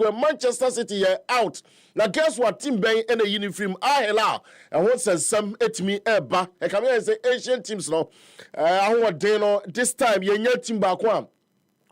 Atletico, Manchester City out. Now guess what? Team Bay in a uniform. And what says some etimi eba. I can say Asian teams no. I want this time your team back one.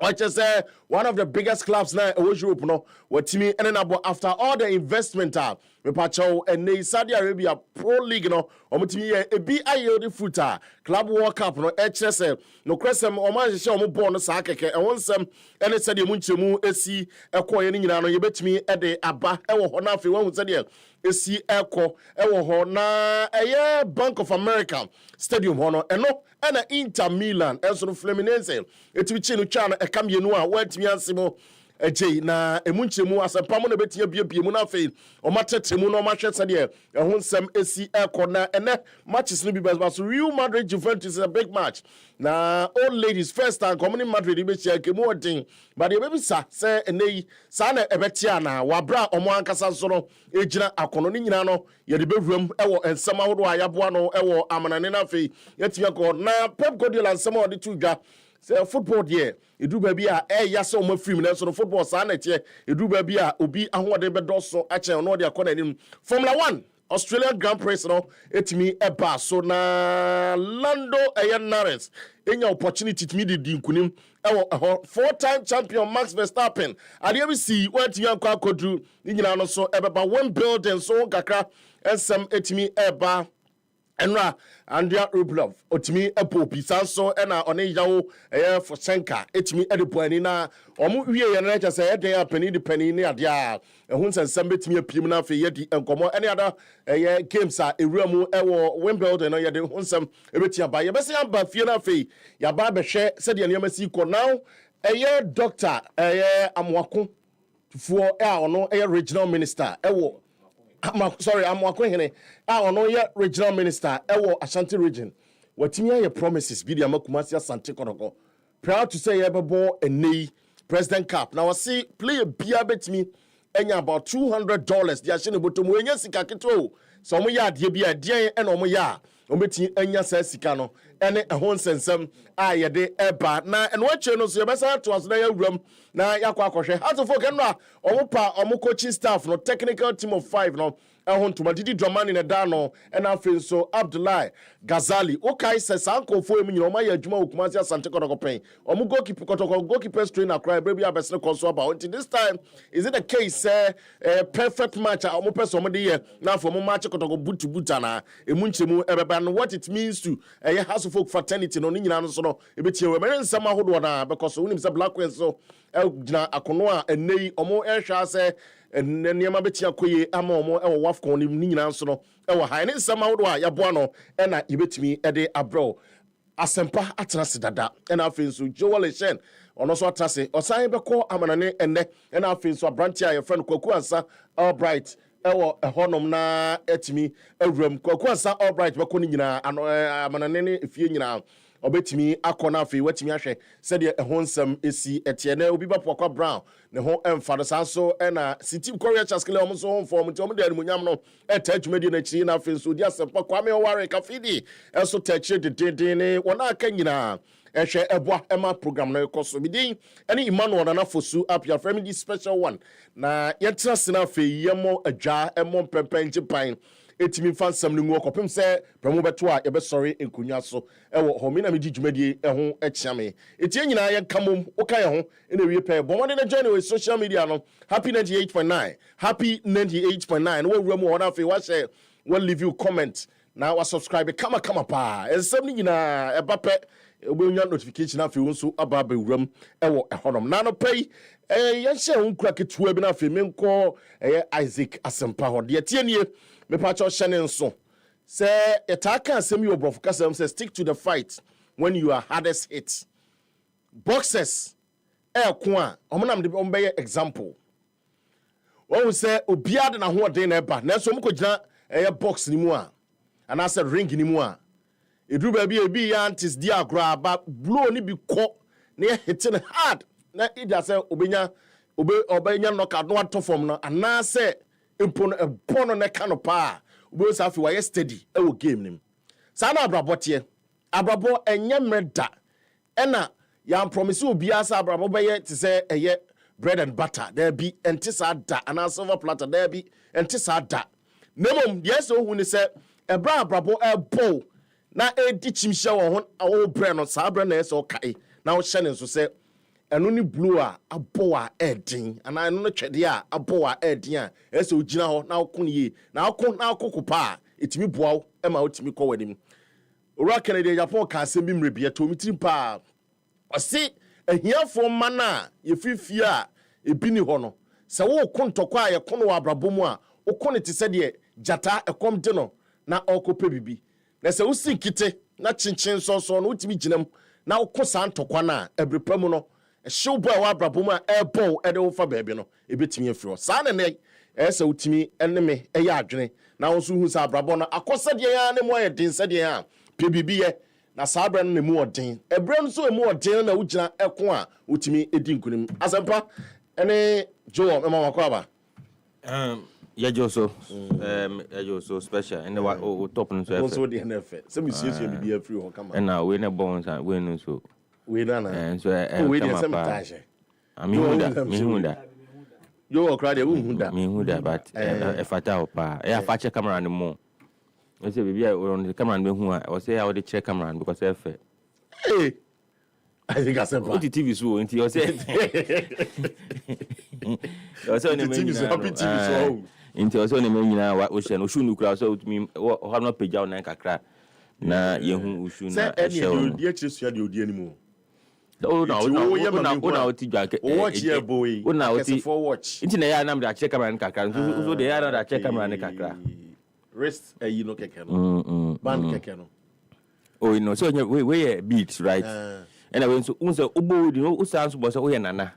I just say one of the biggest clubs now in Europe no. What team ended up after all the investment me pacho and Saudi Arabia Pro League no. Omutimi e bi ayo footer Club World Cup no HSL no cresem o ma hye o mo ball no sa keke e wonsem ene sade mu nchemu esi ekoye ni nyina no yebetimi e de aba e wo ho na afi won sade esi eko e wo ho na eye Bank of America Stadium ho no eno ena Inter Milan enso no Fluminense etimi chi no twa no e kam yenu a watimi ansemo Ejay na emunchemu asempam na betia bie mu na fe o matetemu no ma hwese de ehun nsem esi ekona ene matches no bi best so Real Madrid Juventus is a big match na old ladies first time coming Madrid be chia kemu odin but e be sa say enei sa na ebetia na wabra omo ankasa so no ejina akono ni nyina no ye de bewuram ewo ensem ahodo ayaboa no ewo amanane na fe yetia ko na Pep Guardiola ensem odi tuga say football there edu ba bia yase o ma film na so no football sa na tie edu ba bia obi ahode be doso a chen no de akona nim Formula 1 Australian Grand Prix no etimi eba so na Lando Norris enya opportunity to me di nkunim ewo four-time champion Max Verstappen ade we see what yan kwa kodru ni nyina no so ebeba one building so kakra ensem etimi eba Enra Andrea Rublev otimi epo pisanso ena one yawo for senka etimi edipo ani na omu wie ye na cha say eden apani di pani ni ade a ehun sensem betimi apim na fe ye di enkomo ene ada games a ewuramu ewo Wimbledon no ye de hunsem ebeti aba ye bese amba fie na fe ya ba be hwe se de ne masi ko now doctor amwako fuo ono regional minister ewo I'm working here. I know your regional minister, Ewo Ashanti region. What me your promises be the Amakumasi Asante Koroko. Proud to say Ebebo and Nei President Cup. Now I see play a beer bet me and about $200. The Ashina Botum when you see Kakito. So we are dear dear and omoya. Ometi enya se sikano ene ehon sensem ayede eba na and what you know so besa to us na yawram na yakwa akohwe how to folk no omopa omo coaching staff no technical team of 5 no ehon to madidi dramani na da no and afin so Abdullahi Ghazali okay se sanko fo emi nyina omaye adwuma okumasi asante kodokopen omo goalkeeper trainer cry baby abesne konso about until this time is it a case perfect match omo person omo de ye na for omo match kotoko butu na emunchemu ebeba and what it means to a house of folk fraternity no nyina no so no ebetie we mere nsam ahodo na because we nim say black queen so gina akono a enei omo ehwa se nneema betie akoye ama omo ewo wafcon ni nyina so no ewo ha ne nsam ahodo a yaboa no e na ebetimi e de abro asempa atrase dada e na afin so Joel Shen ono so atrase osan beko amanane enne e na afin so abranti a ye friend Kwaku Ansa Albright ewo ehonom na etimi ewuram Kwaku Ansa Albright beko ni nyina amanane ne efie nyina obetimi akona afi watimi ahwe sede ehonsam esi etie na obi bapokwa Brown ne ho emfado sanso na City Korea Chaskele omso ho form nti omde animunyam no eta adwumadi na chi na afi so di asempa Kwame Oware Kafidi enso tachi de ne wona aka nyina ehwe eboa ema program na ekoso bidin ene Emmanuel Fosu Appiah family special one na yetrase na afi yemo adwa emo pempenje pan etimi fansam no mu kopem se pramo beto a ye be sori enkunya so ewo homina me djumadi eho echiame etie nyina ye kamom oka ye ho ene wie pe bo won na join with social media no happy 98.9 happy 98.9 wo wura mu ona fe wa share one leave you comment na wa subscribe kama pa ensam ni nyina e bape obenya notification afi wo so aba ba wuram ewo ehonom na no pay ye share nkura ketua bi na afi menko Isaac Asempa ho de tie nie me pacho shene nso say etaka asem you obrof kasem say stick to the fight when you are hardest hit boxers ko a omonam de ombeye example won say obiade na ho den na eba na so mko gina box ni mu a ana say ring ni mu a edru ba bi ebi ya antis di agro ba blow ni bi ko na hitting hard na ida say obenya knockout no atofom no ana say empono ne kanopa ubo safi wa steady e wo game nim sana abrabote abrabo enye meda ena ya promise obi asa abrabo be ye te se eye bread and butter there be entisada and a silver platter there be entisada nemom yes o hu ni se ebra abrabo ebo na edi chimhye wo ho awo bre no sa bre na eso kai na wo hye ne so se eno ni blue a abo a edin ana eno no twede a abo a edin a eso ogina ho na wo ye na akokopa etimi boawo e ma otimi kɔ wanim ora Kennedy Japan ka asem bi mrebie to mitrim pa ɔse ahiafo mana ye fifie a ebini ho no se wo kontokɔ a ye kono wa abrabɔ mu a wo kono te se de jata ekom de no na ɔkɔpɛ bibi na se wo sinkite na chinchin so no utimi ginam na wo ko sa ntokɔ na ebrepa mu no ehyew bo a wa abrabɔ mu a ɛbɔ ɛde wo fa baabi no ebetimi afiri sa na ne ɛsɛ utimi eneme ɛyɛ adwene na wo so hu sa abrabɔ no akɔsɛ de ya ne mo ayɛ den sɛ de ya pɛ bibi yɛ na sa abra no ne mu ɔden ebre no so emu ɔden na wo gyina ɛko a utimi edi nkunim asempa ɛne Joe mama makwaba Yajoso special and the top and so also the NFL some is be a free come and now we na bones and we no so we na and so we dey some taje I mean that you cry dey hu that me hu that but if I tell pa e afa check camera no more we say baby on the camera be hu I say how dey check camera because e fe hey I think I said what the TV so until you say you say the TV so happy TV so nti also ne nyina wa o hye no shu nukura so utumi o ha no pagya na kakra na yehu ushu na hye o die chesua de odi animu o na o ti dwa ke watch here boy o na o ti for watch nti na ya na me check camera na kakra so de ya na check camera na kakra rest you know keke no ban keke no oh you know so we beats right and when so unse obo di o san so bo so o ye nana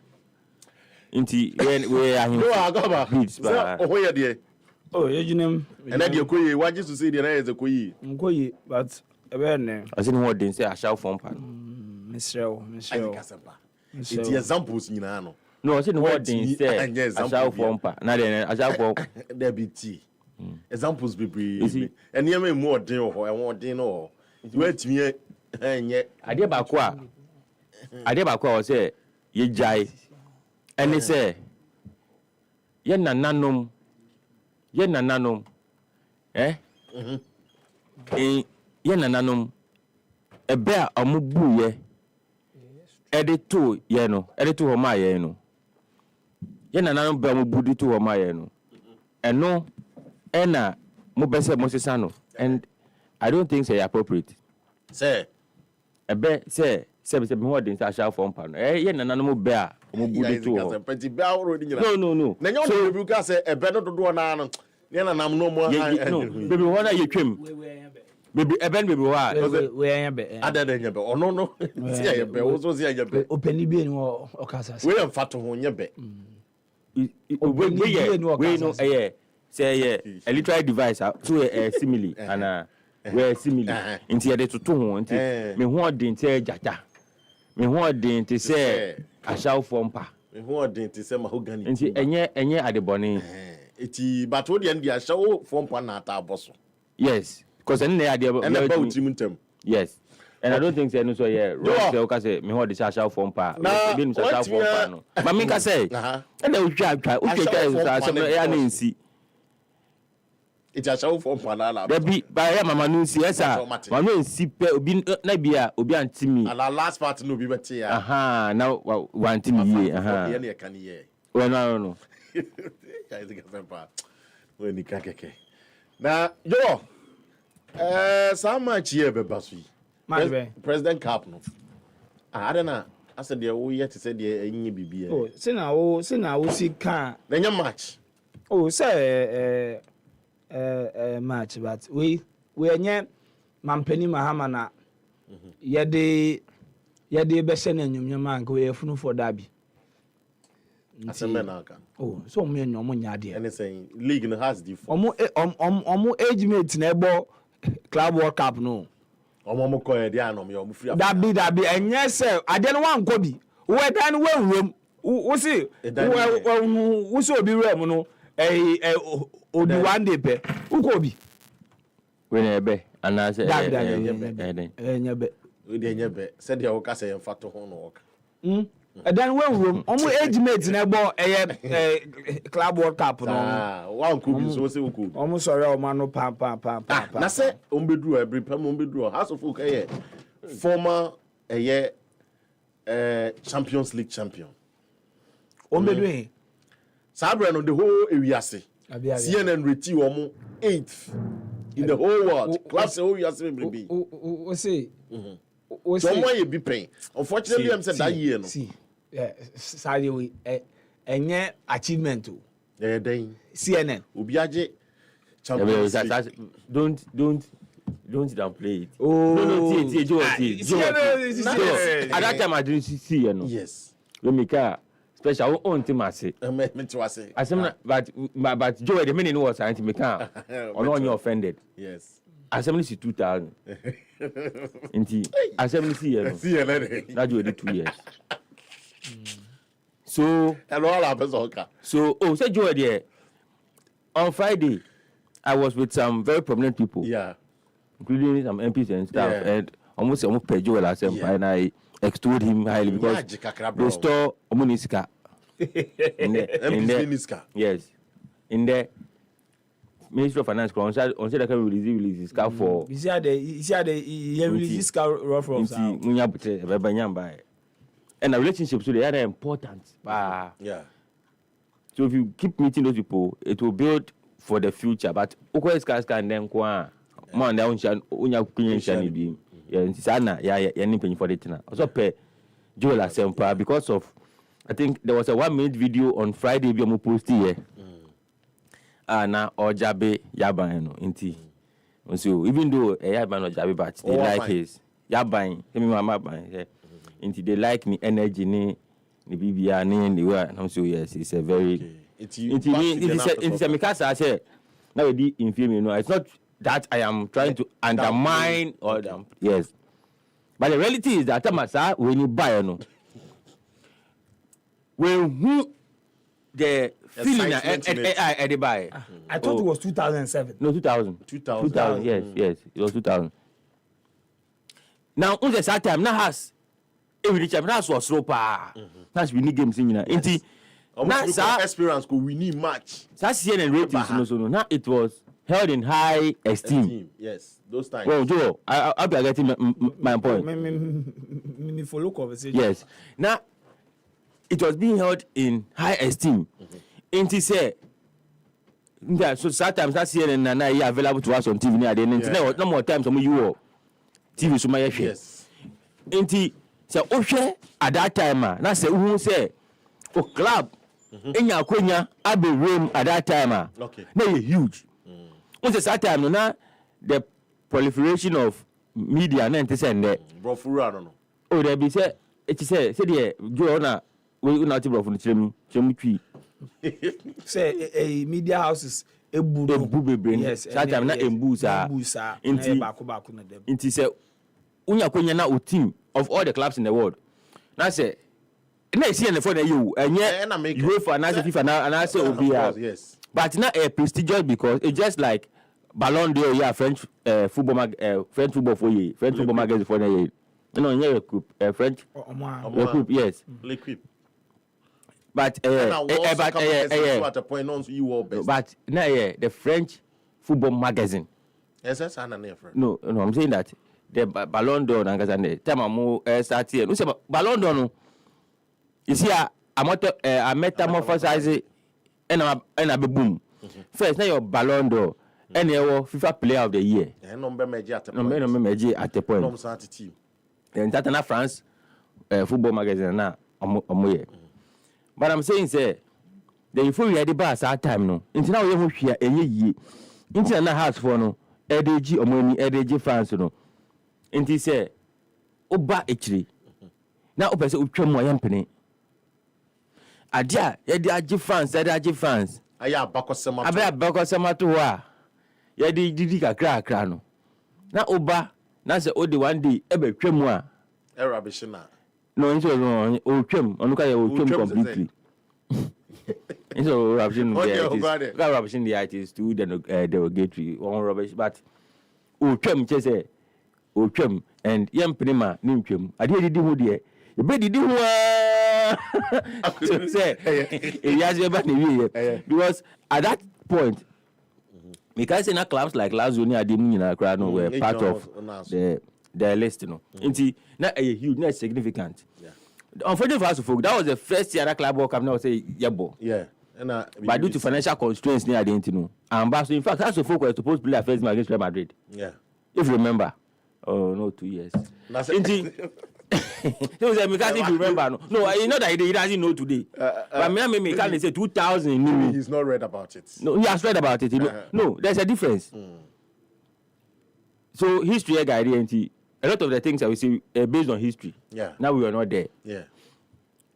inti we ahin no agaba beats ba o hoye de oh yejinem ena de koyi waji so say de na ye ze koyi nkoyi but ebe ne asini ho den say ashaw form pan misrew it examples nyina no asini ho den say ashaw form pan na de ashaw form there be tea examples be eni am mu odin ho e won odin no we timi enye ade ba ko a say ye jai ene say ye nananom ye nananom ebe a omubu ye ede to ye no ede to ho ma ye no ye nananom be omubu di to ho ma ye no eno ena mo bese mo sesa no and I don't think say appropriate say ebe say me ho den say asha form pa no ye nananom be a omubu di to ho no na nyo no bi ka say ebe no dodo na no ne na nam no mo baby ho na ye twem baby ebe no baby ho we anya be adada nya be ono no si ya be wo so si ya be opani bi ni o kasa we am fato ho nya be we no say a literal device so simile and we simile inti ya de toto ho inti me ho den te jaja me ho den te say ashaw form pa me ho den te say mahogany inti enye adeboni eti but wo de ndia ashaw form pa na ata aboso yes because any idea and about utimuntem yes and I don't think say no so right say say me ho de ashaw form pa be no ashaw form pa no but me ka say and we twa so ya na nsi it ashaw form pa na la be by mama no nsi esa mama nsi pe obi na bia obi antimi and the last part no be better ya now one team ye ye na kan ye well no I think it's simple when ni kakeke na yo so much here be basu president cap no I don't know I said there we yet said there enyi bibia oh say na wo si kan na nya match oh say match but we enye mampani mahama na yede be hye na nyumnyam anka we funu for derby asembe na aka oh so me nyom nya de anything league no has the omo age mate na ebo club world cup no omo ko e dia no me omo free dabi enye se ade no wanko bi we dan we nwom wo si wo so obi rem no odi one day pe uko bi we na ebe ana se enye be we de enye be said dia wo ka se yem fato ho no wo ka And then when room, almost age mates never a club World Cup. One could be so simple. Almost sorry, man, no pam. Na say ombedru every pam ombedru House of Folk former Champions League champion. Ombedru. Sabre no the whole area say. CNN reti omo 8th in the whole world. Clubs whole area say be. We say. Someone you be paying. Unfortunately, I'm saying that year no. See. Sorry we enye achievement o. Then CNN. Obiaje Champions League. Don't downplay it. Oh. No, at that time I didn't see you know. Yes. When me car special own team I say. Me to say. I say but Joe the meaning was I me car. Or you offended. Yes. Assembly see 2000. Inti assembly see you know. That you did 2 years. So hello all happens okay. So say Joe there on Friday I was with some very prominent people. Yeah. Including some MPs and stuff, and almost pay Joel as and I extolled him highly because they store Omuniska in the yes, in the Ministry of Finance. On said I can release his car for. You see the release his car from. And the relationships so they are important. Yeah. So if you keep meeting those people, it will build for the future. But Oko's cars can then go. Man, that unya kunyensha bi. Yeah, sana ya nipe for the tina. Also pay Joel Asempa because of I think there was a 1-minute video on Friday we post here. Na Ojabe Yaban no inti. So even though Yaban Ojabe but they like his Yaban, him mama ban. Inti they like the energy ni BBA ni the way. I'm so yes, it's a very it's a because I say now we in film you know it's not that I am trying to undermine or yes. But the reality is that when you buy no when who the feeling at the buy. I thought it was 2007. No 2000. 2000 yes it was 2000. Now on the same time now has every champion was so pa. That's winning games in now. Now experience go winning match. That's CNN ratings no now it was held in high esteem. Yes, those times. Well, Joe, I'll be getting my point. Me follow conversation. Yes. Now, it was being held in high esteem. And he said, so sometimes that CNN and I are available to us on TV. No more times you were TV so my yes. And he said, okay, at that time, now say who say, oh club, in your quenya, I'll be room at that time. Okay. Now huge. Once at that time, the proliferation of media and send that. Brofura, I don't know. Oh, there be said, it is said, Joanna, we will not from the tree. Say a media houses, a booby brain. Yes, that time not in Busa. It is a Unya team of all the clubs in the world. Now say, and I see in the phone you, and yet, you for an answer, and I say, yes. But not a prestigious because it's just like Ballon d'Or, yeah, French football for you, French football magazine for you. You know, yeah, French group, yes. But at a point on you were best. But now, yeah, the French football magazine. Yes, that's an No, I'm saying that the Ballon d'Or and time I'm more starting. You say Ballon d'Or, no. You see, I metamorphosize. And I be boom. First, now your Ballon d'Or, and your FIFA Player of the Year. Number major at the point. And that's France football magazine now. But I'm saying, say, the if we had the bus at time, no. Until now, you here any year. Until now, house for no. EDG or money, EDG France, no. Until say, Oba actually. Now, Oba say, Uchemo Yampene. Adia, yadi France. Aya bakosema. Aba bakosema to wa. Yadi didi kakra no. Na Oba, na say o the one day ebe twemu a. Era bishina. No, no, o twem, onuka ye o twem completely. So rubbish the it is too derogatory on rubbish, but o twem say o twem and yam prima nim twem. Ade didi hu de. E be didi hu So say, because at that point, because in clubs like Lazio near the were part of the list, you know. Not a huge, not significant. Yeah. Unfortunately for us, folk, that was the first year that club World Cup. Now say yebo. Yeah. But due to financial constraints, near the you know. And so in fact, that's the folk were supposed to play a first match against Real Madrid. Yeah. If you remember. Oh no, 2 years. If you remember, no, you know that he doesn't know today. But me can't say 2000. He's not read about it. No, he has read about it. No, there's a difference. So history, guy, a lot of the things I will say based on history. Yeah. Now we are not there. Yeah.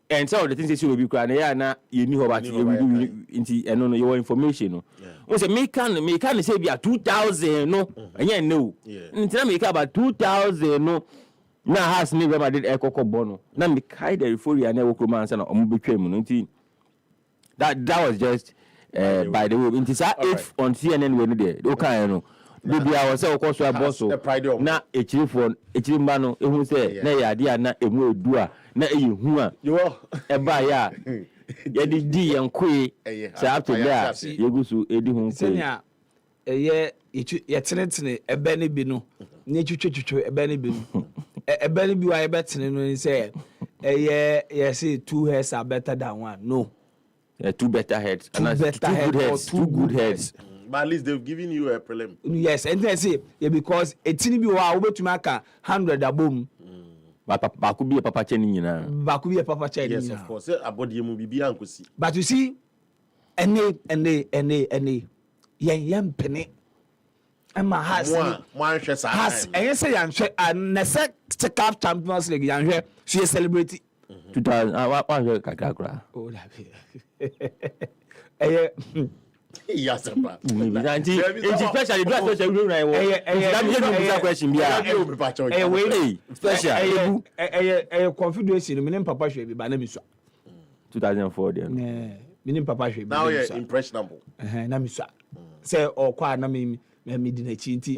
And some of the things you will be crying, now you knew about it. And no, your information. No. We say me can say we are 2000. No, and yeah, no. Until me about 2000. No. Now has me Real Madrid Coco Bono. Now me kind the euphoria never come and say no. That was just by the way. If on CNN we there, okay, you know. Maybe I was say of so boss na echiri mba no ehun say na ya dia na emu edua na ehu a e ba ya ye di yankwe say up to there yegusu edi hun ko senya ye tenetene ebe ne bi no na twetwetwe ebe ne bi no ebe ne bi wa ye betene no say ye say 2 heads are better than one. No, 2 better heads and two good heads. But at least they've given you a prelim. Yes, and they say because it's in you are over to make 100 abom. But could be a papa chaining. But could be a papa chaining. Yes, of course. About you will be uncle. But you see, and young penny. And my has, and you say, and the second cup Champions League, young, she is celebrating 2000. Oh, yes, sir. It's especially special confederation. Meaning Papa should be Banamiswa. 2004 then. Meaning Papa should be now impressionable. Namiswa. Say or kwa na me dina chinti.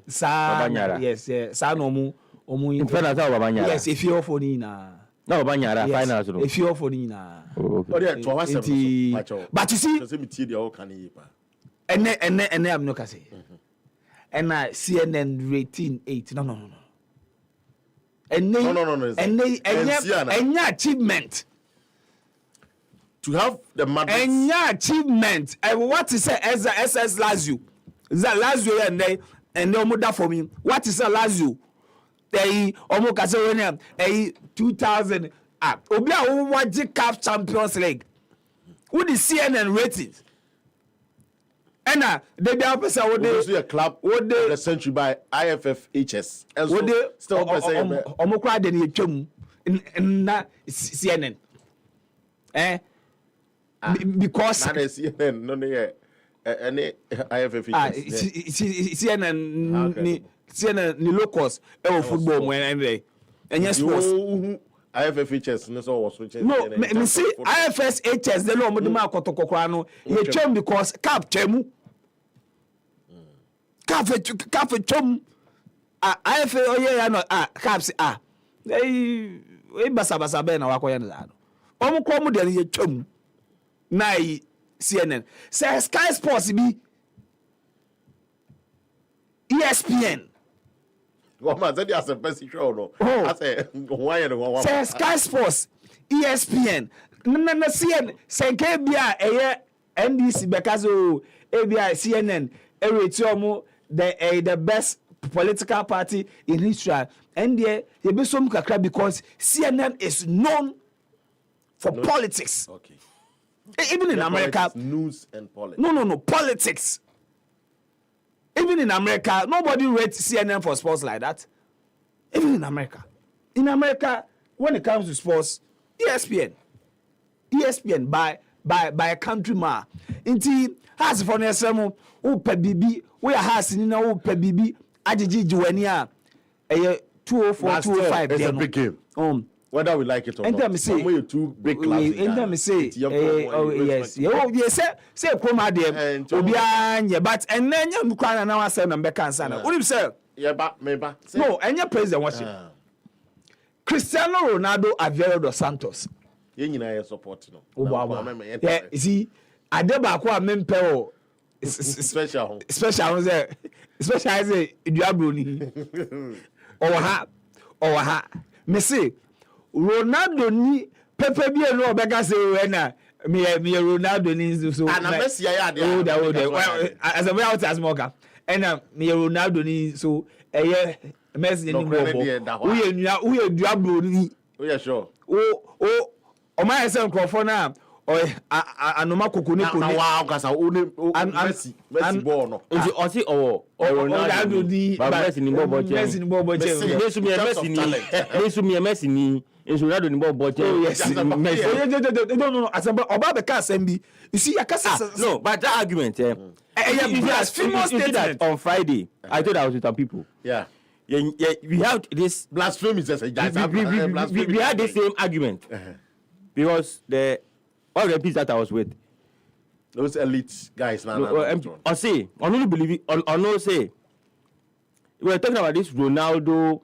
Sa yes, sa no mu in fairness Babanyara. Yes, if you for ni na. No Babanyara finals. If you for ni na. But you see, and I'm not say, and I CNN rating 8. No. And any achievement to have the Madrid. Any achievement. What is it as a SS Lazio? Lazio and no more for me. What is a Lazio? They almost 2000. Obi a won waje CAF Champions League. Who the CNN ratings? Ena they be person wo dey a club the century by IFFHS. Wo dey still person omokwa de na etwam na CNN. Because na CNN no ne any IFFHS. CNN ni locals e football mo en sports. IFFHS was switching. No, me see IFSHS the law modema kotokokwa no ye twem because cap twemu. Cap twem. IF oye no caps e basa be na wakoye no. Omo ko mu de ye twem. Na CNN. Say Sky Sports be ESPN. I said as a person show no. I say why no. Say Sky Sports, ESPN. Na CNN, senke bia NBC because ABI CNN rate omo the best political party in Israel. And there you be some kakra because CNN is known for politics. Okay. Even in America, news and politics. No, politics. Even in America, nobody rates CNN for sports like that. Even in America. In America, when it comes to sports, ESPN by a countryman. Inti has for nesemo o pe bibi, we has ni na o pe bibi agigi jiwania 204 205 it's a big game. Whether we like it or not. Say, you two big clubs. And them say, yes, say Kroma dem obi anye, but and then you can now say number cancer. What do you say? Yeah, but maybe. No, and your president was Cristiano Ronaldo Aveiro dos Santos. Yen yina support no. Yeah, see, Adeba kwa mempe Special. Special say Duabroni. Owa me say Ronaldo ni Pepe bi no obeka say na me Ronaldo ni so and Messi ya dey as a way out as moka and me Ronaldo ni so Messi ni bobo we Duabroni we sure o ma ese nkrofo na anoma kokone na wa kasa Messi ball no o si Ronaldo di Messi ni bobo che Messi ni Ronaldo ni bobo che no asamba oba be ka assembi you see yakasa no but that argument blasphemous statement on Friday I told I was with some people yeah we have this blasphemy we had the same argument because all the people that I was with those elite guys or say or no believe it or no say we were talking about this Ronaldo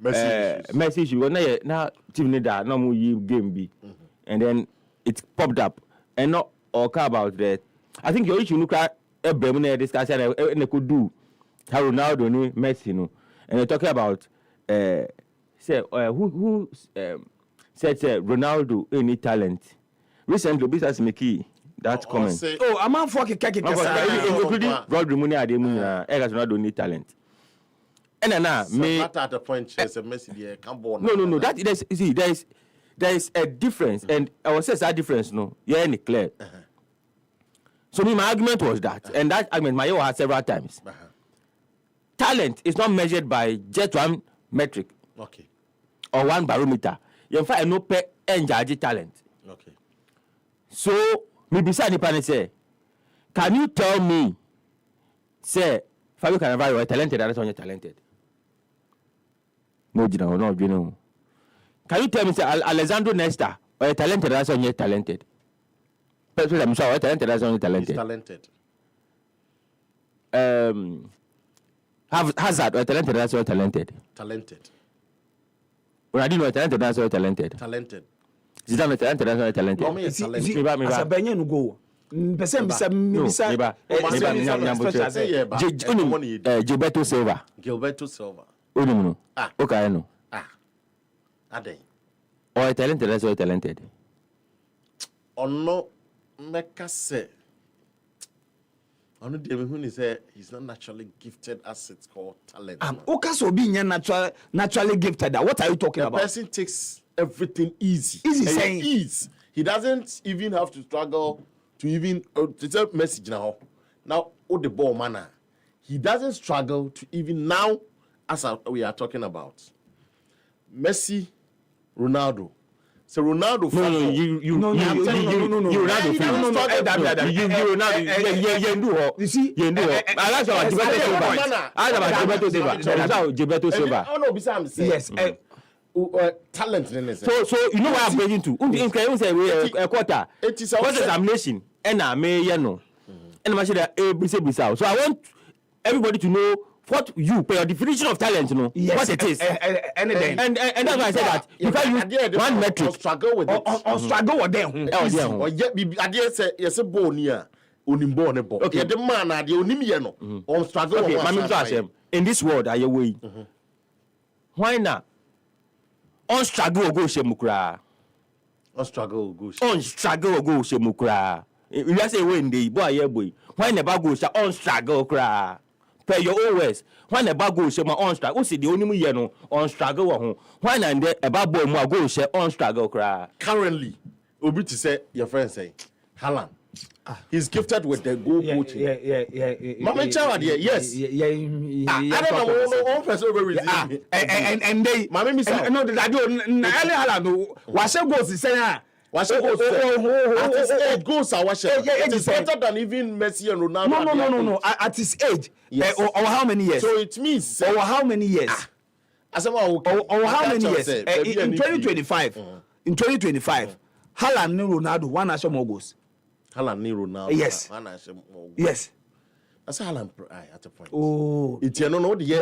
Messi issue now team leader no more game be and then it popped up and not or about that I think your issue look at a Bremen discussion and they could do how Ronaldo ni Messi no and they're talking about say who said Ronaldo any talent recently business make that comment a man for keke Rodri money ade mu na Ronaldo need talent and na me not at the point says Messi there can ball no that there is a difference and I was say that difference no yeah any clear so my argument was that and that argument my had several times talent is not measured by just one metric okay or one barometer you find no pay judge talent okay so me bisa ni pan say can you tell me say Fabio Cannavaro is talented or not talented no jina no jina can you tell me say Alessandro Nesta is talented or not talented person I'm sure talented or not talented he's talented Hazard is talented or not talented Ronaldinho is talented or not talented Zidane is talented or not talented Asabenya no go person bisa Gilberto Silva Onum no okay no ade or talented or not talented ono meka say ono dey me who say he's not naturally gifted as it's called talent okay so be naturally gifted what are you talking about the person takes everything easy saying ease he doesn't even have to struggle to even to tell message now the ball manner he doesn't struggle to even now as we are talking about Messi Ronaldo so Ronaldo you Gilberto Silva yes talent so you know what I'm bringing to a quarter what's examination and me no and I say so I want everybody to know what you your definition of talent what it is and that's why I said that you can't use one metric struggle with it struggle with them or yet be idea say yes a ball near unimbo ne ball the man na the onim ye no on struggle in this world are you way why not on struggle go shemukra on struggle go shemukra you just say when dey boy why never go on struggle kra per your own words why never go shema on struggle o see the only year no on struggle wo ho why na dey about boy mo go she on struggle kra currently obi to say your friend say Haaland he's gifted with the goal coaching Mama Chawad yes I don't know one person over with and they Mama mi say no that Haaland was goals say at his age goals are it is better than even Messi and Ronaldo no at his age or how many years so it means or how many years or how many years in 2025 Haaland and Ronaldo one national more goals Haaland and Ronaldo yes I say Haaland at a point it's no the year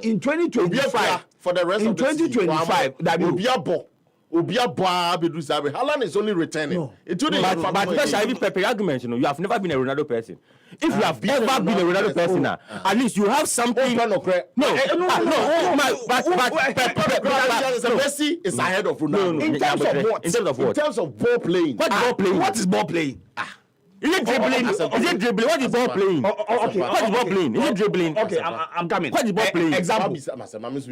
in 2025 for the rest in of the 2025 Obiabo Obia Boa Bedu Sabe. Haaland is only returning. No. It wouldn't But that's even Pepe argument, you have never been a Ronaldo person. If you have ever been a Ronaldo person, at least you have something. No. Messi is ahead of Ronaldo. In terms of what? In terms of what? In terms of ball playing. What is ball playing? What is ball playing? Is it dribbling? Is it dribbling? What is ball playing? Okay. What is ball playing? Is it dribbling? Okay, I'm coming. What is ball playing? Example.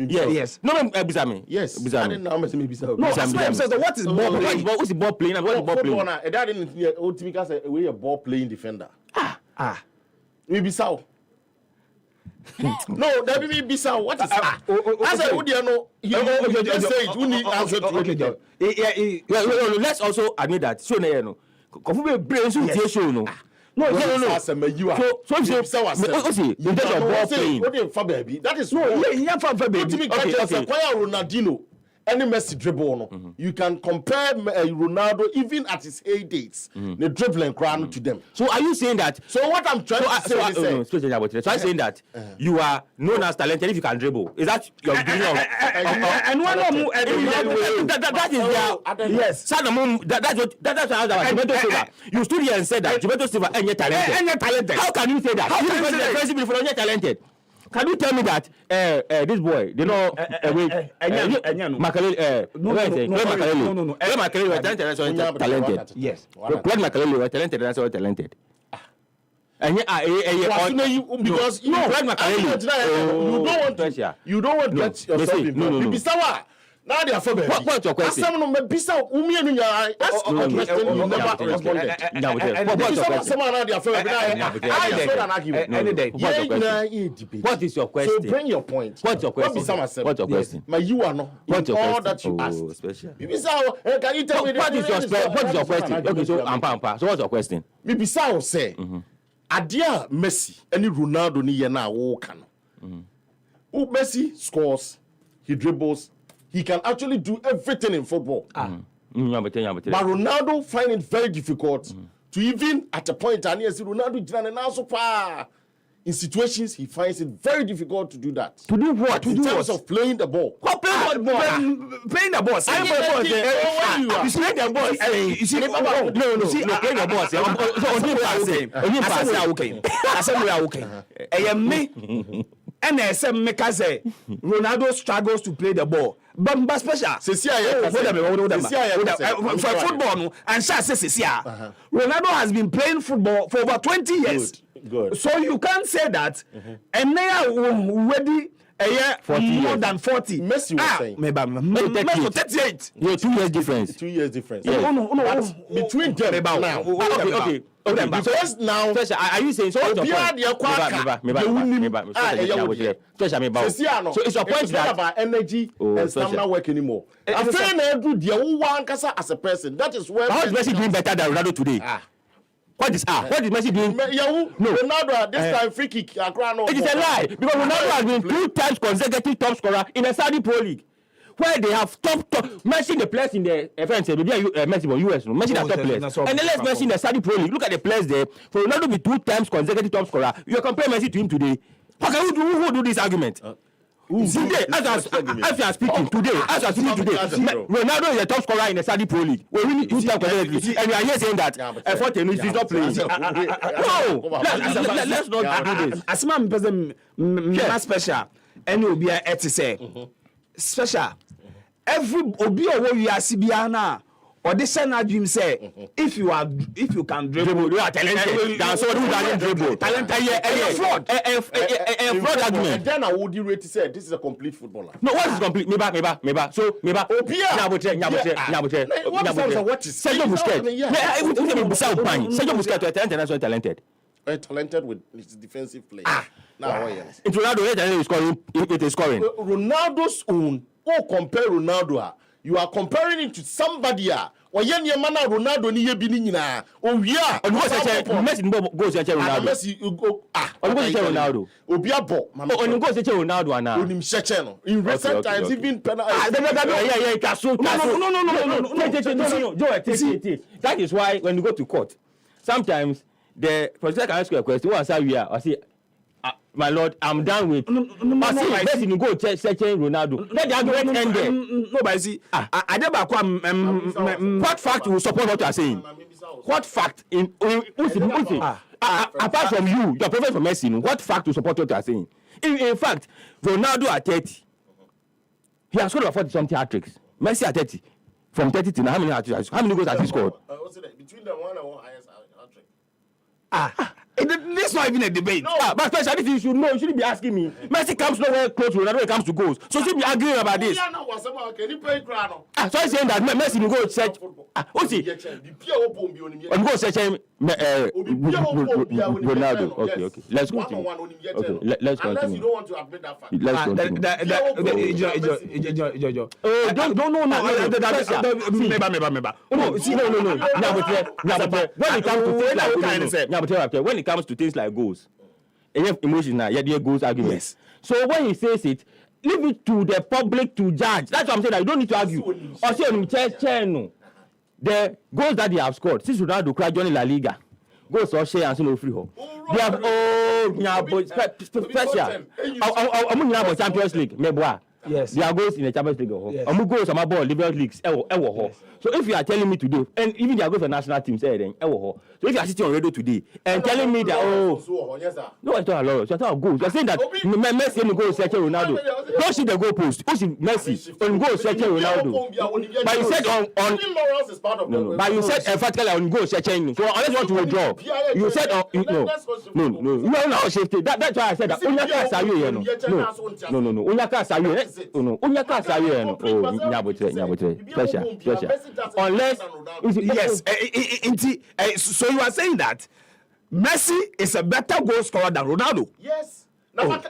Yes. No, Bizami. Yes. Bizami. I didn't know how much maybe so. No, that's why I'm saying what is ball playing? What's the ball playing? What is ball playing? I didn't hear Otimika say we a ball playing defender. Maybe so. No, that be Bissau. What is that? I said, would you know? You just say it. We need answer to it. Let's also admit that. So, no. Kofu brain so show no. No. So in terms of ball playing. That is No, yeah, for baby. Okay. Ronaldinho. Any Messi dribble, no. You can compare Ronaldo even at his heydays, the dribbling crown to them. So are you saying that? So what I'm trying to say is, I'm saying that you are known as talented if you can dribble. Is that your beginning of? And one more, that is their yes. That's what you stood here and said that Gilberto Silva ain't talented. How can you say that? How can you say that? First people are talented. Can you tell me that this boy, they know Makalele talented. Yes. Claude Makalele was talented and so talented. And because you don't want to get yourself involved. Now they are for what's your question? Ask them Bisa Umi ask a question you never responded. What is your question? So bring your point. What's your question? What's your question? My you are not all that you asked. Can you tell me what is your question? Okay, so Ampa. So what's your question? Me Bisa say Adia Messi any Ronaldo ni yena wo kan. Messi scores, he dribbles. He can actually do everything in football. But Ronaldo finds it very difficult to even at a point, and yes, Ronaldo in situations he finds it very difficult to do that. To do what? In terms of playing the ball. What playing the ball? Playing the ball. You see the ball. You see no. See playing the ball. So and Ronaldo struggles to play the ball. But special. For football, and Ronaldo has been playing football for over 20 years. Good. So you can't say that. And they are ready a year more than 40. Messi was saying. Messi 38. Yeah, 2 years difference. 2 years difference. Yeah. No. Between them now. Okay. Because now, are you saying so? What's your point? So it's your point it's not that about energy and stamina work anymore. I feel as a person. That is where. How is Messi doing better than Ronaldo today? What is Messi doing? No. Ronaldo this time free kick. It is a lie because Ronaldo has been 2 times consecutive top scorer in the Saudi Pro League, where they have top Messi the players in the Messi from US, Messi the top players, and then let's Messi in the Saudi Pro League. Look at the players there. For Ronaldo to be 2 times consecutive top scorer, you compare Messi to him today. How can who do this argument? Today, as you are speaking today, Ronaldo is the top scorer in the Saudi Pro League. We're winning 2 times consecutively, and you are here saying that Forte is not playing. No, let's not do this. As man person special, and will be a say special. Every obi owo you are Sibiana. Or this same dream say if you can dribble, you are talented. That's what who doesn't dribble. Talented, fraud. Fraud argument. And then I would rate say this is a complete footballer. No, what is complete? Meba. So Meba. What is Sergio Busquets? Sergio Busquets is talented. Talented with his defensive play. Now, yes. It's Ronaldo is scoring. Ronaldo's own. Compare Ronaldo. You are comparing it to somebody or yen mana Ronaldo ni yebi ni nyina o wia Messi go say Ronaldo Messi go go say Ronaldo obi abo on go say Ronaldo ana onim sheche no in recent times even penalty no that is why when you go to court sometimes the prosecutor can ask you a question once we are or say my lord, I'm done with. Messi no go searching Ronaldo. Let the argument end there. No, but see, What fact will support what you are saying? What fact apart from you, your preference for Messi, what fact will support what you are saying? In fact, Ronaldo at 30, he has scored about 40-something hat-tricks. Messi at 30, from 30 to now, how many goals has he scored? Between the one and one highest hat-trick. This is not even a debate. No. But especially you should know, you shouldn't be asking me. Messi comes nowhere close to Ronaldo when it comes to goals. So you should be arguing about this. So I'm saying that Messi will go search. What's it? I'm going to search Ronaldo. Okay. Let's continue. Okay, let's continue. Unless you don't want to admit that fact. Let's continue. When it comes to things like goals, and you have emotional, yeah, goals arguments. Yes. So when he says it, leave it to the public to judge. That's what I'm saying. That you don't need to argue. Or say the goals that they have scored since Ronaldo cried Johnny La Liga, goals or share and so no free home. They have special. Champions League, Meboa. Yes. There are goals in the Champions League. Yes. Goals on my ball, Liberal leagues. Yes. So if you are telling me today, and even they are going for national teams, so if you are sitting on radio today and telling me that no, it's not a lot. It's not goals. You are saying that Messi will go search Ronaldo. Don't see the goal post. Don't see Messi and go search Ronaldo. But you said on but you said emphatically on go searching. So unless you want to withdraw, you said no. You are not shifted. That's why I said that. No. Unless yes, so you are saying that Messi is a better goal scorer than Ronaldo? Yes. Why were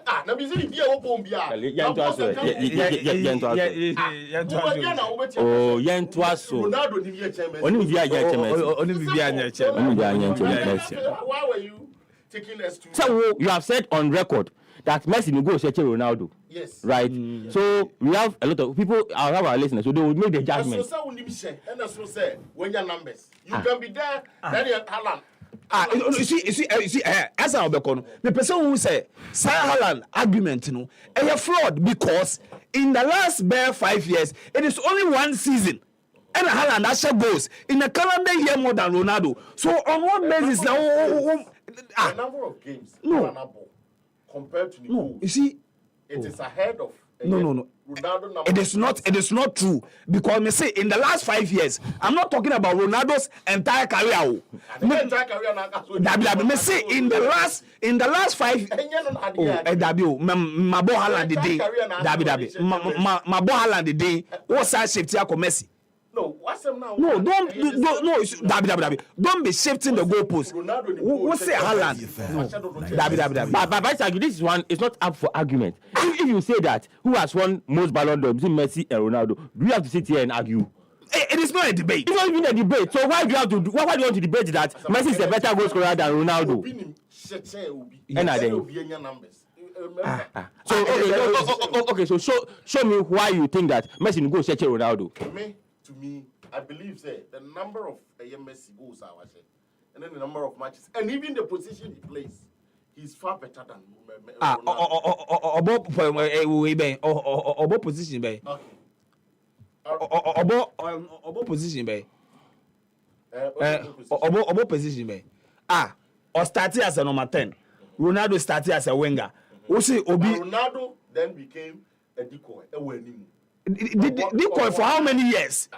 you taking us to? So you have said on record that Messi will go search Ronaldo. Yes. Right. So we have a lot of people. I'll have our listeners, so they will make the judgment. When your numbers, you can be there. Then Haaland. You see, as I'm the person who say Haaland argument, a fraud because in the last bare 5 years, it is only one season. And Haaland actually goes in a calendar year more than Ronaldo. So on what basis now? The number of games. Compared to the goals, you see, it is ahead of no. Ronaldo. It is not true because me say in the last 5 years, I'm not talking about Ronaldo's entire career. Me say in the last 5. Mabo Haaland the day. Mabo Haaland the day. What size shift here Messi? No, what's them now? No, don't be shifting the goalpost. Who say Haaland? But this one is not up for argument. If you say that who has won most Ballon d'Or between Messi and Ronaldo, do you have to sit here and argue? It is not a debate. It's not even a debate. So why do you have to? Why do you want to debate that Messi is a better goal scorer than Ronaldo? So show me why you think that Messi will go search Ronaldo. To me, I believe the number of Messi goals and then the number of matches and even the position he plays, he's far better than Obo position be. Obo position be. Obo position be. Or started as a number 10. Ronaldo started as a winger. Ronaldo then became a decoy. Decoy for how many years?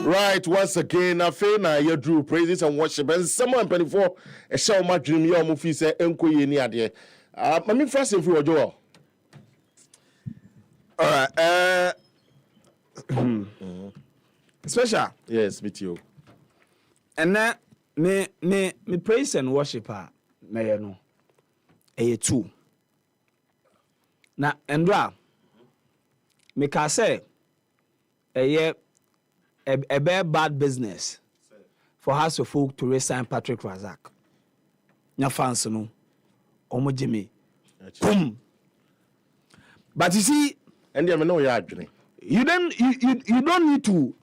Right, once again, I feel now you drew praises and worship, and someone 24 a show my dream. Your movie say Enko Yeni Ade. I mean, first if you were Joel. All right, Special. Yes, meet you. And then me praise and worship me no. Two. Na endra me ka say a bad business for House of Folk to resign Patrick Razak. Nya fans no omo Jimmy. Boom. But you see, and you know you're doing. You don't need to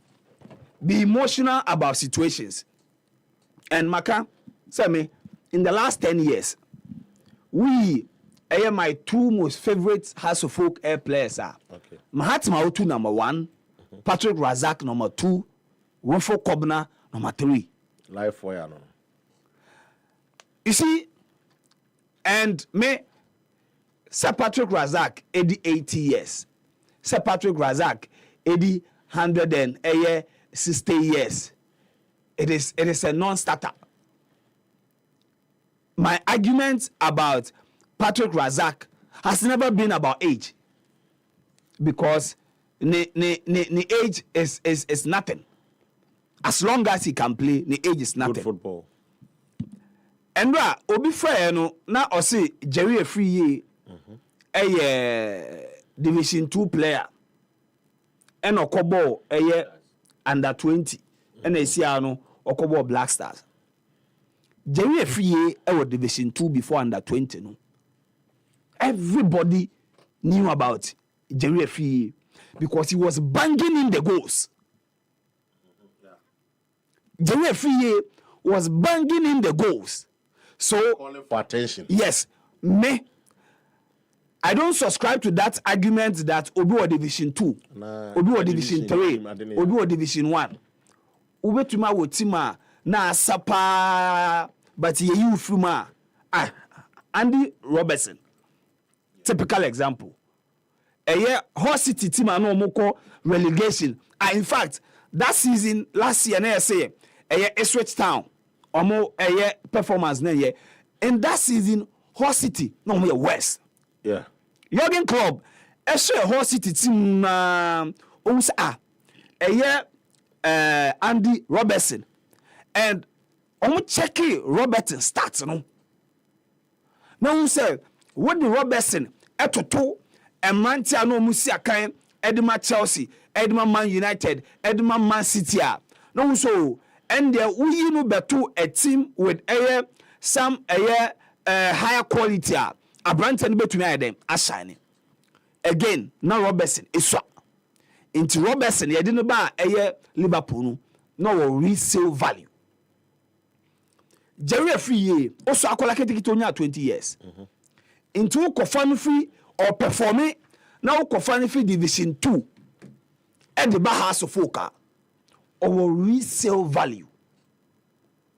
be emotional about situations. And Maka, say me, in the last 10 years, we are my two most favorite House of Folk air players are Mahatma Otu number 1, Patrick Razak number 2, Wonfo Kobna number 3. Life for you. You see, and me, Sir Patrick Razak, 80 years. Sir Patrick Razak, 160 years. It is a non-starter. My argument about Patrick Razak has never been about age, because the age is nothing. As long as he can play, the age is nothing. Good football. And obi fair no na osi Jerry Free Division 2 player. And okobo under 20. And no okobo Black Stars. Jerry Free Division 2 before under 20 no. Everybody knew about Jerry Free because he was banging in the goals. Jerry Free was banging in the goals. So calling for attention. Yes, me. I don't subscribe to that argument that Obi was Division 2, Obi was Division 3, Obi was Division 1. Ube tuma wo tima na sapa, but ye you fuma. Andy Robertson, typical example. A year Horse City team no moko relegation. In fact, that season last year, I say a year Ipswich Town. Omo a performance na ye. In that season, Horse City no more West. Yeah. Jurgen Klopp, Horse City team a year Andy Robertson, and checky Robertson starts no. Now say what the Robertson etoto and Manchester no musia kan Edema Chelsea, Edema Man United, Edema Man City. No so. And there we no beto a team with some higher quality. A brand and bet to me them assigning. Again, now Robertson is swap. Into Robertson, you didn't buy Liverpool no resale value. Jerry Free also a 20 years. Into Kofan free or performing now Kofan free Division 2 at the House of Folk. Our resale value.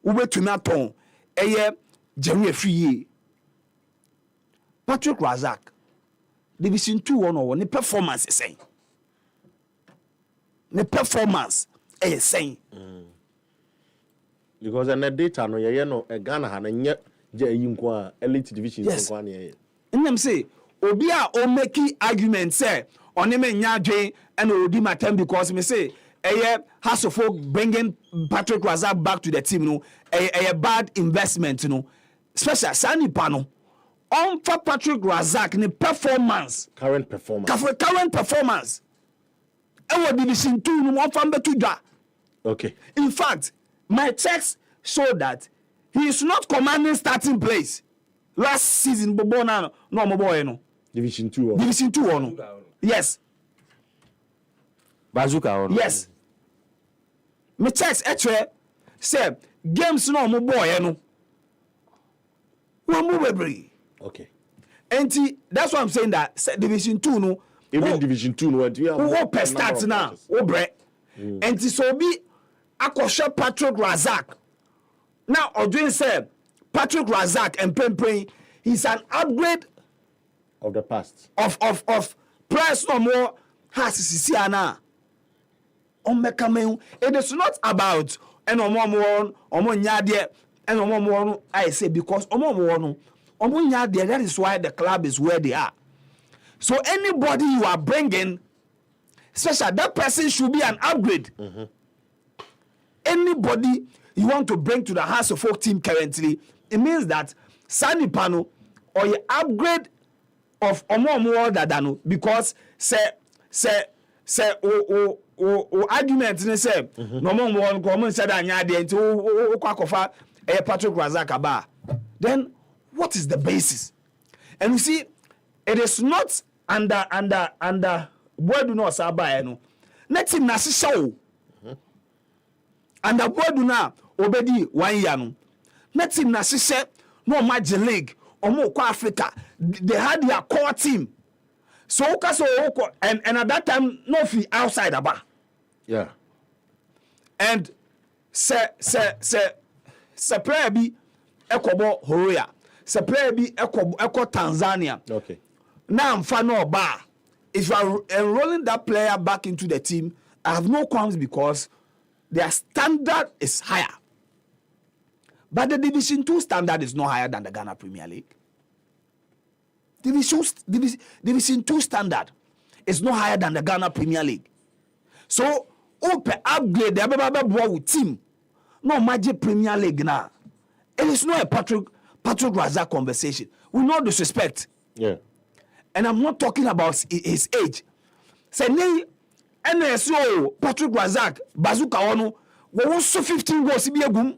Ube tunaton Jerry Free Patrick Razak Division 2 101 the performance is saying. The performance is saying. Because in the data no ye no Ghana ha na nye je elite division yes. So and them say obi a o make argument say on me nya dwen and odi matem because me say House of Folk bringing Patrick Razak back to the team, no, a bad investment, no. Special Sani Pano on for Patrick Razak in performance, current performance. Current performance. Our Division 2 no one from the. Okay. In fact, my checks show that he is not commanding starting place. Last season, Bobona no boy no. Division 2. Division 2 no. Yes. Bazooka on. Yes. Me checks actually say games no mo boy no. One move every. Okay. And that's why I'm saying that Division 2 no. Even Division 2 no we have per start now. O bre. And so be akosha Patrick Razak. Now Odwin said Patrick Razak and Pempring he's an upgrade of the past. Of price no more has Sisiana. It is not about and I say because that is why the club is where they are. So anybody you are bringing Special, that person should be an upgrade. Anybody you want to bring to the House of Folk team currently, it means that Sani Pano or you upgrade of more than because say argument ne say no more common said anya de nti o kwakofa Patrick Razak aba. Then what is the basis? And you see, it is not under boy do not saba no. Let him na show. Under boy do na obedi 1 year no. Let him na no Magic League or more Africa. They had their core team. So and at that time no fee outside aba. Yeah. And se player bi ekobo Horoya. Se player bi eko Tanzania. Okay. Now I'm fan no bar. If you are enrolling that player back into the team, I have no qualms because their standard is higher. But the Division 2 standard is not higher than the Ghana Premier League. Division 2 standard is not higher than the Ghana Premier League. So, open upgrade the with team. No Magic Premier League now. It is not a Patrick Razak conversation. We no disrespect. Yeah. And I'm not talking about his age. Say nay NSO Patrick Razak Bazooka ono we won so 15 goals bi egum.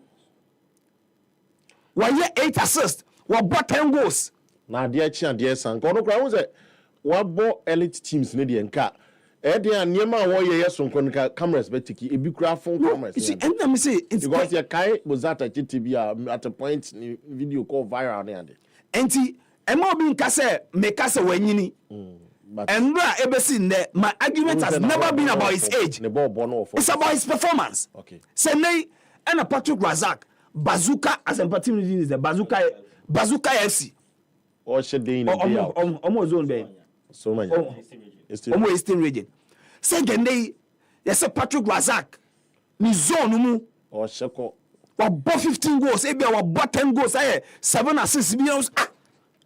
We 8 assists, we bought 10 goals. Na de chi ade san ko no kra wo say we bo elite teams ne de nka e de anema wo ye yeso nko nka cameras betiki ebi kra phone cameras. You see, and let me say it's because you kai Bozata TV at a point ni video call viral ne ade. Enti Emma bin kase me kase wanyini. And my argument has never been about his age. It's about his performance. Okay. Say nay and a Patrick Razak Bazooka as a particular is the Bazooka FC. Or should they in almost zone bay. So many. Almost Eastern region. Second day, yes, a Patrick Razak. Ni zone mu. Or Shako. Or bought 15 goals, maybe our bought 10 goals, 7 assists.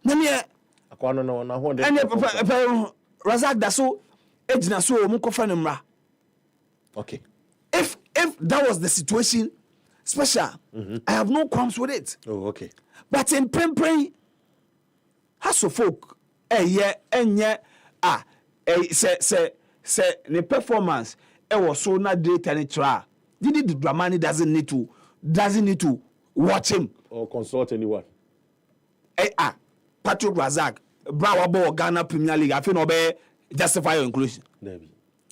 Name and Razak da so ejina so mu kofa ne mra. Okay. If that was the situation, special, I have no qualms with it. Oh, okay. But in Prempren, has so folk say the performance was so not great and try. Did the Dramani doesn't need to watch him or consult anyone. Patrick Razak, Bravo Ghana Premier League, I feel no be justify your inclusion.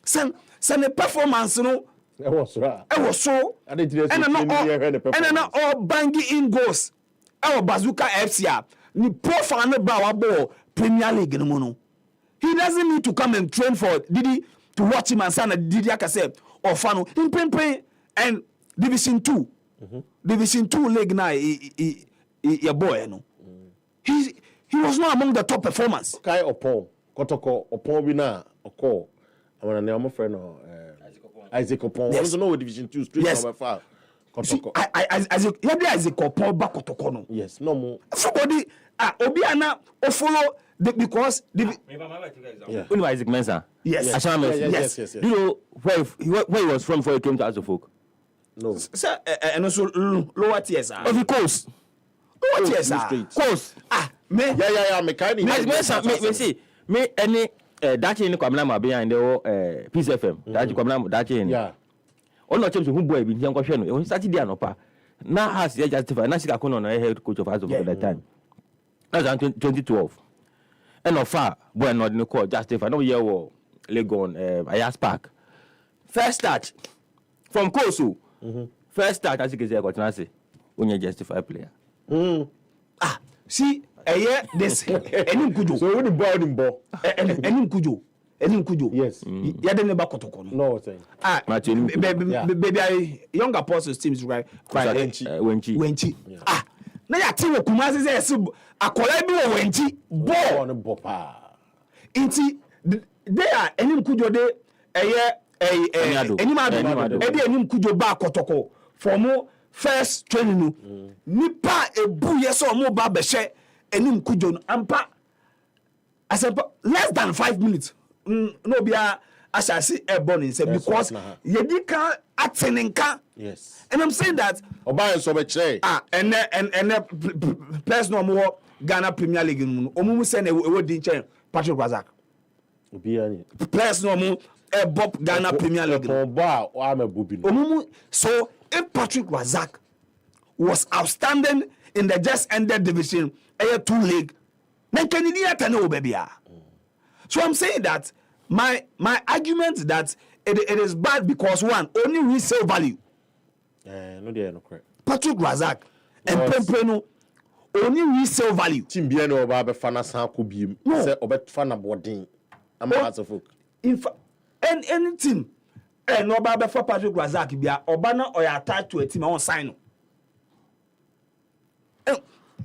Send the performance, you know. It was so. And all banging in goals. Our Bazooka FC, ni profane Bravo Premier League no mono. He doesn't need to come and train for Didi to watch him and sana Didi Akase or Fano in Prempren and Division 2. Division 2 league na your boy, no. He was not among the top performers. Kai Opon, Kotoko, Opon Bina, Oko. I want to name my friend Isaac Opon. I don't know what Division 2 street number 5. Kotoko. Isaac Opon back Kotoko no. Yes, no more. Somebody Obiana or follow because Only Isaac Mensah. Yes. Yes. You know where he was from before he came to House of Folk? No. Sir, and also lower tiers. Of the coast. Lower tiers. Coast. Me. Yeah. Mechanic. Me see. Me any that in Kwamna ma behind the Peace FM. That Kwamna that in. Yeah. All no chemse who boy bi nko hwe no. On Saturday anopa. Na has ya justify na sika kono na head coach of House of Folk at that time. That's 2012. And of far boy no dey call justify no year wo Legon Ayas Park. First start from Kosu. First start as you can say Kotinase. Onye justify player. See, this enim kujo. So when the ball enim kujo. Yes. Ya de neba Kotoko no. No thing. Baby young apostles teams right. Wenchi. Na ya team Kumasi say akola bi wo Wenchi ball pa. Inti they are enim kujo de Enimado. Enim kujo ba Kotoko for more first training no. Nipa ebu yeso mo ba behwe enim kujo no ampa asempa less than 5 minutes. No bia as I see a bonus because Yedika Ateninka. Yes. And I'm saying that Oba so be che. And players no more Ghana Premier League omumu say na we din chen Patrick Razak. Players no more Bob Ghana Premier League. So if Patrick Razak was outstanding in the just ended division, Air 2 league, then Canada can know baby. So I'm saying that my argument that it is bad because one only resale value. No correct. Patrick Razak and Pempeno only resale value. Team bien no ba fana san ko biem. Say obet fana boarding. Am as of folk. In fact, any team no ba for Patrick Razak bia oba na or attached to a team on sign.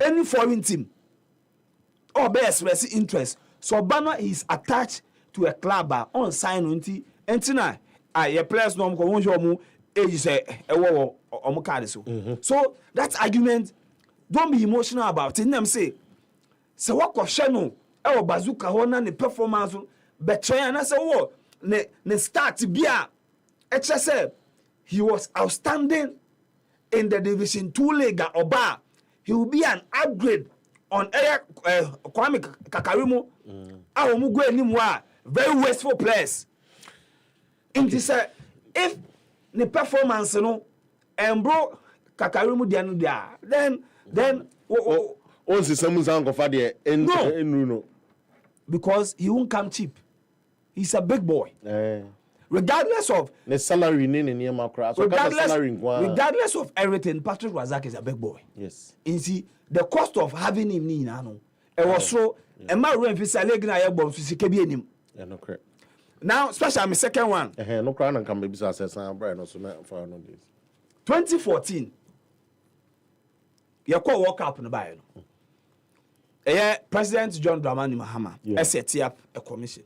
Any foreign team or be express interest. So Obama is attached to a club on sign unti entina your players no ko won show age say ewo omo card so. So that argument, don't be emotional about it. Them say what question no e bazooka ho na ne performance betray na say wo ne start bia e say he was outstanding in the Division 2 league oba. He will be an upgrade on Kwame Kakarimu. Awomu go anymore. Very wasteful players. And he said, if the performance no and bro Kakarimu then no, because he won't come cheap. He's a big boy. Regardless of the salary regardless of everything, Patrick Razak is a big boy. Yes. You see, the cost of having him it was so Emma no correct. Now, especially my second one. No crown and come maybe say Brian no so for no days. 2014. You call walk up in the bio. President John Dramani Mahama set up a commission.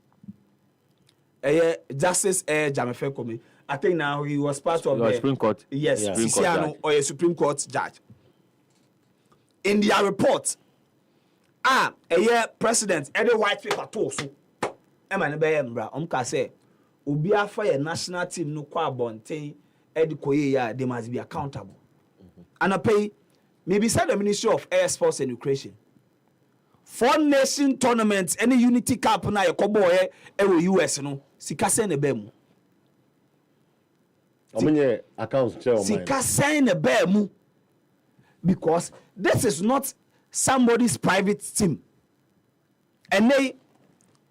Justice Jamefe Committee. I think now he was part of the Supreme Court. Yes, Supreme or a Supreme Court judge. In their report, president any white paper to so. Emmanuel Fosu say, "Obi afa a national team no kwa bonten edikoye they must be accountable." And I pay maybe said the Ministry of Air Sports and Recreation. 4 nation tournaments any Unity Cup na yakobo US no sika sen ne bemu. Omenye accounts chair o sika sen ne bemu because this is not somebody's private team. And they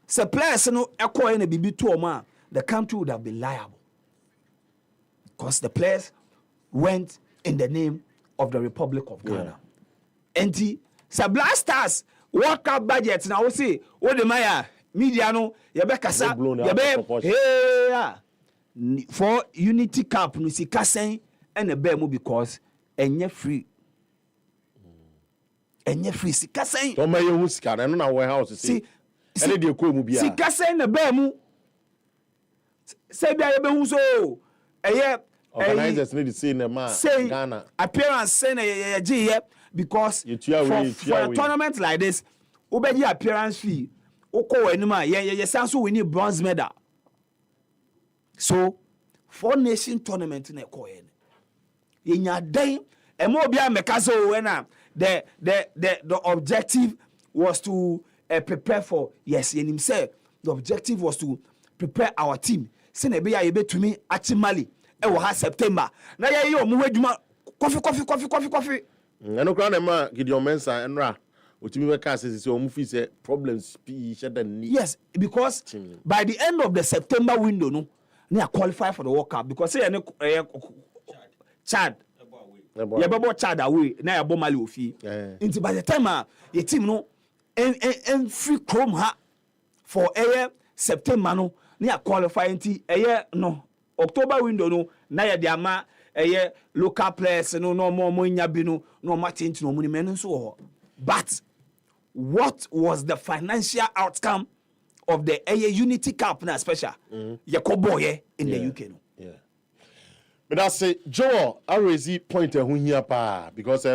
suppliers no ekọ na bibi to oma the country would have been liable. Because the players went in the name of the Republic of Ghana. And the Blasters World Cup budget now we say what the Maya media no yebekasa for Unity Cup no sika sen and a bemu because enye free sika sen to maye hu sika no na warehouse see ene de ko mu bia sika sen na bemu say bia yebehu so organizers need to see in the man Ghana appearance say na ye because for a tournament like this obedi appearance fee oko anima ye sanso we need bronze medal. So 4 nation tournament na ko ye nya dan e mo bia mekaso we na the objective was to prepare for yenim say the objective was to prepare our team say na be ya betumi achimali e wo ha September na ye omu adwuma coffee no crown ma Gideon Mensah enra otimi be ka say omu fi say problems be sheda ni. Yes, because by the end of the September window no na qualify for the World Cup because say Chad yebebo Chad away na yebo Mali ofi into by the time your team no en free chrome ha for September no na qualify into no October window no na ya dia ma local players no more nya bi no martin no money men so. But what was the financial outcome of the Unity Cup na special yakobo in the UK no? Yeah. But I say Joe I raise point who here pa because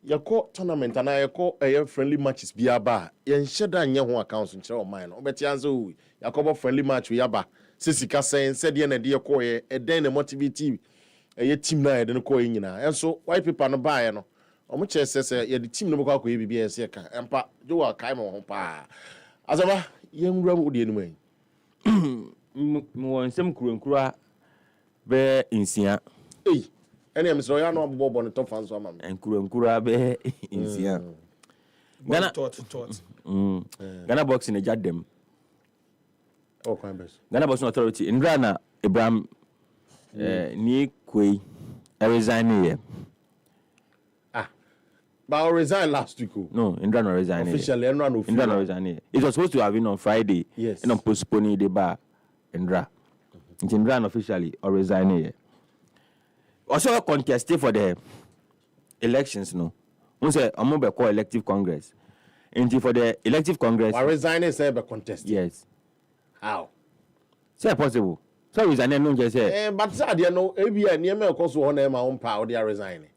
yɛkɔ tournament ana yɛkɔ friendly matches bi aba yɛnhyɛ da nyɛ ho accounts nkyerɛ o man no obɛti anse o yɛkɔbɔ friendly match we aba sesika sɛn sɛdeɛ na de yɛkɔ ɛdɛn na motivate team na yɛde no kɔ nyina ɛnso white paper no baeɛ no ɔmo kyerɛ sɛ yɛde team no bɛkɔ akɔ yɛ biribi ɛsɛ ka ɛmpa do wa kae ma ho pa asaba yɛnwura mu de no mai mo nsɛm kurenkura bɛ nsia ɛne ɛmesrɛ ɔyɛ no abobɔbɔ ne tɔfa nso ama me nkurenkura bɛ nsia Ghana boxing agya dem Ghana boxing authority ndra na Ibrahim ni kwei resign here. But I resigned last week. No, Indra no resign. Officially, Indra no resign. It was supposed to have been on Friday. Yes. And I'm postponing the bar. Indra. Indra officially or resign here. Also contested for the elections, no. We say I'm going to call elective congress. And for the elective congress. I resign and say contest. Yes. How? Say possible. So resign no just say. But say they know ABN near me cause one my own power they are resigning.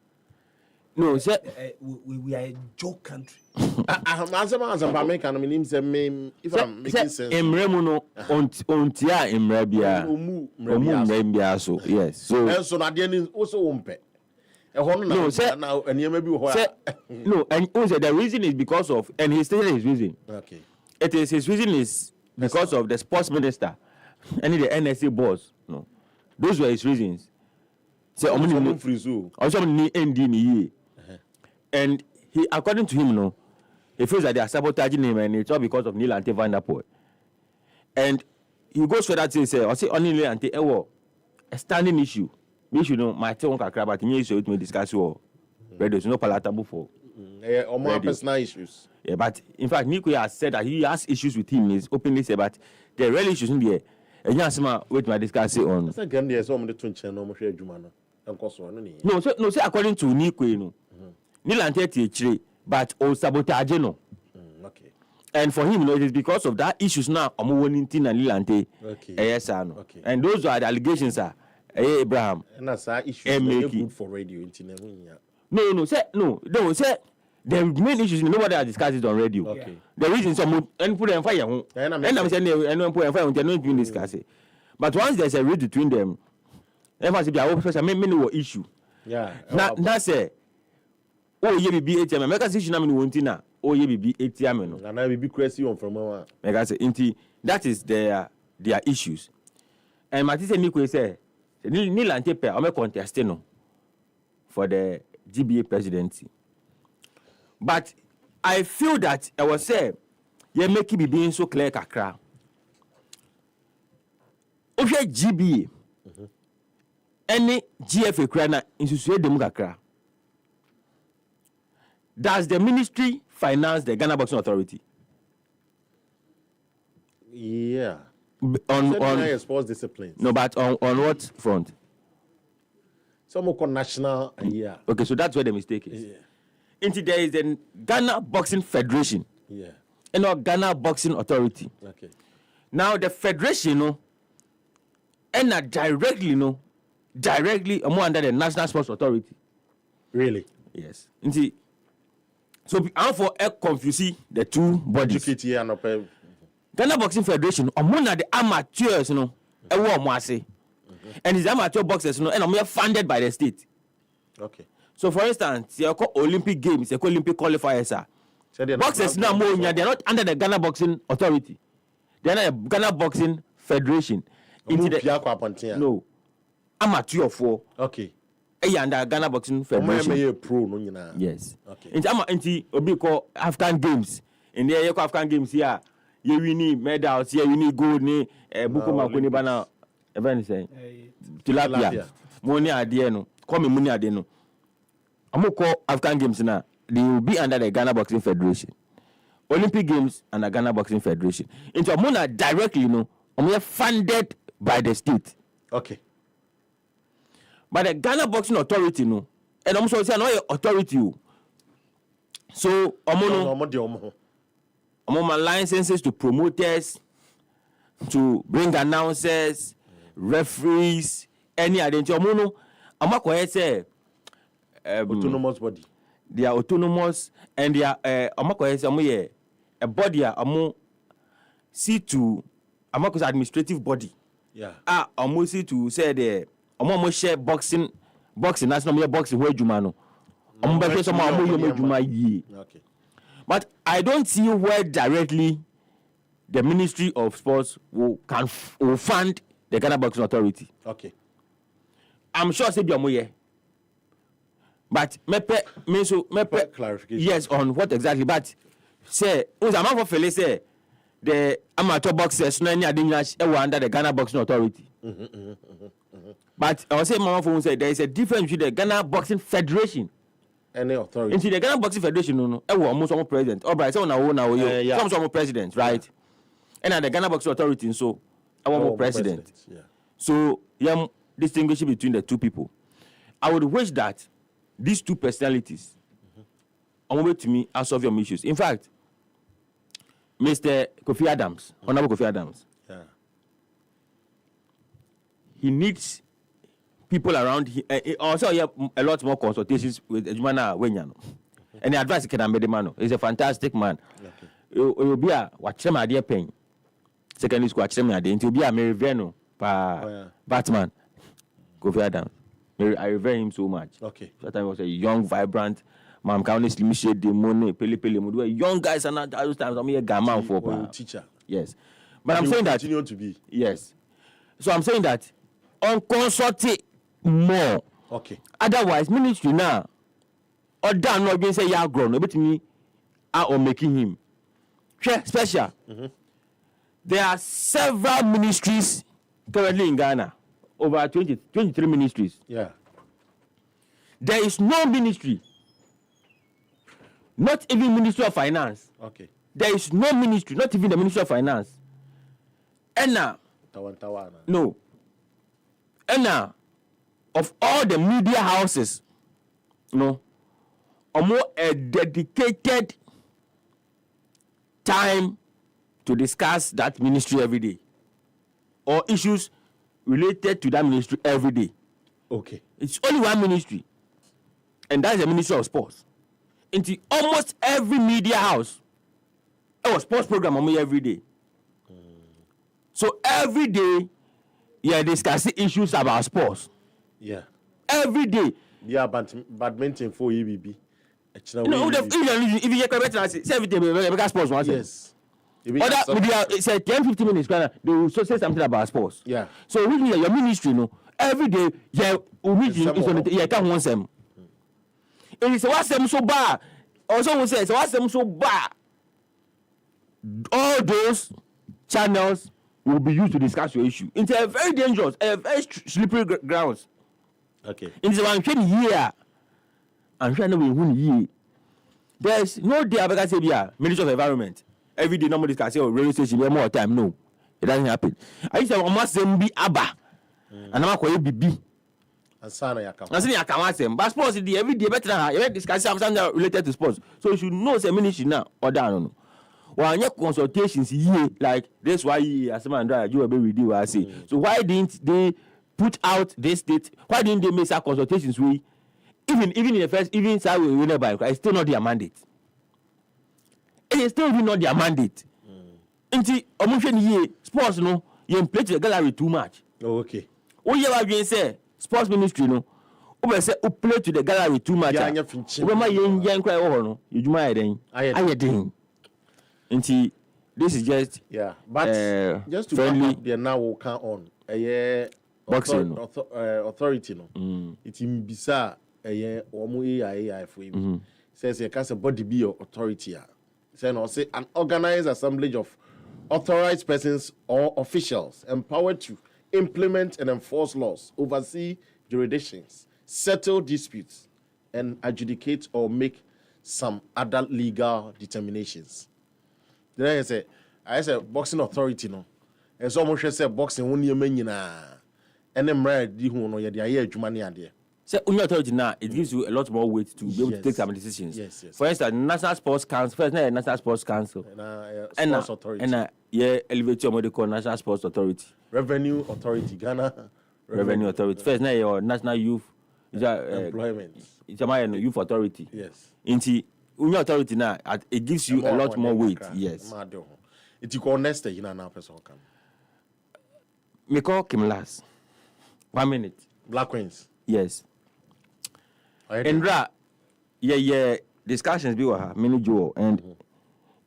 No, sir. We are a joke country. I'm answering American. I mean, if I'm making sense. Emremuno ontia emrebia. Emrebia so yes. So na dey also umpe. No, sir. Now and you maybe no, and also the reason is because of and he stated his reason. Okay. It is his reason is because of the sports minister and the NSA boss. No, those were his reasons. So also ni ND ni. And he, according to him, no, he feels that they are sabotaging him, and it's all because of Neil Ante Van Der Poel. And he goes further to say, "I say only Neil Ante, a standing issue. Issue, no, my team can crab, but he needs to discuss war. But there's no palatable for or more personal issues. Yeah, but in fact, Nico has said that he has issues with him. He's openly said, but there are real issues in there. And yes, wait, my discuss on. That's again, there's some of the twin channel, no, say according to Nico, you know. Nilanti but sabotage no. Okay. And for him, it is because of that issues now. Omuwonintin and Nilante. Okay. Yes, no. Okay. And those are the allegations, sir. Abraham. And that's our issues. Good for radio. No. Say the main issues. Nobody has discussed it on radio. Okay. The reason some and put them fire. And I'm saying and put them fire. They're not even discuss it. But once there's a read between them, there must be a many issue. Yeah. That's it. Oh, ye be ATM. Make us issue na me wontina. Oh, ye be ATM no. And I will be crazy on from one. Make us say that is their issues. And Matisse Nico say Nilante pe o me contest no for the GBA presidency. But I feel that I was say ye make it be being so clear kakra. If you GBA any GFA kra na insusuye dem kakra. Does the ministry finance the Ghana Boxing Authority? Yeah. On sports disciplines. No, but on what front? Some called national. Yeah. Okay, so that's where the mistake is. Yeah. Until there is a Ghana Boxing Federation. Yeah. And a Ghana Boxing Authority. Okay. Now the federation, and directly more under the National Sports Authority. Really? Yes. Until so I'm for confusing the two bodies. Ghana Boxing Federation, among the amateurs, and it's amateur boxers, and I'm funded by the state. Okay. So, for instance, you call Olympic Games, you call Olympic qualifiers. Boxers now more, they're not under the Ghana Boxing Authority. They're not the Ghana Boxing Federation. No, amateur for. Okay. Under Ghana Boxing Federation. Pro, yes. Okay. Into Obi call African Games. In there, you call African Games here. You win medals here. You need gold. Ni buku makuni bana. Even say tilapia. Money adie no. Come money adie no. Amu call African Games now. They will be under the Ghana Boxing Federation. Olympic Games and the Ghana Boxing Federation. Into Amuna directly, Amu funded by the state. Okay. But the Ghana Boxing Authority, and I'm sorry, no authority. So, I'm licenses to promoters, to bring announcers, referees, any identity. I'm not going to say autonomous body. they are autonomous and they are a body see to administrative body. Yeah. Almost see to say the share boxing national boxing where Jumano. Okay. But I don't see where directly the Ministry of Sports will fund the Ghana Boxing Authority. Okay. I'm sure say be but mepe clarification. Yes, on what exactly? But say, for Fele say the amateur boxers no any under the Ghana Boxing Authority. But I was saying, Mama Fosu said there is a difference between the Ghana Boxing Federation. Any authority. Into the Ghana Boxing Federation, almost almost president. Oh, but some almost president, right? Yeah. And the Ghana Boxing Authority, so almost president. Yeah. So distinguishing between the two people. I would wish that these two personalities on way to me and solve your issues. In fact, Mr. Kofi Adams, Honorable Kofi Adams, he needs people around him. Also, he have a lot more consultations with Ejumana Wenyano. And the advice he can make the man. He's a fantastic man. You'll be a watch him idea pain. Secondary school, watch him idea. You'll be a Mary Veno, Batman, Kofi Adams. I revere him so much. Okay. That time he was a young, vibrant man. Can only slim shade the money, pele. Young guys and at those times I'm a gaman for teacher. Yes. But I'm saying that continue to be. Yes. So I'm saying that on consulting more. Okay. Otherwise, ministry now or down not being say ya grown, no, but me or making him special. There are several ministries currently in Ghana. Over 23 ministries. Yeah. There is no ministry, not even Ministry of Finance. Okay. There is no ministry, not even the Ministry of Finance. And now, no. And now, of all the media houses, or more a dedicated time to discuss that ministry every day, or issues related to that ministry every day. Okay. It's only one ministry, and that is the Ministry of Sports. Into almost every media house, sports program on me every day. So every day, you're discussing issues about sports. Yeah. Every day. Yeah, badminton for EBB. No, if you get correct, I say everything because sports one. Yes. Other say 10-15 minutes, they will say something about sports. Yeah. So really, your ministry, every day, is on the can't want them. If it's what's them so bad, also we say it's what's them so bad. All those channels will be used to discuss your issue. It's a very dangerous, a very slippery grounds. Okay. It's one here. I'm trying to win. There's no day I say Ministry of Environment. Every day, nobody can say, radio station, more time. No, it doesn't happen. I used to almost be Abba. And I'm going to be B. And Sana Yakam. I'm saying Yakam. But sports, every day, better than you discuss something related to sports. So you should know the ministry now or down. Well, your consultations here, like this, why as a man, you will be with you, I say. So why didn't they put out this state? Why didn't they make some consultations? Even in the first, even side we will never, it's still not their mandate. It is still not their mandate. Inti omuhwe ye sports no you play to the gallery too much. Oh, okay. O ye wa dwen say sports ministry no o be say o play to the gallery too much. O be ma yen nkwa wo ho no ejuma aye den. Inti this is just but just to friendly they now will count on boxing authority no. It imbisa omo AI for him. Says you can say body be your authority. Say an organized assemblage of authorized persons or officials empowered to implement and enforce laws, oversee jurisdictions, settle disputes, and adjudicate or make some other legal determinations. Then I say boxing authority no. And so much say boxing when you mean and then married di hu no ye dey adwuma ne ade. So, on your authority now, it gives you a lot more weight to be able to take some decisions. Yes. For instance, National Sports Council, first, National Sports Council, and Sports Authority, and elevate your what call National Sports Authority, Revenue Authority, Ghana Revenue Authority. First, your National Youth employment. It's a youth authority. Yes. Inti your authority now it gives you a lot more weight. Yes. It you call next you know person can. Me call Kim last. 1 minute. Black Queens. Yes. And discussions be with her, many Joe, and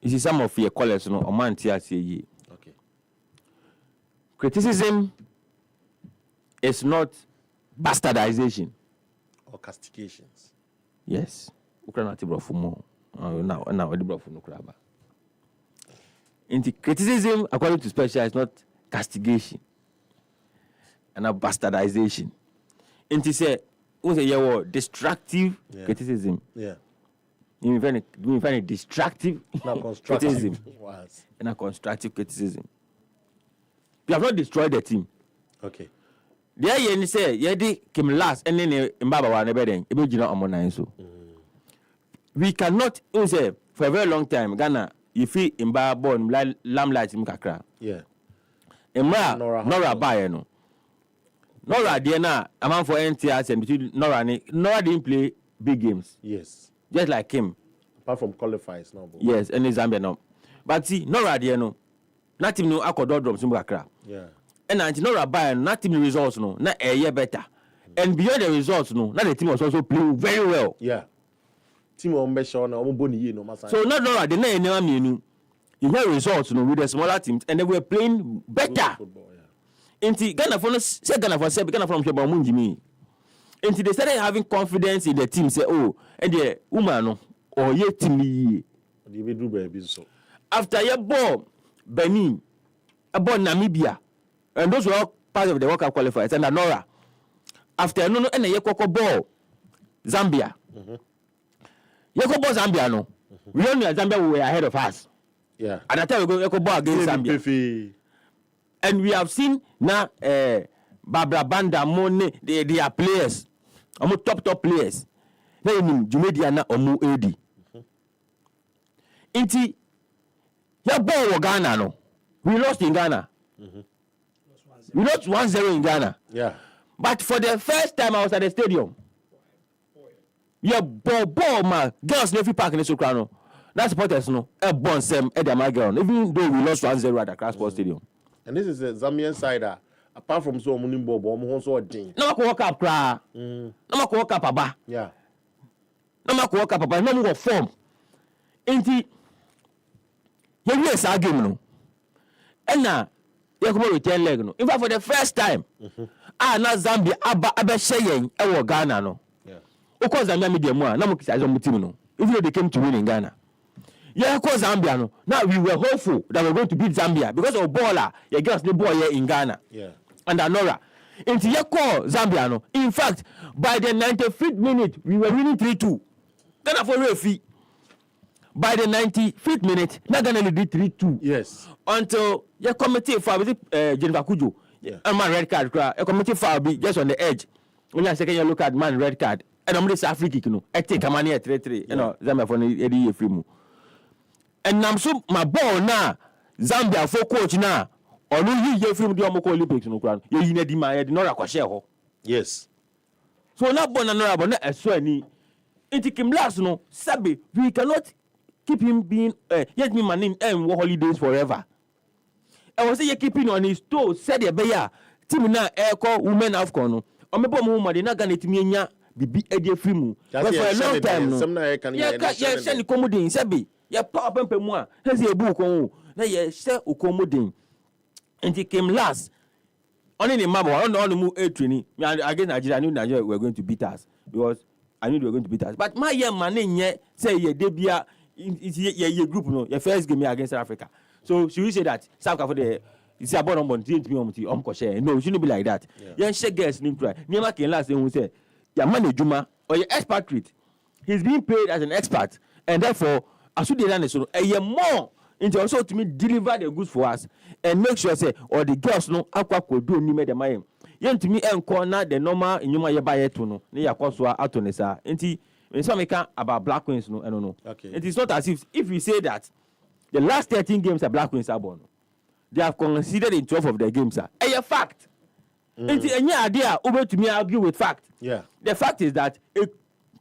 you see some of your callers, you know, a man say okay. Criticism is not bastardization or castigations. Yes. Ukraine for more. Now the bro for no craba. Criticism, according to special, is not castigation and a bastardization. Into say, destructive criticism. Yeah. You find it destructive criticism and a constructive criticism. You have not destroyed the team. Okay. There you say, Yedi came last and then Mbaba one bedding, so. We cannot say for a very long time, Ghana, you feel Mbaba born lamlight in Kakra. Yeah. Nora Bayano. Nora Diana, a man for NTS and between Nora didn't play big games. Yes. Just like him. Apart from qualifiers now. Yes, and in Zambia now. But see, Nora Diano, not even no Akodo drops in Kakra. Yeah. And until Nora Bayern, not even results no, not a year better. And beyond the results, no, not the team was also playing very well. Yeah. Team on Beshaw no Boni no Massa. So not Nora, the name you hear results no with the smaller teams and they were playing better. Football, yeah. Until Ghana for say Ghana for say Ghana from Shabamunjimi. Until they started having confidence in the team, say, oh, and the woman or ye team. After your ball, Benin, about Namibia, and those were all part of the World Cup qualifiers, and Nora. After no and a Yekoko ball, Zambia. Yekoko ball Zambia no. We only at Zambia were ahead of us. Yeah. At that time we go Yekoko ball against Zambia. And we have seen now Barbara Banda Mone, they are players. Top players. Now you mean Jumediana Omu AD. Inti your ball was Ghana no. We lost in Ghana. We lost 1-0 in Ghana. Yeah. But for the first time I was at the stadium. Your ball man, girls never park in the Sokrano. That's supporters no. A bon sem at the Magellan. Even though we lost 1-0 at the Crossport Stadium. And this is the Zambian side. Apart from so many bob, also a ding. No more walk up, cry. No more walk up, Aba. Yeah. No more walk up, Aba. No more form. Inti, yes, I give no. And now, you come with 10 leg no. In fact, for the first time, now Zambia, Aba Shayen, our Ghana no. Yeah. Of course, Zambia media more. No more kids as a team no. Even though they came to win in Ghana. Yeah, of course, Zambia no. Now we were hopeful that we were going to beat Zambia because of baller. You girls the boy here in Ghana. Yeah. And Nora. Into your call Zambia no. In fact, by the 95th minute, we were winning 3-2. Ghana for referee. By the 95th minute, not Ghana did 3-2. Yes. Until your committee foul Jennifer Kujo. Yeah. And man red card. A committee foul be just on the edge. When you second yellow card, man red card. And I'm this African, you know. I take a money at 3-3. You know, Zambia for the free move. And I'm so my ball now. Zambia for coach now. Or no you film the Olympics no crown. You need my not a share. Yes. So now born another but not a swear. It came last no Sabi. We cannot keep him being yet me man in holidays forever. I was say keeping on his toes, said the bear. Team now air call women of corner. Or maybe woman they not gonna let me be a free move. But for a long time no. Yeah, send commodine Sabi. Ya pop and moi. Has a book on. Now you say Ukomodin. And he came last. Only the mama on the move a training. Again, Nigeria, I knew Nigeria were going to beat us because I knew they were going to beat us. But my young man in yet say ye debia your group no your first game against South Africa. So should we say that South Africa it's about on didn't me share. No, it shouldn't be like that. Young share girls need try. Never can last and we say your man Juma or your expatriate. He's being paid as an expert and therefore as we did so a year more into also to me deliver the goods for us and make sure say or the girls no aqua could do ni me the my yen to me en corner the normal in your buy to no ne yakoswa atonesa enti when some make about Black Queens no I don't know. Okay. It is not as if we say that the last 13 games that Black Queens are born they have considered in 12 of their games are a fact Nti enye ade a obetumi argue with fact. Yeah. The fact is that a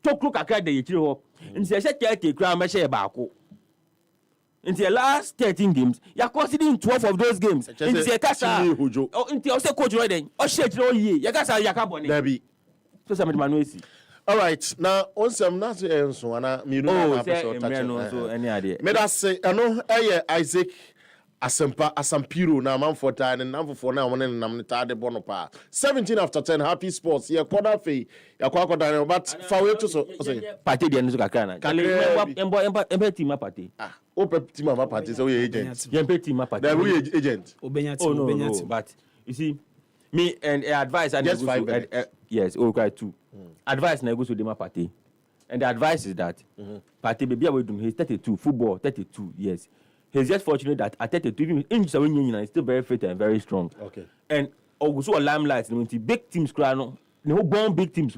tokro kakra de yechire ho. Nti e share kra ma share baako. Nti the last 13 games, you are considering 12 of those games. Nti e kasa. Nti o say coach right then. O share kire o ye. You kasa ya ka bone. Debbie. So some Emmanuel si. All right. Now, on some not so ana me no na episode touch. So any idea. Me that say ano Isaac Asampiro na manfo ta ne namfo na won ne nam ta de bono pa 17 after 10 happy sports ye quarter fe ya kwa quarter but fa we to so say party de no kakra na kale embo team party ope team ma party so we agent embo team party that we agent obenya team but you see me and advice and just 5 yes okay too advice na go so dem party and the advice is that party baby we do he's 32 football 32 years. He's just fortunate that at 32, even injuries are winning, he's still very fit and very strong. Okay. And also a limelight, big teams, the whole born big teams.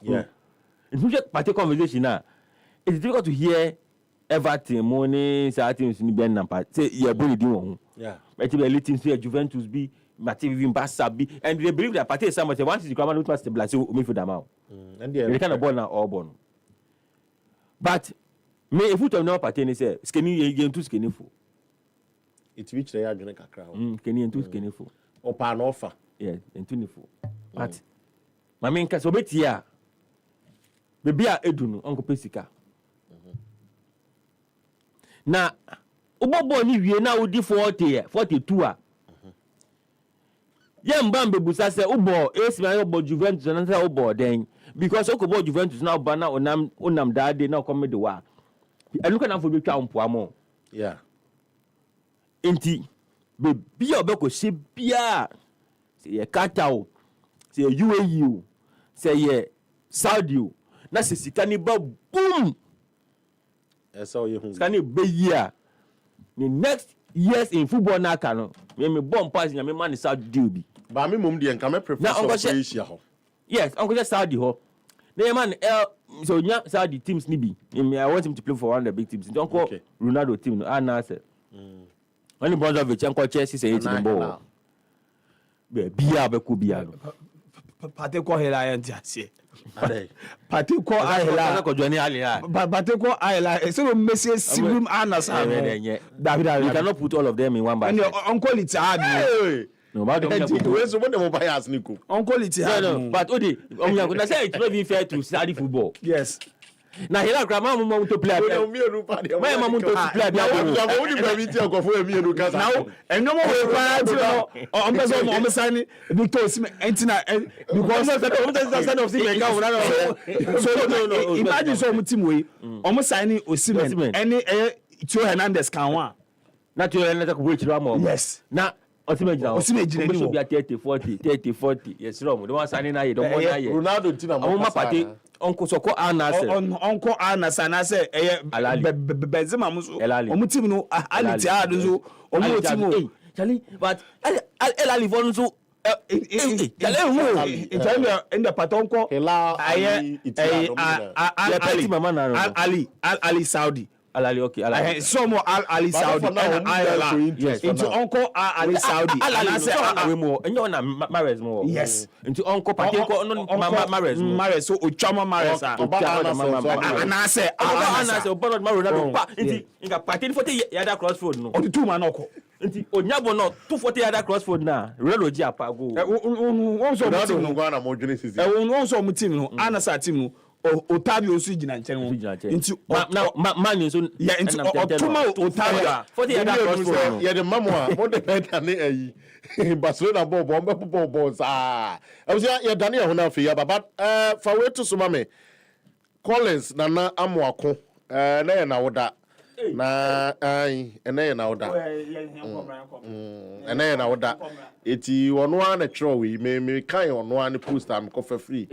Yeah. It's not just party conversation now. It's difficult to hear Everton, Money, teams in the band, say, yeah, bully doing. Yeah. But the elite teams here, Juventus be, Matthew even Barca be, and they believe that party is somebody once the grammar not stabilize, so me for them out. And they kind of born now or born. But me if you don't know party say skinny you too skinny for it reach the adwene kakra ho skinny too skinny for opa no offer yeah too for but my main case obetia baby a edu no onko pesika na obobo ni wie na odi 42 a ye mba mbebusa se ubo esima obo Juventus na say obo den because okobo Juventus na oba na onam daade na okomede wa and look at for be twa mpo amo yeah enti be bia obeko se bia se ye Qatar se ye UAE se ye Saudi na se sika ni ba boom esa o ye hu sika ni be year the next years in football na ka no me bomb pass nya me man Saudi deal bi ba me mom de nka me prefer so Asia ho yes uncle just Saudi ho na man so nya Saudi teams ni bi I want him to play for one of the big teams don't call Ronaldo team no Nasser when Brozovic enko Chelsea say 8 number be bia be ko bia no party ko hela yantiase ade party ko ahela ko joni ali party ko ahela so Messi Sibum Anasa David you cannot put all of them in one basket and uncle it hard no ba do we so mo bias ni ko uncle it hard but odi na say it's not even fair to study football yes na hela grandma mo to play we mi enu pa de my mama to play bia go we ni ba bi ti akofo mi enu kasa now eno mo we pa ti o mbe so mo sani Victor Osimhen entina because son of Osimhen ka so imagine so mo team we o mo sign Osimhen any Tio Hernandez kan wa na Tio Hernandez ko we chiro am yes na Osimhen jina ni so bia 30-40 yes rom the one signing na ye don mo na ye Ronaldo tina mo ma party onko soko Anase onko Anase na say Benzema muso omu team no Ali Tiad so omu team Charlie but Ali for so Charlie in the patonko Ali Saudi Ali okay Ali so mo Ali Saudi and Ayala yes into uncle Ali Saudi and say we mo enyo na Mahrez mo yes into uncle Patenko no Mahrez so Ochama Mahrez and say Obono Ronaldo pa into inga Paten 40 yada crossfield no on two man oko into Onyabo no 240 yada crossfield na Ronaldo ji apa go won so Ronaldo no gwa na mo dwene sisi won so mo team no Anasa team no Otavio osu gina nchen ho into man so yeah into Otuma Otavio 40 yada crossfield yeah the mamwa mo de better na ayi Barcelona ball sa abusua ya Daniel hona fe ya baba fa we to so mame Collins na amoako na ye na woda na ai na ye na woda na ye na woda eti wono an na tro we me kan wono an post am ko fa free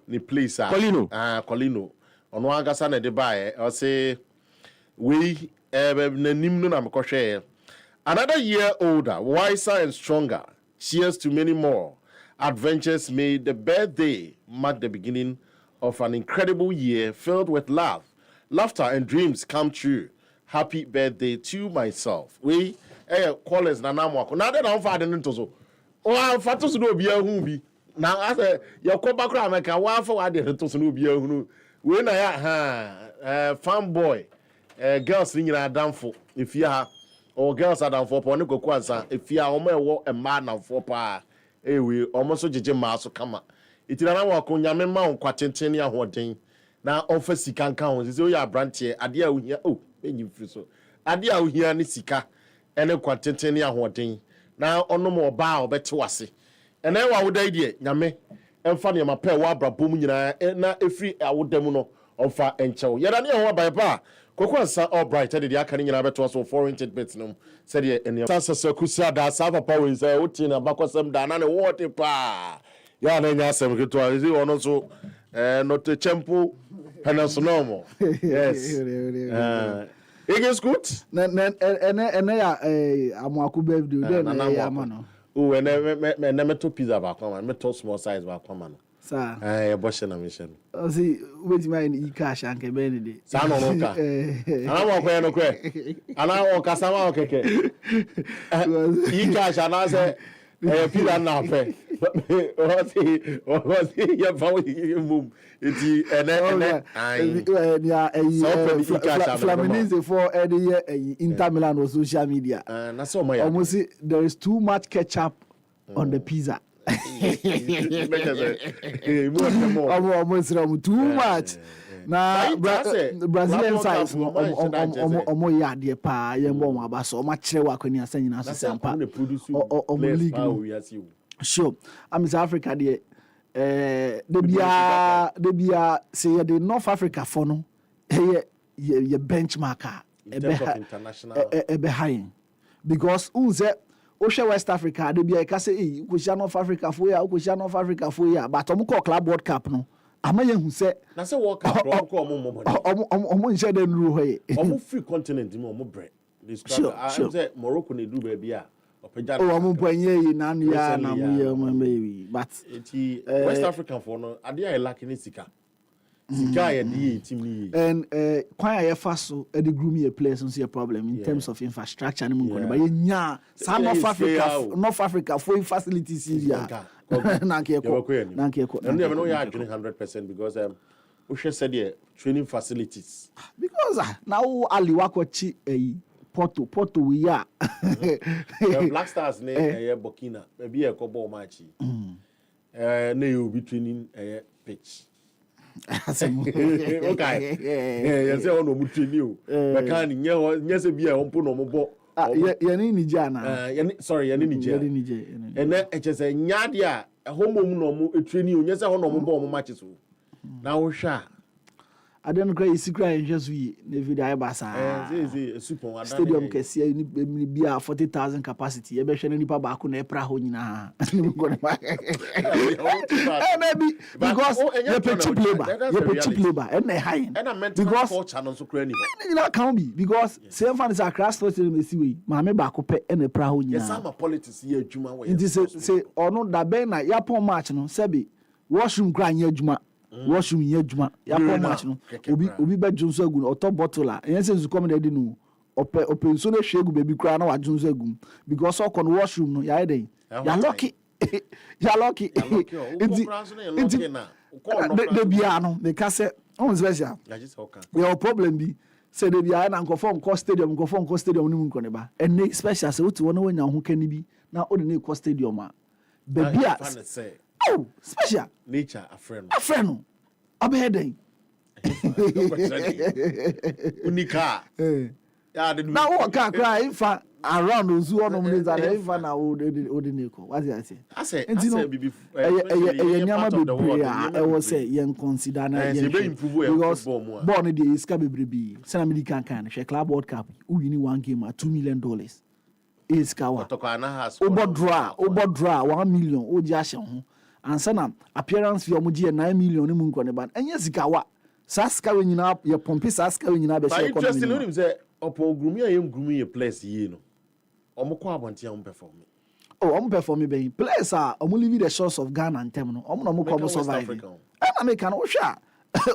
ni place Colino ono agasa na de bae o say we nanim no na mekwohwe another year older, wiser and stronger. Cheers to many more adventures. May the birthday mark the beginning of an incredible year filled with love, laughter and dreams come true. Happy birthday to myself. We callers na namwako na de na mfa de nto so wa fa to so no obi ahu bi na ase yakọ bakra ameka wa fa wa de to so no obi ahu we na ya fanboy girls ni nyina adamfo efia ha o girls adamfo pa ne koku ansa efia o ma ewo ema adamfo pa ewe o mo so jeje ma so kama itina na wa ko nyame ma nkwa tenten ne ahoden na ofa sika nka ho se o ya branche ade a ohia enyi firi so ade a ohia ne sika ene kwa tenten ne ahoden na onom oba obete wase ene wa woda ide nyame emfa ne ma pa wa abrabom nyina na efiri awodam no ofa enchew yada ne ho abai pa kokwansa all bright de dia kan nyina beto so foreign bits no said ye ene sasa kusia da sa papa we say uti na bakosem da na ne wote pa ya na nya asem keto izi ono so not the temple penasonomo yes it is good ene ya amwaku birthday den na ya ma no oh ene meto pizza ba kwa man meto small size ba kwa man sa eh boshe na mission o si wait my in cash anke ben de sa no no ka ana mo kwa no kwe ana o kasama o keke i cash ana se pizza na fe o si ya fa mum eti ene ya Flaminense for Inter Milan on social media na so mo ya almost there is too much ketchup on the pizza almost too much na Brazilian size omo ya de pa yembo mo abaso omo kire wa kwani asanyina so sampa omo league sure I'm South Africa de de bia say the North Africa for no ye benchmarker ebe high because unze o hwe West Africa de bia ka say ko hia North Africa for ya ko hia North Africa for ya but omo call club World Cup no amaye hu se na say World Cup omo ko omo nche de nru hoye omo free continent mo omo bre this I say Morocco ne do ba bia opejada omo panye yi na anu ya na mo ye omo baby but West African for no ade ya lacking sika sika ya di team ni and kwan ya faso e de groom your players so a problem in terms of infrastructure ni mun ko ba ye nya North Africa for facilities here na nke ko and you know you are 100% because we said there training facilities because now Ali wakochi Porto we are the Black Stars ne Burkina maybe e ko ball match na you be training pitch okay yeah say ono mu training o be kan nye se bia ompo no mo bo ye ni Niger na sorry ye ni Niger ene e chese nyade a homom no mo training o nye se ho no mo bo mo match so na wo hwa aden kra isikra enhweso yi na video ai basa super stadium kese ni bia 40,000 capacity e be hwe na nipa ba ko na epra ho nyina maybe because you pay cheap labor and they high because culture no so kra ni nyina can be because same fan is a crash story me see we ma me ba ko pe and epra ho nyina yes am politics ye adwuma we it is say ono da ben na yapon match no sebi washroom kra anya adwuma washroom ye adwuma yapon match no obi be junso agu no oto bottle a yen say zu come dey no open so na hwegu baby kra na wa junso agu because o kon washroom no ya dey ya lucky the bia no they can say on special your problem be say the bia na nkofo nko stadium ni mu nko ne ba and special say what won wanya ho kan bi na o de na ko stadium a baby a oh special nature a friend abeden unika na wo ka cry ifa around ozu ono mu nza na ifa na odineko what you say ase bibi nyama bebre a e wo say yen consider na yen because born dey iska bebre say na medical kan hwe club World Cup who win one game at $2 million iska wa obo draw 1 million o ji ahye ho ansa na appearance fee omo ji 9 million ni mu nko ne ban enye sika wa saska we nyina ye pompi saska we nyina be share ko interesting no nim say opo grumi a yem grumi ye place yi no omo ko abontia omo perform omo perform be place a omo live the shores of Ghana and tem no omo no mo ko survive and America no hwa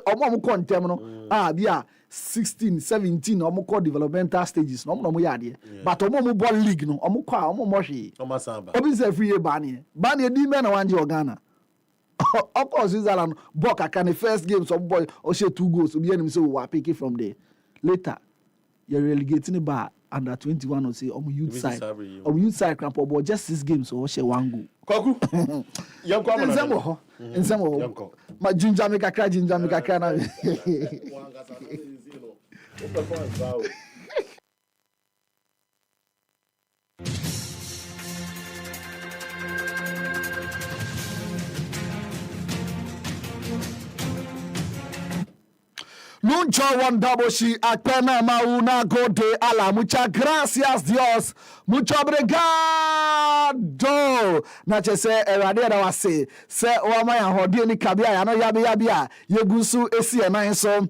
omo kontem no bia 16 17 omo call developmental stages no omo yade but omo ball league no omo kwa omo hwe omo samba obi say free bani di me na wanje Ghana of course Switzerland ball kaka the first game some boy o share 2 goals obi enim say we pick it from there later you relegating bar under 21 or say youth side cramp but just 6 games so share 1 goal Kwaku yanko amana nsemo ma jinja me kakra na Luncho Wandaboshi Apena Mauna Gode Ala muchas gracias Dios mucho obrigado na chese erade da wase se o ma ya hodi ni kabia ya no yabe yegusu esi enan so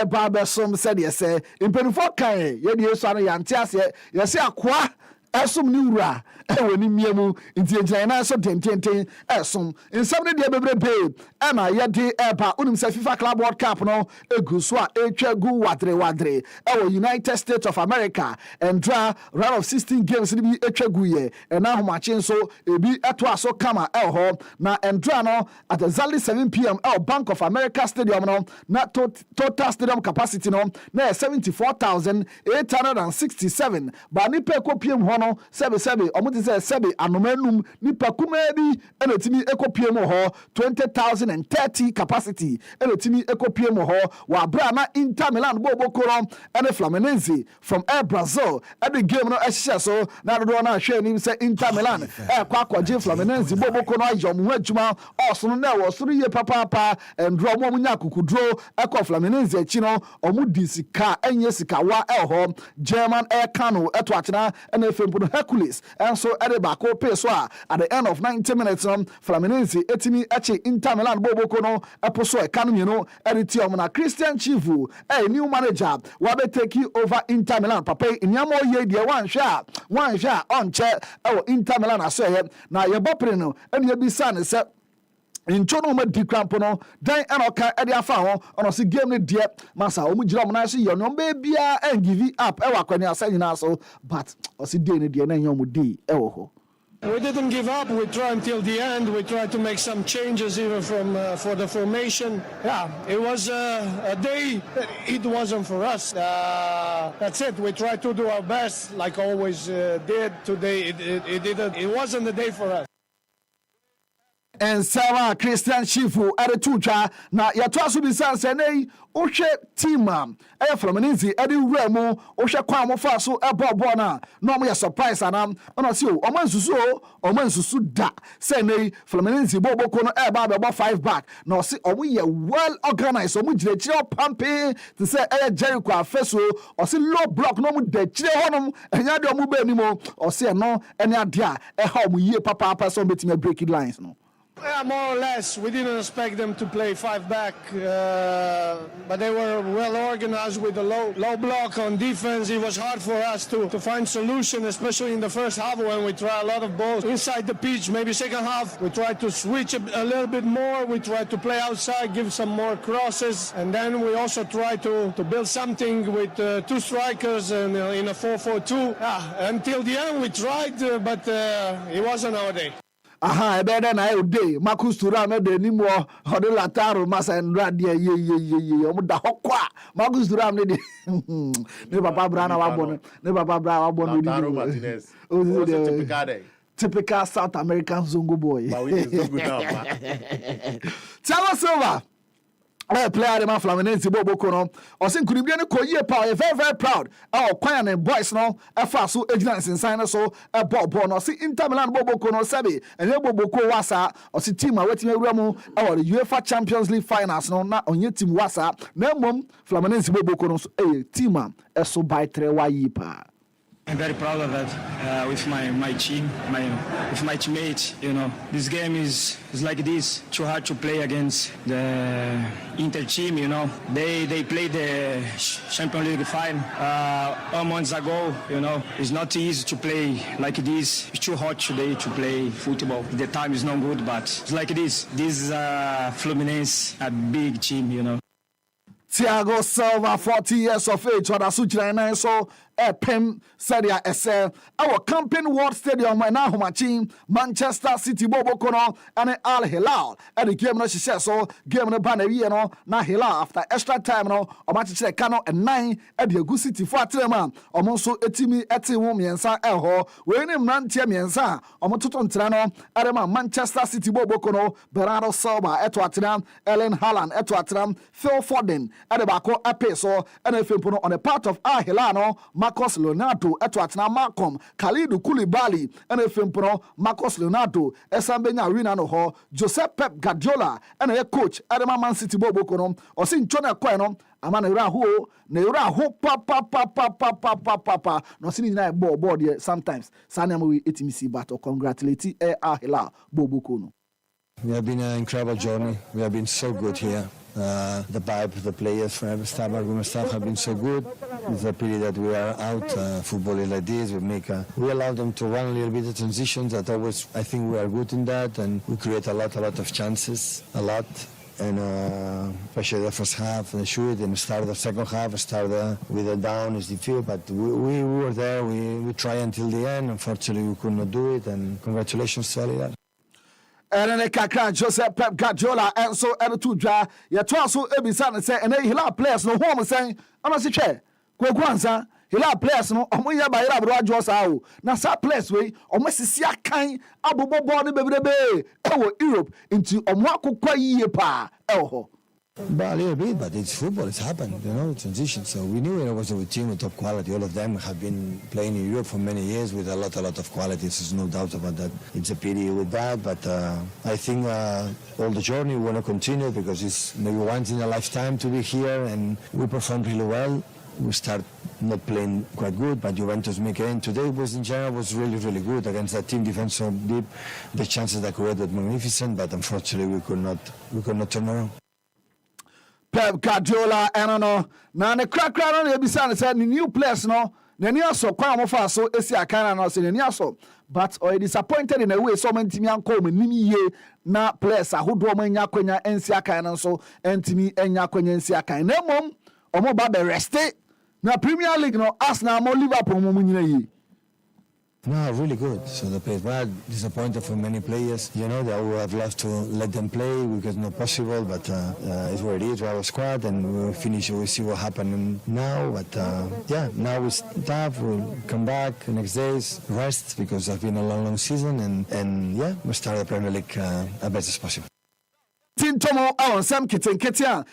ba besom se de se impenufo kan ye de eso ano ya ntiase ye se akwa esom ni wura woni miemu ntientia na so tententen esom nsam ne de bebrebe na ye de eba unim se FIFA Club World Cup no egusu a etwagu wadre United States of America and draw round of 16 games ni bi etwagu ye na homache nso ebi eto aso kama ho na endra no at exactly 7 p.m. Bank of America Stadium no na total stadium capacity no na 74,867 ba ni pe kopiem ho no sebe say sebe anomanum nipa kuma bi enetimi ekopie mo ho 20,030 capacity enetimi ekopie mo ho wa bra na Inter Milan bobokoro ene Fluminense from Brazil every game no ehye so na do na hwe ni say Inter Milan kwaje Fluminense bobokoro ayom ho adwuma osono na wo soro ye papa ndro mo munya kukudro ekọ Fluminense echi no omudi sika enye sika wa ho German Air Cano eto atena ene fempo Hercules so edeba ko pay so at the end of 90 minutes Fluminense etimi eche Inter Milan boboko no eposo economy no editium na Christian Chivu new manager wa be take over Inter Milan papa inyamo ye de wan hwa onche Inter Milan aso ye na ye bopre no ene bi san se nchono ma di cramp no dan enoka ede afa ho ono se game ne die masa o mu gira mo na so ye no be bia and give up e wa kwani asani na so but o se day ne die na nyom di e wo ho. We didn't give up. We tried until the end. We tried to make some changes even for the formation. Yeah, it was a day. It wasn't for us. That's it. We tried to do our best, like always did. Today, it didn't. It wasn't the day for us. And Sarah Christian Chifu Eretutwa na yatwaso bi sanse nei ohwe team Fluminense edi wuramu ohwe kwa mofa so ebo na no mo ya surprise ana ona si o mansusu da say nei Fluminense boboko no eba be 5 back na si omo ye well organized omo giregire pampe to say Jericho afeso o si low block no mo da gire honom enya de omo ba ni mo o si no ene ade a ha omo yie papa so betime break lines no. Yeah, more or less. We didn't expect them to play 5 back, but they were well organized with a low block on defense. It was hard for us to find solution, especially in the first half when we try a lot of balls inside the pitch. Maybe second half we tried to switch a little bit more. We tried to play outside, give some more crosses, and then we also tried to build something with 2 strikers and in a 4-4-2. Until the end we tried, but it wasn't our day. Aha ebede na day Marcus Thuram de ni mo hode lataro masa ndra de ye omuda hokwa Marcus Thuram ne papa bra na wabon ne papa bra wabon Lataro Martinez typical South American zongo boy but we is so good now tell us over player man Fluminense boboko no o se nkunibia ne koyie pa very very proud kwan and boys no efa so agents insign so ball no se Inter Milan boboko no sabe enye boboko wasa o se team a wetin awura mu the UEFA Champions League finals no na onye team wasa na mom Fluminense boboko no so team a so by 3 wa yi pa. I'm very proud of that with my team, with my teammates. You know, this game is like this. Too hard to play against the Inter team. You know, they played the Champions League final months ago. You know, it's not easy to play like this. It's too hot today to play football. The time is not good, but it's like this. This is Fluminense, a big team. You know. Thiago Silva, 40 years of age, or the so Pem Sadia SL, our Camping World Stadium, and now Humachin, Manchester City, Bobo Kono, and Al Hilal. And the game, she says so, game no Banner, na Hilal after extra time, no, or Manchester Cano and 9 at the Good City for Trema, or Monso Etimi, Etiwumi and San Elho, when him ran Tiamianza, or Motuton Trano, Adama, Manchester City, Bobo Kono, Bernardo Silva, Etwatram, Ellen Haaland, Etwatram, Phil Foden, Adebako Apeso, and a Fimpuno on the part of Al Hilano, Marcos Leonardo, Etwatna Malcolm, Khalidu Koulibaly, and a Fimpuno, Marcos Leonardo, Esambenya Arena no ho, Joseph Pep Guardiola, and a coach, Adama Man City Bobo Kono, or Sin Chona Queno, Amana Neura papa. No sini na board here sometimes. Sanamu we etimisi but congratulate Ahela Bobo Kono. We have been an incredible journey. We have been so good here. The vibe, the players from every staff, argument staff have been so good. It's a pity that we are out. Football is like this. We allow them to run a little bit of transitions. That always, I think we are good in that, and we create a lot of chances, a lot. And especially the first half, the shoot, and start the second half, start with a down is difficult, but we were there. We tried until the end. Unfortunately, we could not do it. And congratulations to all. And then Kakra Joseph Pep Guardiola and so and two dra ya so ebisa say and Hilal players no home saying I'm say che kwagwanza Hilal players no omo ya ba Hilal bro adwosa o na sa players we omo sisi akan abobobo ne bebrebe e wo Europe into omo akokwa yiye pa e ho. But a little bit, but it's football, it's happened, transition. So we knew it was a team with top quality. All of them have been playing in Europe for many years with a lot of quality. There's no doubt about that. It's a pity with that, but I think all the journey we want to continue because it's maybe once in a lifetime to be here, and we performed really well. We start not playing quite good, but Juventus Mikel today was in general was really good against that team defense so deep. The chances that created were magnificent, but unfortunately we could not turn around. Pep Guardiola no na ne krakra no ebisa ne say new players no na ni aso kwa mo fa so esi akana no say ni aso but or disappointed in a way so mantimi anko manim ye na players ahodo mo anya kwanya ensi akana no so entimi anya kwanya ensi akana na mom omo ba be reste na Premier League no Arsenal mo Liverpool mo nyina yi. No, really good. So the players were disappointed for many players. They would have loved to let them play because not possible, but it's what it is. We have a squad and we'll finish. We'll see what happens now. But now we stop. We'll come back the next days, rest because it's been a long season, and we'll start the Premier League as best as possible. Tintomo on Sam Kitten Edia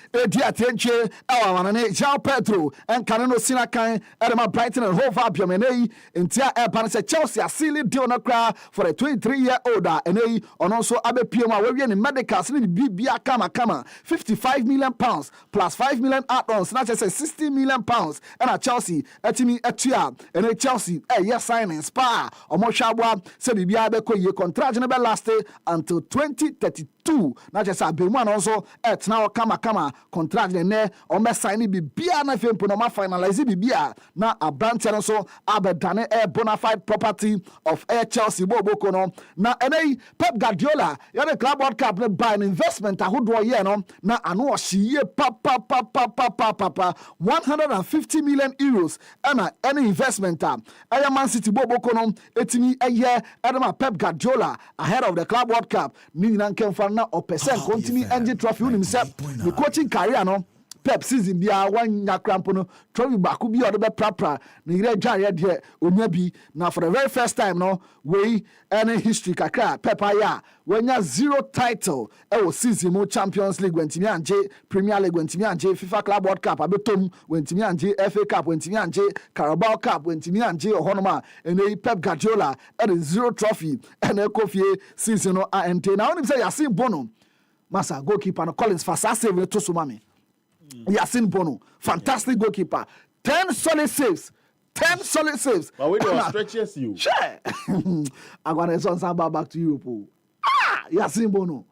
Tenche, our Manane, Jean Pedro, and Canano Sinakan, Edema Brighton and Hove Abiamene, and Tia Airpan Chelsea, a silly Dionacra for a 23-year-old, and on also Abe Pima, where we in medicals, Bibia Kama, 55 million pounds, plus 5 million add-ons, not just 60 million pounds, and a Chelsea, Etimi Etia, and a Chelsea, yes, signing Spa, or Moshawa, Sebibia Beko, ye contract never lasted until 2032, not just a One also at now kama contract ne o me sign bi bia na fempo no ma finalize bi bia na abranche no so abedane a bona fide property of Air Chelsea Boboko no na enei Pep Guardiola ya the Club World Cup ne buy an investment ahodo ye no na ano o hye papa 150 million euros and any investment Air Man City Boboko no etimi eye Edema Pep Guardiola ahead of the Club World Cup ni nyina nkemfa na o percent continue NG trophy himself the coaching career no Pep season bia wan nyakrampo no trophy baku bi odo be prapra ni ire dware de onya bi na for the very first time no we any history kakra Pep aya wanya 0 title e wo season mo Champions League wentimi anje Premier League wentimi anje FIFA Club World Cup abetom wentimi anje FA Cup wentimi anje Carabao Cup wentimi anje ohonoma ene Pep Guardiola e 0 trophy ene kofie season no ante na onim say Yasin Bono Massa goalkeeper no Collins fast save to Sumami. Yasin Bono, fantastic goalkeeper. 10 solid saves. But when you stretches you. Sure. I'm gonna send somebody back to Europe. Yasin Bono.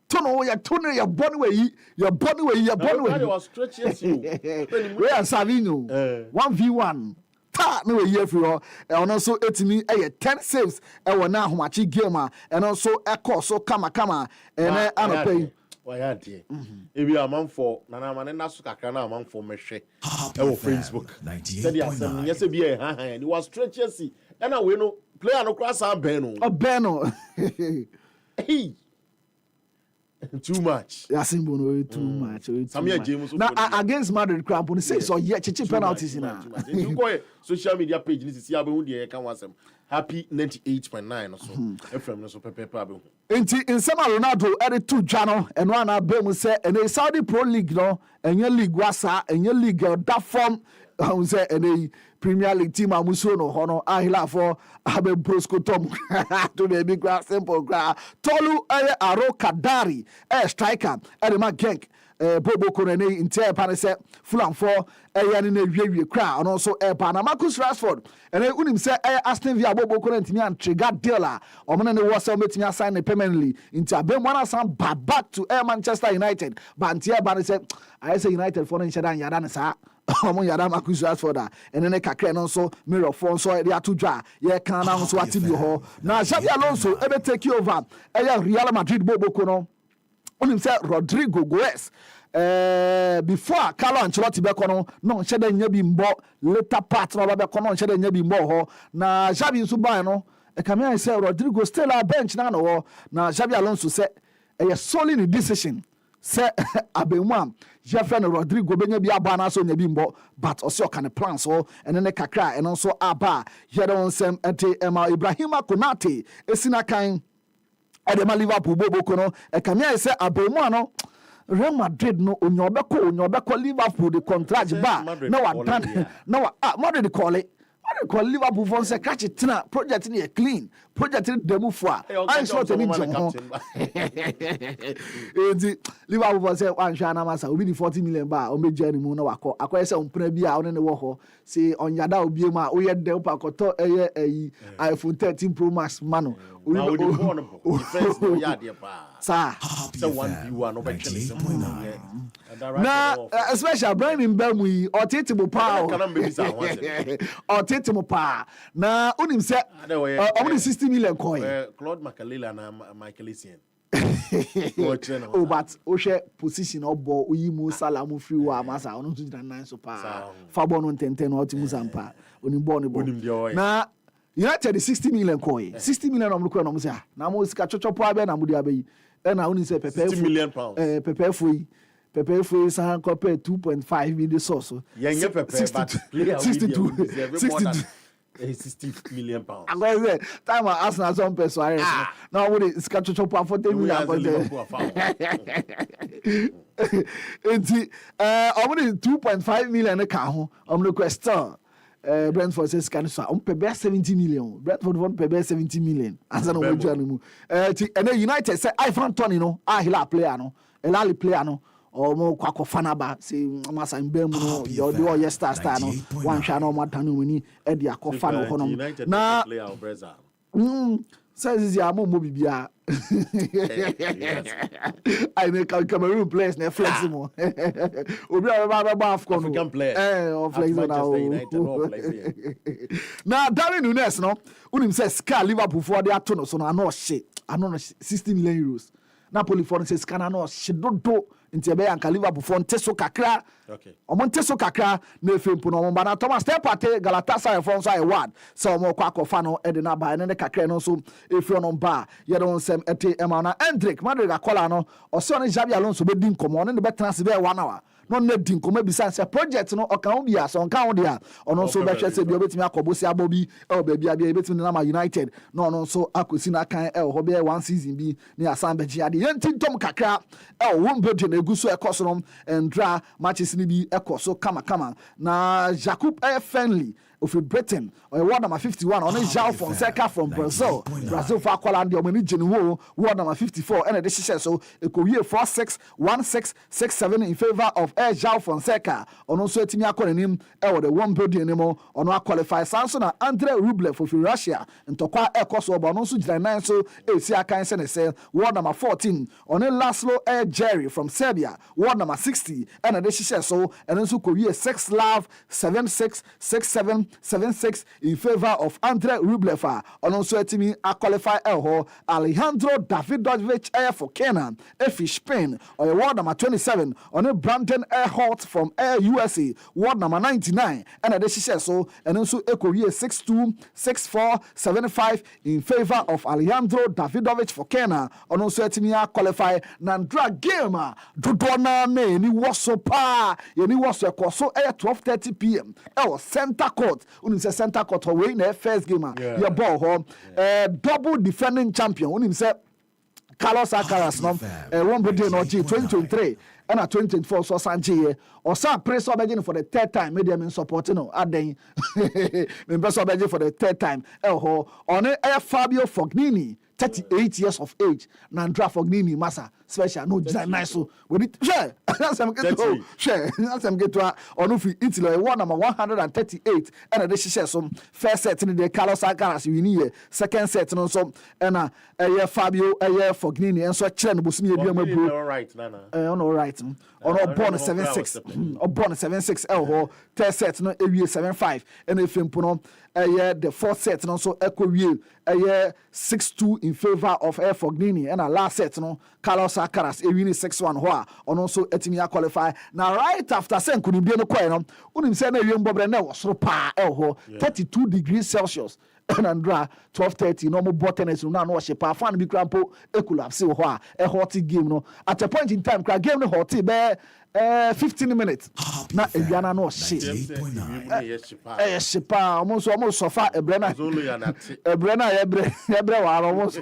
Tono your body way. When you stretches you. We are Savino. 1v1. No year for and also 10 saves and now Homachi Gilma and also Echo so kama and I pay Wayadi. If you are man for Nana Manena Sukakana, man for Meshe. Oh, Facebook. Said yes, be a hand. It was stretches. And I will play on across our Beno. A Beno. Hey. Too much. Yasimbo too much. Samia James. Now against Madrid crap on say so yeah, chichi penalties in now. You go social media page. This is Yabu. Can was Happy 98.9 or so. FM no so pepe. In some Ronaldo added 2 channel and one abem say and a Saudi Pro League no and your league wasa and your league that form say and a Premier League team amusono hono ahila for abe brosco tom to the big simple gra Tolu Aro Kadari striker Edema Genk Bobo Konene inter panese Fulham for yani na wie kra and also Panama Marcus Rashford and unim say Aston Villa Bobo Konene me and trigger dealer or man ne was metimi assign permanently into abem one some back to Manchester United but inter panese I say United for nshada yada ne sa omo yada Marcus Rashford and then kakra no so mirror phone so they ato dwa ye kan na so ati bi ho na Xabi Alonso ebe take over Real Madrid Bobo Kono unim say Rodrigo Goes before Carlo Ancelotti be kono no nhyeda nya bi mbo later part no be kono nhyeda nya bi mbo ho na Xabi nso ban no e come here say Rodrigo still a bench na no na Xabi Alonso say a solid decision say abemwa Jefferson Rodrigo benya bi aba na so nya bi mbo but also can plan so and then kakra and also aba yede onsem ente Ibrahima Konate esina kan Edema Liverpool Bobo Kono e come here say abemwa no Real Madrid no onyobeko Liverpool the contract ba na wa dan na wa Madrid call it call Liverpool for say catch it na project ni clean project ni demu fo I sort ni jom Liverpool for say wan hwa na masa obi di 40 million ba o meja ni mu na wakọ akoye say onpra bi a one ne wo ho say onyada obi mu a oye de pa koto iPhone 13 Pro Max mano Sir, na especially Brian in Bemui or Titimu Pa or Titimu Pa. Na unim say only 60 million coin. Claude Makalila and Michael Essien. Oh, but Oshe position of Bo Uyimu Salamu free wa masa on 209 so pa. Fabon on 10 or Timuzampa. Uniborn. Na United is 60 million coin. 60 million of Lucan Omsa. Namo is Cachocho Pabe and Amudiabe. And I only say 60 million pounds. Pepe free. Pepe free san compare 2.5 million source. Yeah, Pepe, but 62. 60 million pounds. I'm going to say, time I ask now some person. Now, what is Cachocho Pa for 10 million? I'm only 2.5 million account. I'm the question. Brentford says can so on pay 70 million. Brentford won pay 70 million. Asa no waju anu. And then United say Ivan Toney no, hila player no, elali player no. O mo kwako fanaba say masa mbem no, you do star no. Wan hwa no matanu wini e dia kofa no honom. Na player of Brazil. Says ya mo bibia. I make Cameroon players na flexible. Obi ba African player. Or flexible now. Darwin Nunes no, unim say Sky Liverpool for the atono so no shit. I know 60 million euros. Napoli for says Sky no shit do into be anka Liverpool for teso kakra. Okay. Omonteso kakra na efempu no mba na Thomas Partey Galatasaray for so award so mo kwa kofa no e de na ba ne kakra no so efro no ba ye don sem ete Emmanuel Hendrick Madrid akola no o so ne Xabi Alonso be din komo ne be trans be 1 hour no ne din komo bisa se project no o kan obi aso kan wo dia ono so be hwe se bi obetimi akobosi abobi e be bia bia betimi na ma United no ono so akosi na kan e ho be 1 season bi ne asan be ji ade yentin tom kakra e wo mbedi na eguso e koso no ndra matches ni bi ekoso kama na Jacob Fenley of Britain or ward number 51 on João Fonseca from Brazil for Aqualand the Omani Genuo ward number 54 and a decision so it could be 461667 in favor of João Fonseca on also Timmy Aquanim or the one building anymore on our qualified Samson Andre Rublev for Russia and Tokwa Ekoso but also Jana so ACA can say ward number 14 on Laszlo Jerry from Serbia ward number 60 and a decision so and also could be 6 love 7667 7-6 in favor of Andre Rublev. On also team a qualify Alejandro Davidovich for Kenya, Efi Spain, or ward number 27 on a Brandon Earhart from Air USA, ward number 99, and a decision so, and also Korea 6-2, 6-4, 7-5 in favor of Alejandro Davidovich for Kenya. On also team a qualify Nandra Gamer, Dodona ne ni waso pa, ye was a so at 12:30 p.m. Center court. Unim say center court away in the first game. Your ball double defending champion. Unim say Carlos Alcaraz no one body no G 2023 and 2024 so Sanji or some press begging for the third time. Media men supporting no aden. Members begging for the third time. On Fabio Fognini. 38 years of age. Nandra Fognini, Massa, special, no design nice. So, when it share, that's I'm get to share, that's I'm get to on if Italy, one number 138, and this is some first set in the Carlos Alcaraz, you need second set, and also, and Fabio, Fognini, and so Chen Busmi, all right, Nana. All right, on born 7-6, or born 7-6, third set, no, 7-5, and if you put the fourth set, and also Echo 6-2 in favor of Air Fognini, and a last set, no, Carlos Alcaraz, 6-1, and also Etimia qualify. Now, right after saying, could be no coin, unim say na yem bobre na so pa 32 degrees Celsius. And Andra 12:30 normal bottom no na she pa fan bi crampo ekulapse ho a hot game no at a point in time cra game no hot be 15 minutes na ebiana no she shepa almost sofa ebrena wa almost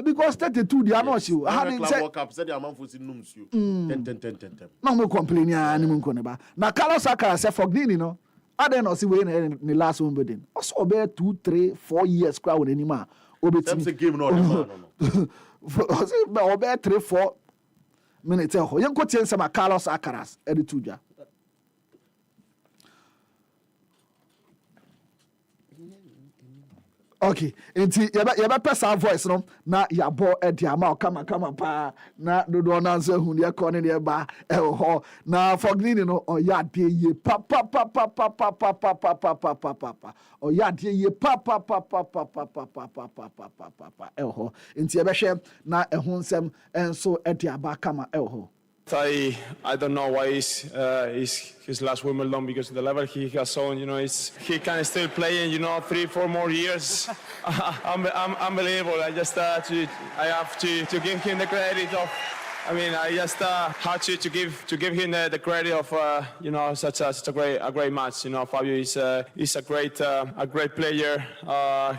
because 32 they are not she had said world cup said the amount for num su 10 no mo complain ya ni mo nko ne ba na Carlos Alcaraz say Fognini no I don't know see we in the last one but then also about 2, 3, 4 years crowd with anymore obetimi the game no no about 3, 4 minutes ho yen ko tien sama Carlos Alcaraz edituja okay enti yeba pesa voice no na ya bo edi ama kama pa na dodo na nso hu ne ko ne ba ho na Fognini no o ya de ye pa o ya de ye pa ho enti yeba hwe na ehun nsem enso edi aba kama ho I don't know why is his last Wimbledon because the level he has shown, he can still play in 3, 4 more years. Unbelievable. I just I have to give him the credit of. I just had to give him the credit of such a great match. Fabio is a great player.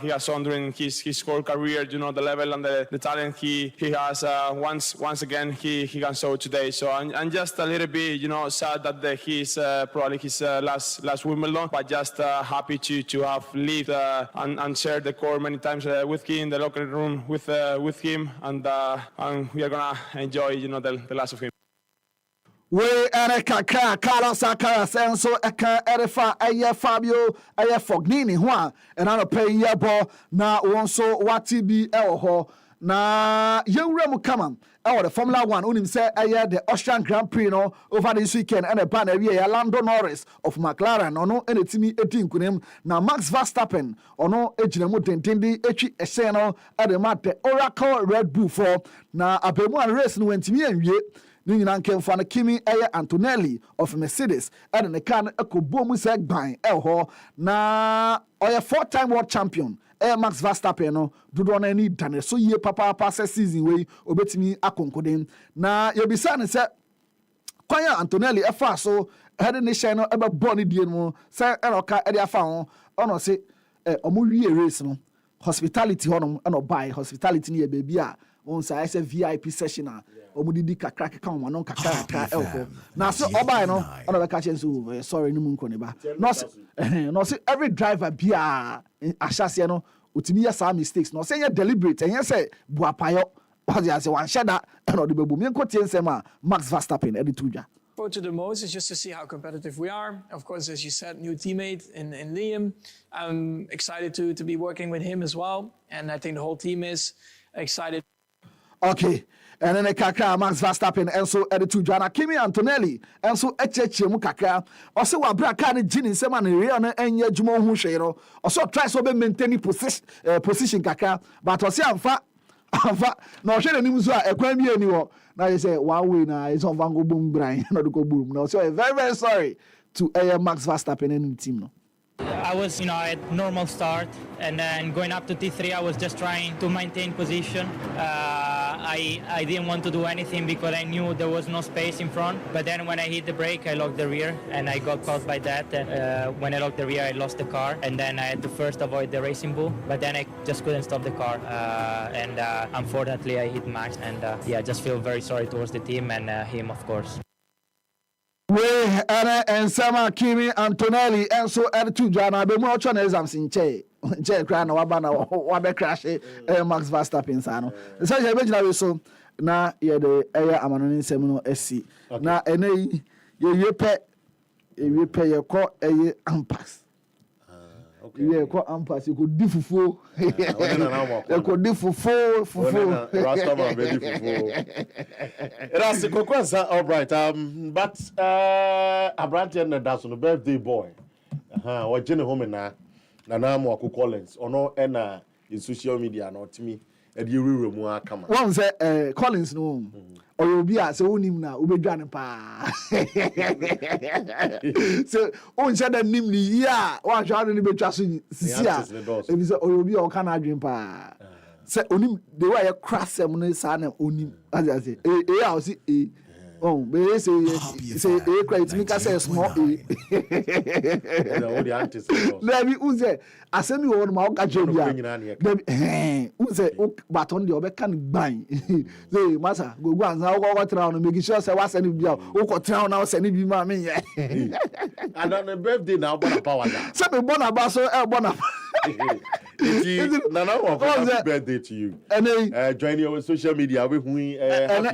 He has shown during his whole career, the level and the talent he has. Once again he can show today. So I'm just a little bit sad that he's probably his last Wimbledon, but just happy to have lived and shared the court many times with him in the locker room with him, and we are gonna enjoy the last of him. We Kaka Carlos Alcaraz and so Erifa Fabio Fognini and I pay ya ball na also what be elho na yewrem come the Formula 1 unim say the Austrian Grand Prix no over this weekend and a banner we Lando Norris of McLaren ono ene timi 18 kunem na Max Verstappen ono ejinemu dendende echi eseno at the mat Oracle Red Bull for na abemu an race no wentimi anwie ni nyina nkemfa na Kimi Antonelli of Mercedes and the car ekobomu se gban elho na oya 4-time world champion Max Verstappen no dodo na ni dane so ye papa season we obetimi akonkoden na yebisa ne se kwanya Antonelli efa so head nation no ebe born die no se enoka e afa ho ono se omowie race no hospitality honom eno buy hospitality ne ye baby a on say say VIP session a omudidi kakra ka on no kakra elko na so obai no ono be ka chen so sorry no munko ne ba no say every driver bia ahase no otimi ya some mistakes no say deliberate and say buapayo what you say one shada no de bebu me ko tiensem a Max Verstappen edituja forward to the most is just to see how competitive we are. Of course, as you said, new teammate in Liam. I'm excited to be working with him as well, and I think the whole team is excited. Okay. And then kakra Max Verstappen and so editor Joanna Kimi Antonelli and so mu kakra also wa bra ka ne gini se ma ne re no enye dwuma hu hwe no also try so be maintain position kakra but also amfa no hwe ne nimzu a ekwan mi ani wo na you say one way na is on vango boom brain no do go boom no so very very sorry to Max Verstappen and team no. I was, at normal start, and then going up to T3, I was just trying to maintain position. I didn't want to do anything because I knew there was no space in front. But then when I hit the brake, I locked the rear, and I got caught by that. When I locked the rear, I lost the car, and then I had to first avoid the racing bull. But then I just couldn't stop the car, and unfortunately, I hit Max. And I just feel very sorry towards the team and him, of course. We and Sama Kimi Antonelli and so attitude Jana be more chon exams in che crown wabana wabe crash Max Verstappen sano. So you imagine so na ye the air amanonin semino SC. Na ene ye pay ye call a ampas. Yeah, quite ampas. You could diffufu. You could diffufu. Rastaman baby fufu. That's the question. All right. But Abrantian that's on the birthday boy. Or Jenny home na mo aku Collins. Or no ena in social media no to me. And you will remove come. One say Collins no. Or you'll be at so him now, Ubedran pa. So, on said that nimni, yeah, one child in the betrayal. If you say, or you'll be all kind of dream pa. Say, onim, the way I cross them, son, onim, as I say, I'll see. Oh, but they say, a credit me can say small. The aunties. Let me uze. I send me on my Gajobia. Uze, but on the other can buy. Say, Massa, go and now go around and make sure I was sending you. Oko town now sending you, mammy. And on the birthday now, Bonapower. Some Bonabasso, Bonap. Nana, happy birthday to you. And join you on social media with me. And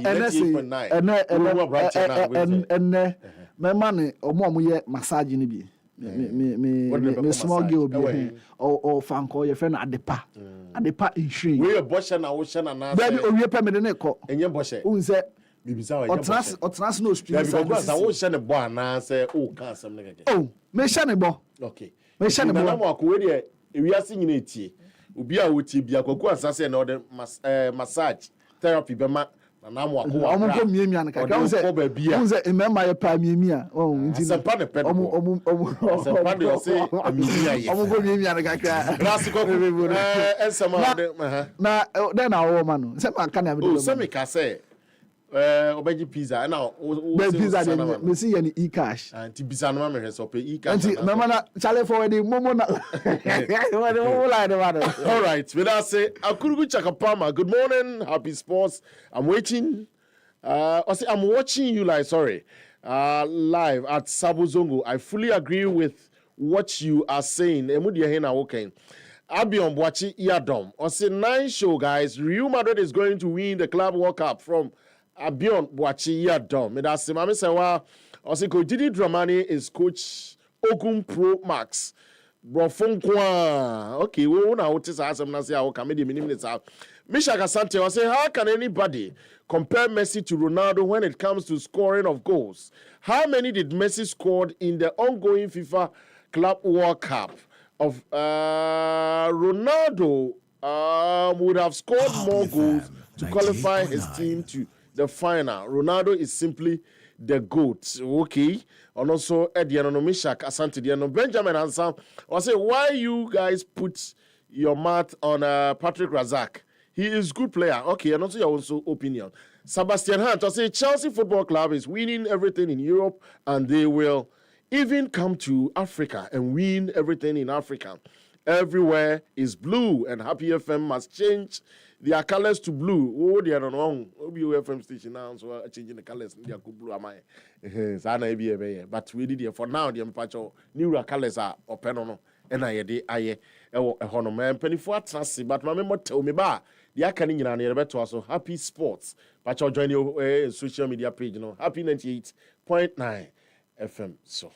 my money or more massage in be me small girl be or fan call your friend at the pa in tree. We are Bosch and Ocean and now. Baby, we are permanent echo. And your Bosch. Who is that? Or transnational street. Because I will send a boy and say, oh, can't some nigga. Oh, me shanebo. Okay. Me shanebo. We are singing it. Ubi a uti bi akoko asase na ode massage therapy be ma na mo akoko omo miemia nka ka unse emema ye pa miemia oh nti sempa ne pedo omo sempa de say miemia ye omo miemia nka ka rasiko ensema de na den na wo ma no se ma ka na be do se me ka say obeji pizza na be pizza de me see ye e-cash anti pizza no ma me so pe e-cash anti mama na chale forward momo na all right we that say akurugu chakapama good morning happy sports I'm waiting I'm watching you live live at Sabuzongo. I fully agree with what you are saying emudi he na woken Abion Boachi Iadom I say nice show guys Real Madrid is going to win the Club World Cup from Abion Boachi Iadom me that say mama say wa I say Coach Didi Dramani is Coach Ogun Pro Max Brofonkwa. Okay, we want to notice as I'm not say I will come in the minutes out. Misha Kasante will say, how can anybody compare Messi to Ronaldo when it comes to scoring of goals? How many did Messi scored in the ongoing FIFA Club World Cup? Of Ronaldo would have scored more goals to qualify his team to the final. Ronaldo is simply the GOAT. Okay. And also Ediano Mishak Asante Diano Benjamin Ansam. I say why you guys put your mouth on Patrick Razak. He is good player. Okay, and also your own opinion. Sebastian Hunt, I say Chelsea Football Club is winning everything in Europe and they will even come to Africa and win everything in Africa. Everywhere is blue and Happy FM must change their colors to blue. Oh, they are not wrong. OBUFM station now, so changing the colors. They are good blue. Am I? But we did it for now. The new colors are open on. And I did. I man. Penny for trust, but my memo tell me ba. The academy in the better also Happy Sports. But you'll join your social media page. Happy 98.9 FM. So.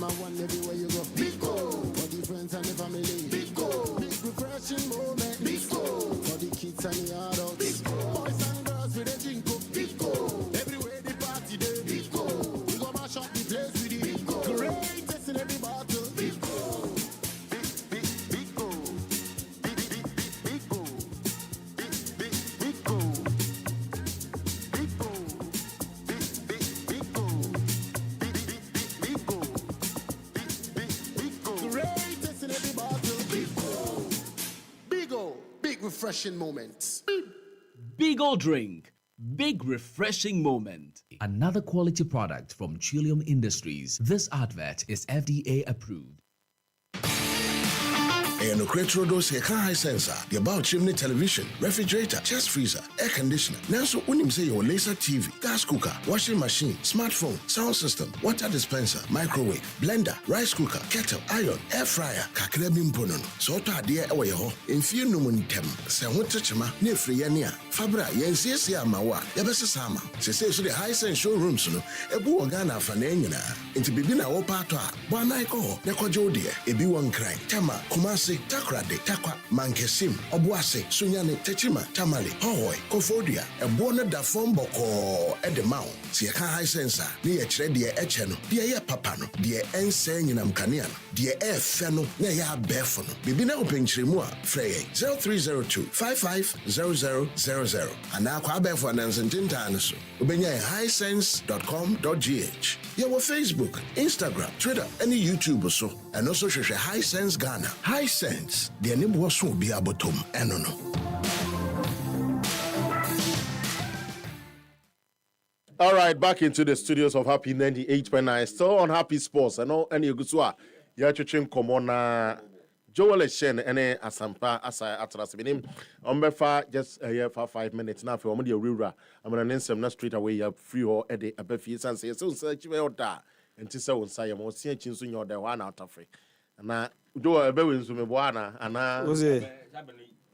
number one everywhere you go. Big goal for the friends and the family. Big goal, big refreshing moment. Big goal for the kids and the adults. Big goal, boys and girls with a drink up. Big goal, everywhere the party day. Big goal, we go mash up the place with the big goal. Greatest in every battle. Big goal, big goal, big goal, big goal, big goal, big goal, big goal, big goal. Greatest in every battle. Big goal, big goal, big refreshing moments. Big Ol' Drink, big refreshing moment. Another quality product from Trillium Industries. This advert is FDA approved. And Okretrodos here high sensor, the about chimney television, refrigerator, chest freezer, air conditioner. Now so when you say your laser TV, gas cooker, washing machine, smartphone, sound system, water dispenser, microwave, blender, rice cooker, kettle, iron, air fryer, kakrabim ponon. So to adhere away ho, in fear no tem, se chima, near free ania, Fabra, yensi mawa, yabesa sama. Se so the high sense showrooms no, ebu organa fanenina, into bibina opatwa, banaiko, neko dear, ebi one crying, tama, kumasi. Takrade, Takwa, Mankesim, Obuase, Sunyane, Techima, Tamale, Hoy, Kofodia, a Bona da Fomboko, Edemau, Siaka High Sensor, near Tredia Echeno, dear Papano, dear Ensen in Amcanian, dear F Feno, Naya Befono, Bibina Open Chrimua, Frey, 0302 550000, and now Quabe and Tintanos, Ubenya highsense.com.gh. Your Facebook, Instagram, Twitter, any YouTube or so, and also share High Sense Ghana. High Sense, the name was so be abotom, and no. All right, back into the studios of Happy 98.9, still on Happy Sports. I know any Gusua, Yachichin Komona, Joel Shen, any Asampa, Asa Atras, Minim, Umbefa, just a year for 5 minutes now for Omodia Rura. I'm going to name some straight away, you free or Eddie, a beefy, and say, so search me out there, and to so say, I'm also searching soon you're the one out of free. And I do a baby to me, Buana, and I was it.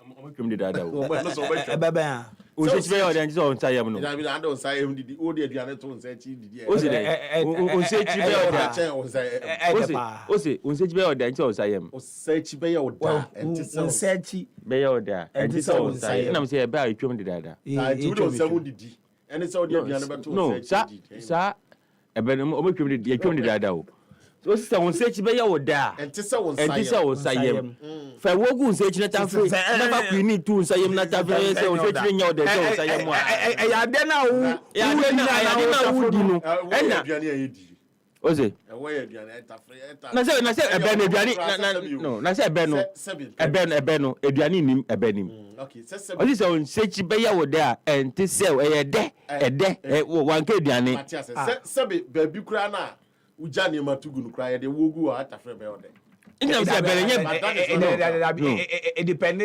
I'm going to die. Usechbe ya odi on sayem no. I don't say him the odi aduane to say chi di. Usechbe ya odi. Usechbe ya odi on sayem. Usechbe ya odi. Usechi be ya odi. Enti say on sayem. Na me say e ba atwom di dada. You don't say didi. Eni say odi aduane be to say chi. No, sa ebe no obetwom di atwom di dada o. So sister won say be ya odi. Enti say on sayem. Fa wogu say chi na tafre. Na ba ku ni tu sayem na tafre say on say chi nya odi say sayem a. Ya de na wu. Ya de na wu di no. Ena aduane ayedi. Oze. Ewe aduane tafre eta. Na say ebe no aduane no na say ebe no. Ebe no aduane nim ebe nim. Okay, say Ozi say on say chi be ya odi a enti say e de wan ka aduane. Say be bi kura na ujani matugu kura ye de wogu a tafre be odi. It depends.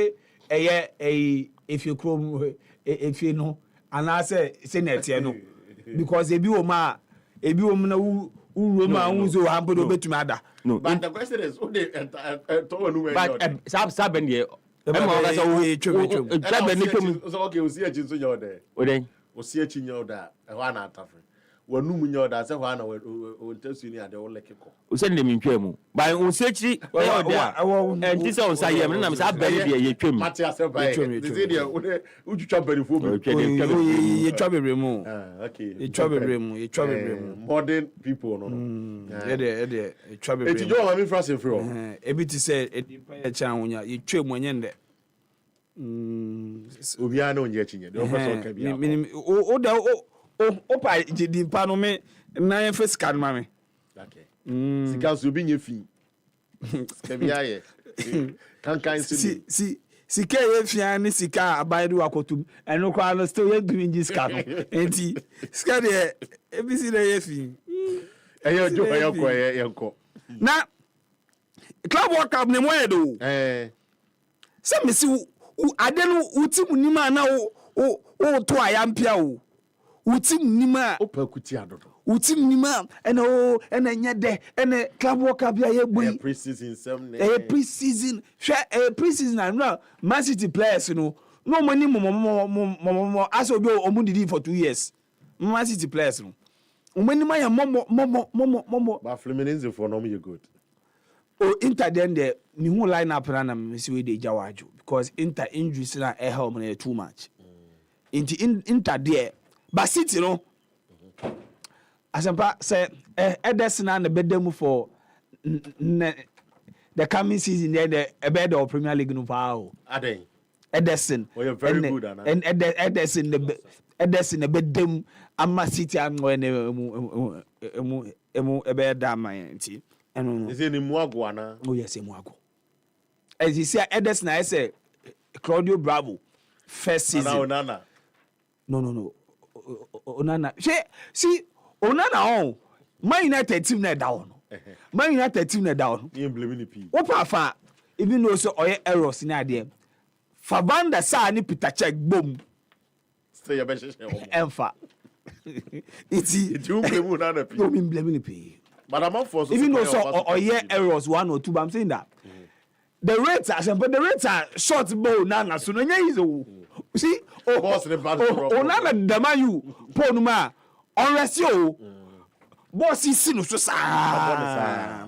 If you come, if you know, and I say net, no, because if you ma, who who hampered over to mother. No, but the question is, who they but Saben ye. Okay, we see a chin your day. We see a chin your day. One out of it. Wanu munyo da se hwa na o ntasu ni ade wo lekeko o se ndem ntwam ba o sechi e o da enti se on sayem na me sa bari bi ye twam mate ase ba ye ze dia o utwitwa barifo bi ye twa bebre mu okay ye twa bebre mu modern people no ye twa bebre eti jo ma mi frase fro e bi ti se e di pa ye chan wonya ye twam onye nde obi ana onye chinye de o person ka bi o da opa di pano me na ye face kan ma me okay sika so bi nye fi sika bi aye kan sika ye fi ani sika abaidu akotum eno kwa no still ye doing this kan enti sika de ebisi de ye fi eyo jo eyo ko ye ko na club world cup ne mo ye do se me si ade no utim nima na o to ayampia o utim nima opakuti adodo utim nima ena nyede ena club world cup ya boy pre-season sem ne pre-season pre-season and Man City players no money mo aso be omudidi for 2 years Man City players no Umenima ya momo. But Fluminense for no you good. Oh, Inter then the new lineup na mesi we dey jawaju because Inter injuries na help na too much. Inter there, but City no. Asempa say Ederson na bedem for the coming season there the bed of Premier League no pao. Aden. Ederson. Oh, you're very good Anna. And Ederson the bedem ama City am when emu ebe da man nti. Is it Muago Anna? Oh yes, Muago. As you say Ederson I say Claudio Bravo first season. Onana. No. Onana. See Onana on. Man United team na down. Man United team na down. You blaming the P. Opa fa even though so oye errors in there. Fabanda sa ni Peter check boom. Say your best. Enfa. It's you blame Onana P. You mean blaming the P. But I'm not forced. Even though so oye errors 1 or 2, but I'm saying that. The rates are short ball nana so no nya see Onana dama you ponuma unrest you boss is no so sa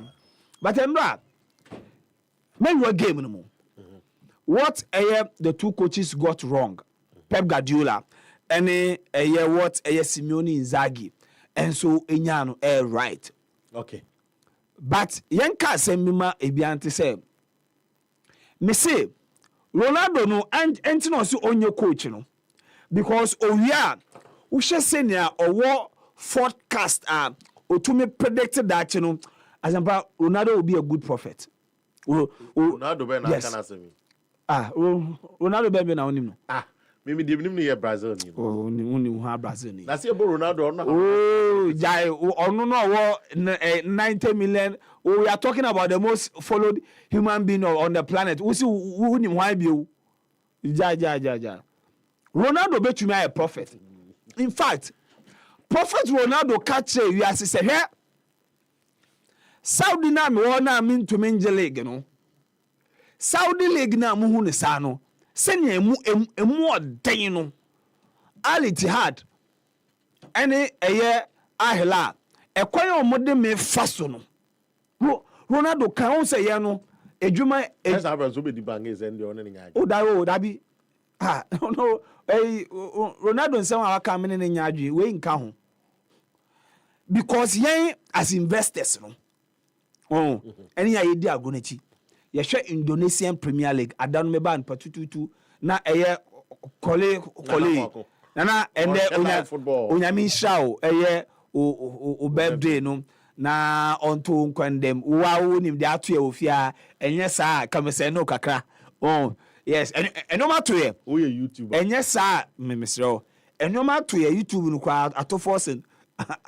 but emra men were game no more. What the two coaches got wrong, Pep Guardiola and what Simeone Inzaghi, and so Enyano right. Okay. But yanka semima ebiante say me say Ronaldo no entino so onye coach no because owia wo hwe senior owo forecast otumi predicted that you know asampa Ronaldo will be a good prophet. Ronaldo be na kana semi. Ronaldo be na onim no. Mimi di nim no Brazil ni. Uni ha Brazil ni. Na say Ronaldo no. Oh, jai onu no 90 million. We are talking about the most followed human being on the planet. We see who nim why be o. Ja. Ronaldo betumi a prophet. In fact, prophet Ronaldo catch you as say here. Saudi na me wona min to menje league no. Saudi league na mu hu ne sa no. Senya emu oden no. Al Ittihad ene eye Ahla ekwan omode me faso no. Ronaldo kan on say ye no edwuma esa abrazo be di banges and on ni nya. O da bi no Ronaldo nsem aka me ne nya adwe we nka ho because yen as investors no ene ya yedi agonachi ye hwe Indonesian Premier League adanu me ban patututu na eye kole na ende onyami shao eye o birthday no na onto nkwandem wa wonim de ato ya ofia enye saa kamese no kakra yes enoma to ye o ye YouTube enye saa memesro enoma to ye YouTube no kwa ato forcing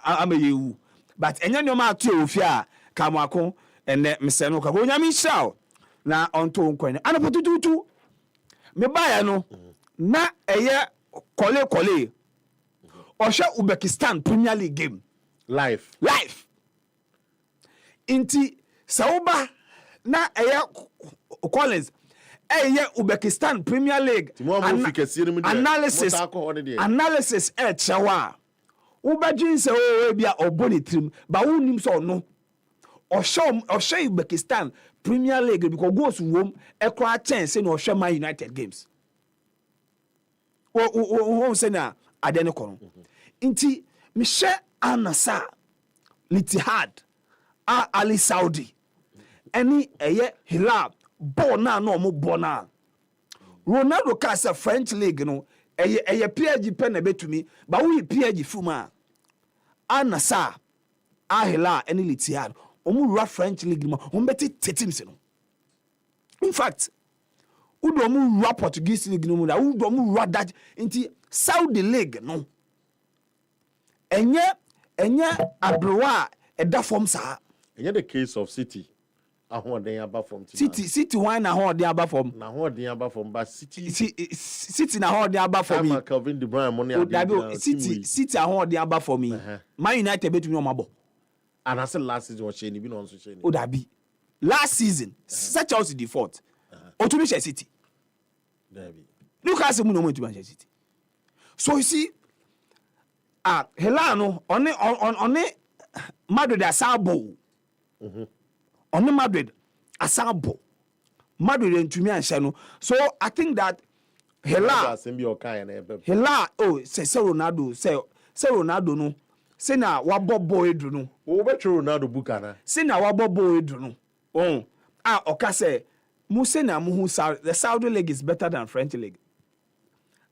amayewu but enye enoma ato ya ofia kamako ene mese no kakra onyami shao na onto nkwandem ana potututu me baya no na eye kole Osha Uzbekistan Premier League game live inti sauba na Collins Uzbekistan Premier League analysis chawa ubajin se o bia oboni trim ba wonim so no Osha Uzbekistan Premier League because goes wom ekwa chance no Osha Man United games o se na adene kono inti mishe anasa Ittihad Ali Saudi any Hilal bona no mo bona Ronaldo kasa French league no eye PSG pen na betumi ba wo PSG fuma anasa Hilal any Ittihad omu ra French league no on beti teams no in fact udo mu ra Portuguese league no mu da udo mu ra that inti Saudi league no enye abroa eda form sa enye the case of City ahoden aba form City wine na ahoden aba form but City na ahoden aba form me Calvin De Bruyne money ade City ahoden aba form me Man United betumi o mabo and I said last season was shey ni bi no so shey ni o da bi last season such as the default otumi share City David Lucas mu no mo tumi share City so you see Helano on Madrid asabo. On Madrid asabo. Madrid and to me and Shano. So I think that Hela say Ronaldo say Ronaldo no. Say na wabo boy do no. Wo be Ronaldo bukana. Say na wabo boy do no. Oka say Muse na muhu the Saudi league is better than French league.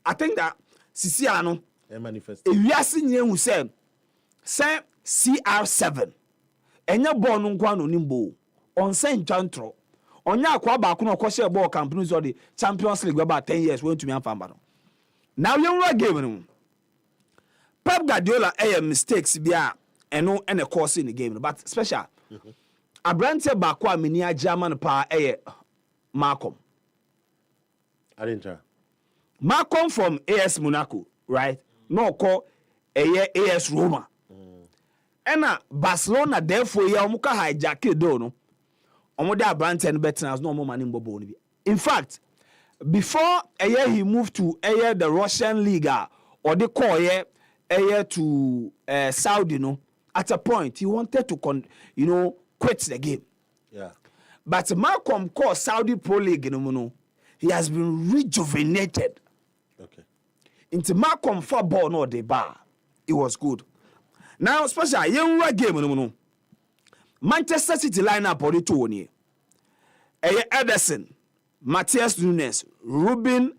I think that Sisiano manifest. If you are seeing who say CR7 enya ball no nkwa no nimbo on Saint Chantro onya akwa ba ko no ko share ball campaigns or the Champions League about 10 years went to me amfamba no. Now you run game no. Pep Guardiola mistakes bia eno ene course in the game but special. Abrante ba ko amini German pa Malcolm. I didn't try. Malcolm from AS Monaco, right? No call AS Roma. And Barcelona therefore ya omuka hijack do no. Omoda Abrante and Betnas no more money in Bobo. In fact, before he moved to the Russian Liga or the call to Saudi no, at a point he wanted to quit the game. Yeah. But Malcolm called Saudi Pro League he has been rejuvenated. Okay. Into Malcolm football no the bar. It was good. Now special young game Manchester City lineup or the two one. Ederson, Matthias Nunes, Ruben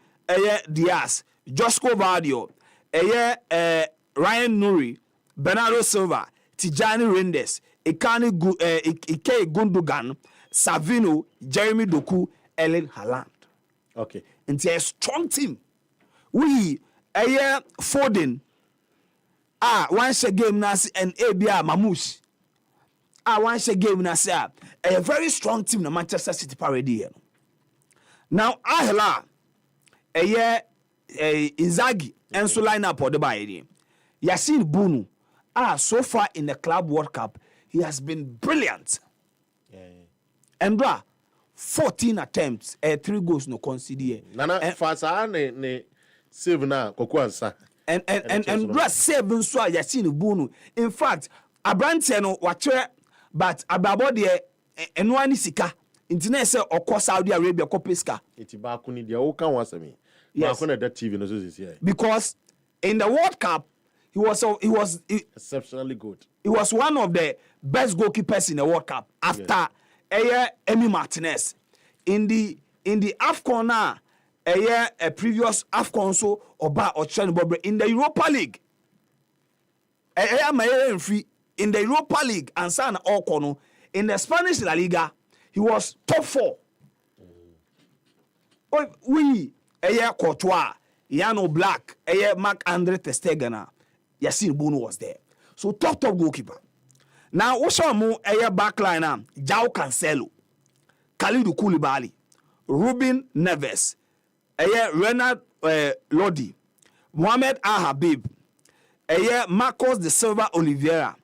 Diaz, Josko Vardio, Ryan Nuri, Bernardo Silva, Tijani Reinders, Ike Gundogan, Savino, Jeremy Doku, Erling Haaland. Okay. It's a strong team. We Foden. One share game nasi and Abia Mamouche. One share game nasi a very strong team na Manchester City parade. Now Ahela Inzaghi and so line up or the buy. Yasin Bunu. So far in the Club World Cup, he has been brilliant. And 14 attempts, 3 goals no conceded. Nana fasa ne save na kokwansa. And save so Yasin Bunu. In fact, Abrante no watch but ababo de enwani sika. Internet say okọ Saudi Arabia kopeska. Iti ba kuni dia o kan wasemi. Ba kuni that TV no so here. Because in the World Cup he was exceptionally good. He was one of the best goalkeepers in the World Cup after Emi Martinez. In the AFCON now, a previous AFCON so Oba Ochani Bobre in the Europa League. In the Europa League and San Okono in the Spanish La Liga, he was top 4. We Courtois, Yano Black, Marc-Andre ter Stegen, Yasin Bunu was there. So top goalkeeper. Now what's our more backline? João Cancelo, Kalidou Koulibaly, Ruben Neves, Renard Lodi, Mohamed Al-Habib, Marcos de Silva Oliveira,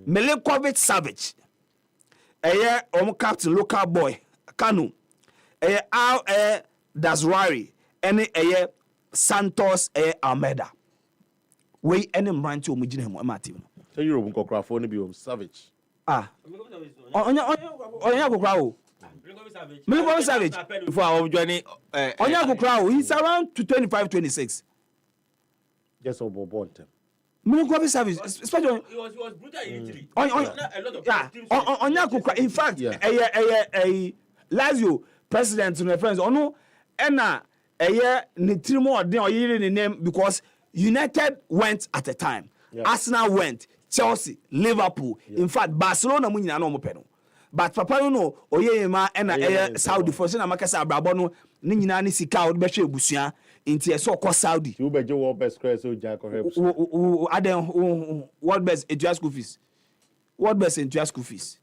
Milinkovic Savic, captain local boy Kanu, Al Dazwari, and Santos Almeida. We any branch o mujine him amati no. So Europe nko krafo ni bi o Savage. Onya kokra o. Milinkovic Savage. For our journey Onya kokra o. He's around to 25-26. Just over born them. Milinkovic Savage, especially he was brutal in Italy. Onya kokra. In fact, Lazio president no friends ono na ne trimo odin oyire ne name because United went at a time. Yeah. Arsenal went. Chelsea, Liverpool. Yeah. In fact, Barcelona mu nyina no mo pe no. But papa you know oyeyema na Saudi for say na makasa abrabo no ne nyina ne sika o be hwe ebusua nti eso ko Saudi. You be je world best credit so ja ko help. World best etua school fees. World best etua school fees.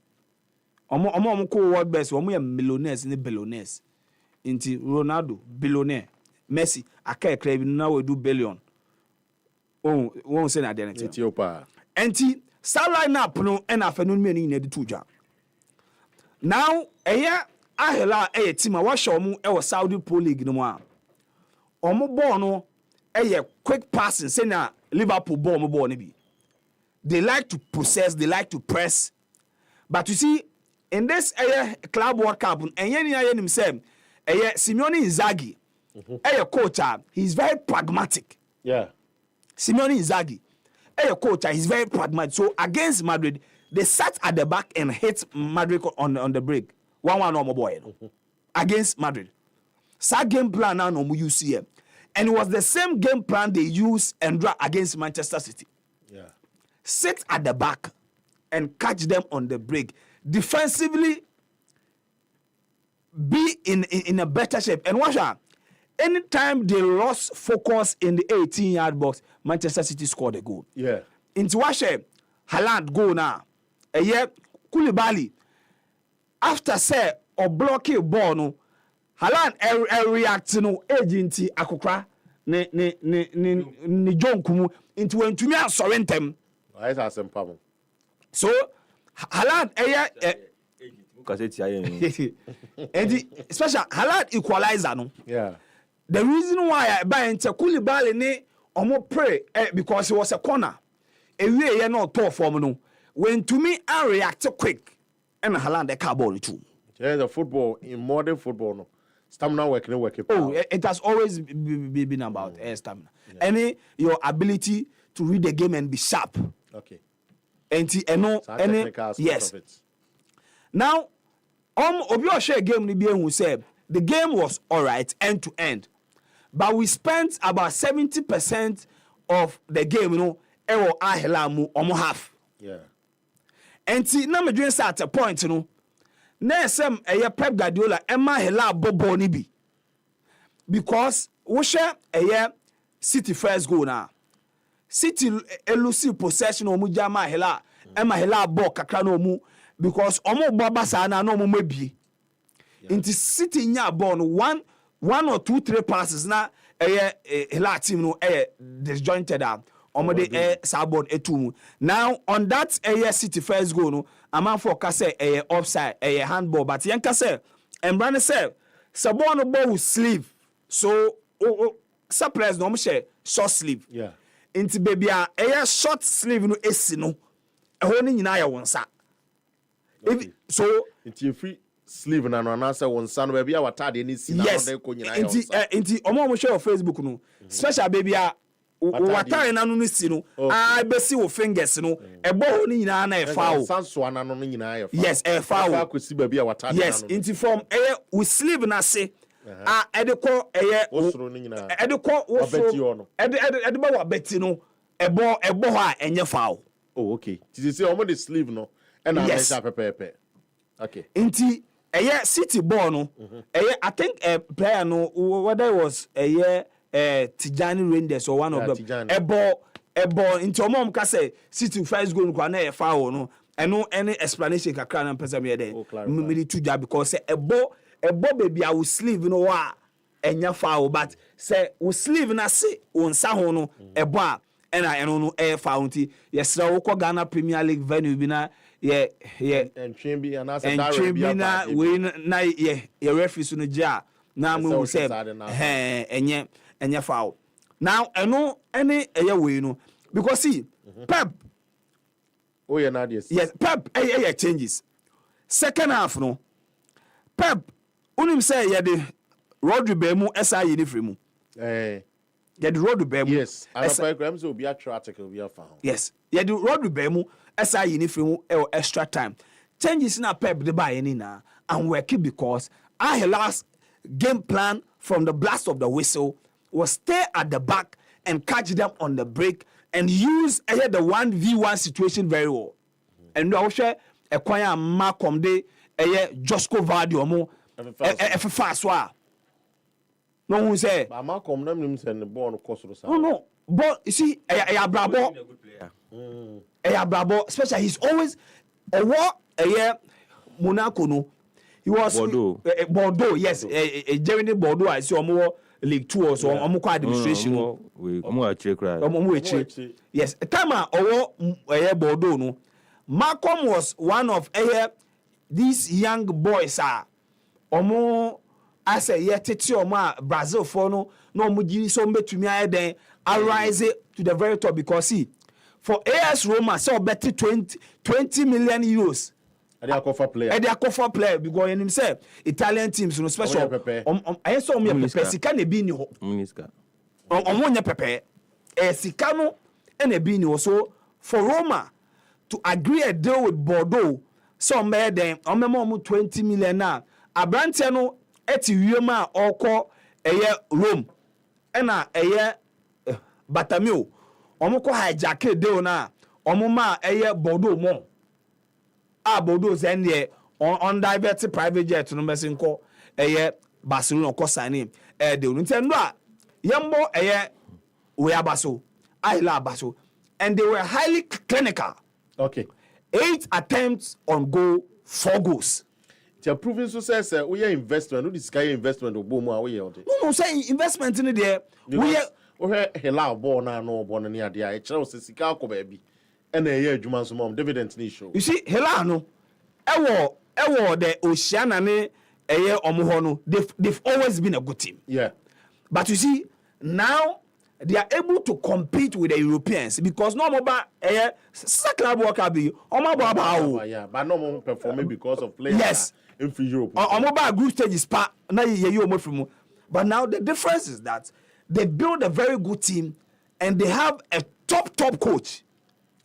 Omo ko world best omo ya millionaires ne billionaires. Nti Ronaldo billionaire. Messi aka ekra bi na we do billion. Won't say that Ethiopia. Enti star line up no and afternoon me ni de tuja. Now Ahela team a wa show mu e Saudi Pro League no mu a. Omo ball no quick passing say na Liverpool ball maybe. They like to possess, they like to press. But you see, in this Club World Cup, and himself, Simeone Inzaghi, coach, he's very pragmatic. Yeah. Simeone Inzaghi, coach, he's very pragmatic. So against Madrid, they sat at the back and hit Madrid on the break. 1-1 no more boy. Against Madrid. Sa game plan now no more use here. And it was the same game plan they used against Manchester City. Yeah. Sit at the back and catch them on the break. Defensively, be in a better shape. And watch out. Anytime they lost focus in the 18-yard box, Manchester City scored a goal. Yeah. Into watch Haaland go now. Koulibaly, after say or block a ball no, Haaland react no agency akokra ne John Kumu into when to me sorry I has some problem. So Haaland especially Haaland equalizer no. Yeah. The reason why I buy into Koulibaly ne omo pray because it was a corner. Ewie ye no to form no. When to me I react quick and Haaland the car ball too. Yeah, the football in modern football no. Stamina working. Oh, it has always been about stamina. Yeah. Your ability to read the game and be sharp. Okay. Yes. Of it. Now, Obio share game ni bien who said the game was all right end to end, but we spent about 70% of the game, ahelamu half. Yeah. And na me doing at a point, na sem Pep Guardiola Emma hela bobo ni bi. Because we share City first goal now. City elusive possession omu jama hela Emma hela ball kakra no mu because omu baba sa na no mu mebi. Into City nya ball no one or two, three passes na hela team no disjointed am. Omode sabord etum. Now on that City first goal no ama for ka say offside handball but yen ka say Embrane say sabon no ball with sleeve so surprise no share short sleeve. Yeah. Inti baby short sleeve no esi no ehon ni nyina ya wonsa. So inti free sleeve na no na say wonsa no baby awatade ni si na no dey ko nyina ya wonsa. Inti omo share on Facebook no special baby watare na no si no I besi wo fingers no ebo ho ni nyina na e foul sanso na no nyina ya foul. Yes e foul akosi baby awatade na no. Yes inti from with sleeve na say edeko osoro ni nyina edeko osoro edeba wa beti no ebo ho a enye foul. Oh okay. Did say omo the sleeve no e na measure pepepe. Okay. Inti City ball no I think player no whether it was Tijani Rangers or one of them ebo into omom ka say City first goal no na e foul no eno any explanation kakra na person me there me to job because say ebo baby I will sleeve no wa enya foul but say we sleeve na say onsa ho no ebo a eno no e foul nti yesra wo ko Ghana Premier League venue bi na and Chimbi and as na we na referee so no ja na mo say enye foul. Now eno any we no because see Pep yes Pep changes second half no Pep unim say the Rodri Bemu SI uniform the Rodri Bemu yes and programs will be a tragic will be a foul. Yes the Rodri Bemu SI uniform extra time changes na Pep the buy any na and working because our last game plan from the blast of the whistle was stay at the back and catch them on the break and use the 1v1 situation very well. And I share a choir Malcolm de Josco Vadio fast wa. No one say Malcolm them send the ball on course. No, but you see, Brabo, Brabo, especially he's always a what Monaco no. He was Bordeaux, yes, Jeremy Bordeaux. I see more League 2 or so. I'm quite administration. Yes, a time Bordeaux. No, Malcolm was one of these young boys. Omo, I say, Titi Oma Brazil for no mujiri so me to me then arise to the very top because see, for AS Roma, so betting 20 million euros. And they are for player. And they are for player because in himself, Italian teams, no special. I saw me Pepe. Sika ne bi ni ho. Muniska. Omonya Pepe. Sika no ene bi ni ho. So for Roma to agree a deal with Bordeaux, so made them on 20 million now. Abrante no eti wiema oko eye Rome. Ena eye Batamio. Omo ko hijack deal na. Omo ma eye Bordeaux mo. Bordeaux send here on diverted private jet no mesin ko Barcelona ko sign de Nintendo yambo we abaso Ayla abaso and they were highly clinical. Okay. 8 attempts on goal, 4 goals. They are proving so says we are investment. No this guy investment of boom we are. No say investment in there. We are hela ball na no ball near there. E chere say sika ko baby. And a year Juman so mom dividend ni show. You see hela no ewo the Oceana ne omo no they've always been a good team. Yeah. But you see now they are able to compete with the Europeans because no more club worker be yeah, but no more performing because of players. Yes. In Europe. Mobile group stage is part now but now the difference is that they build a very good team and they have a top coach.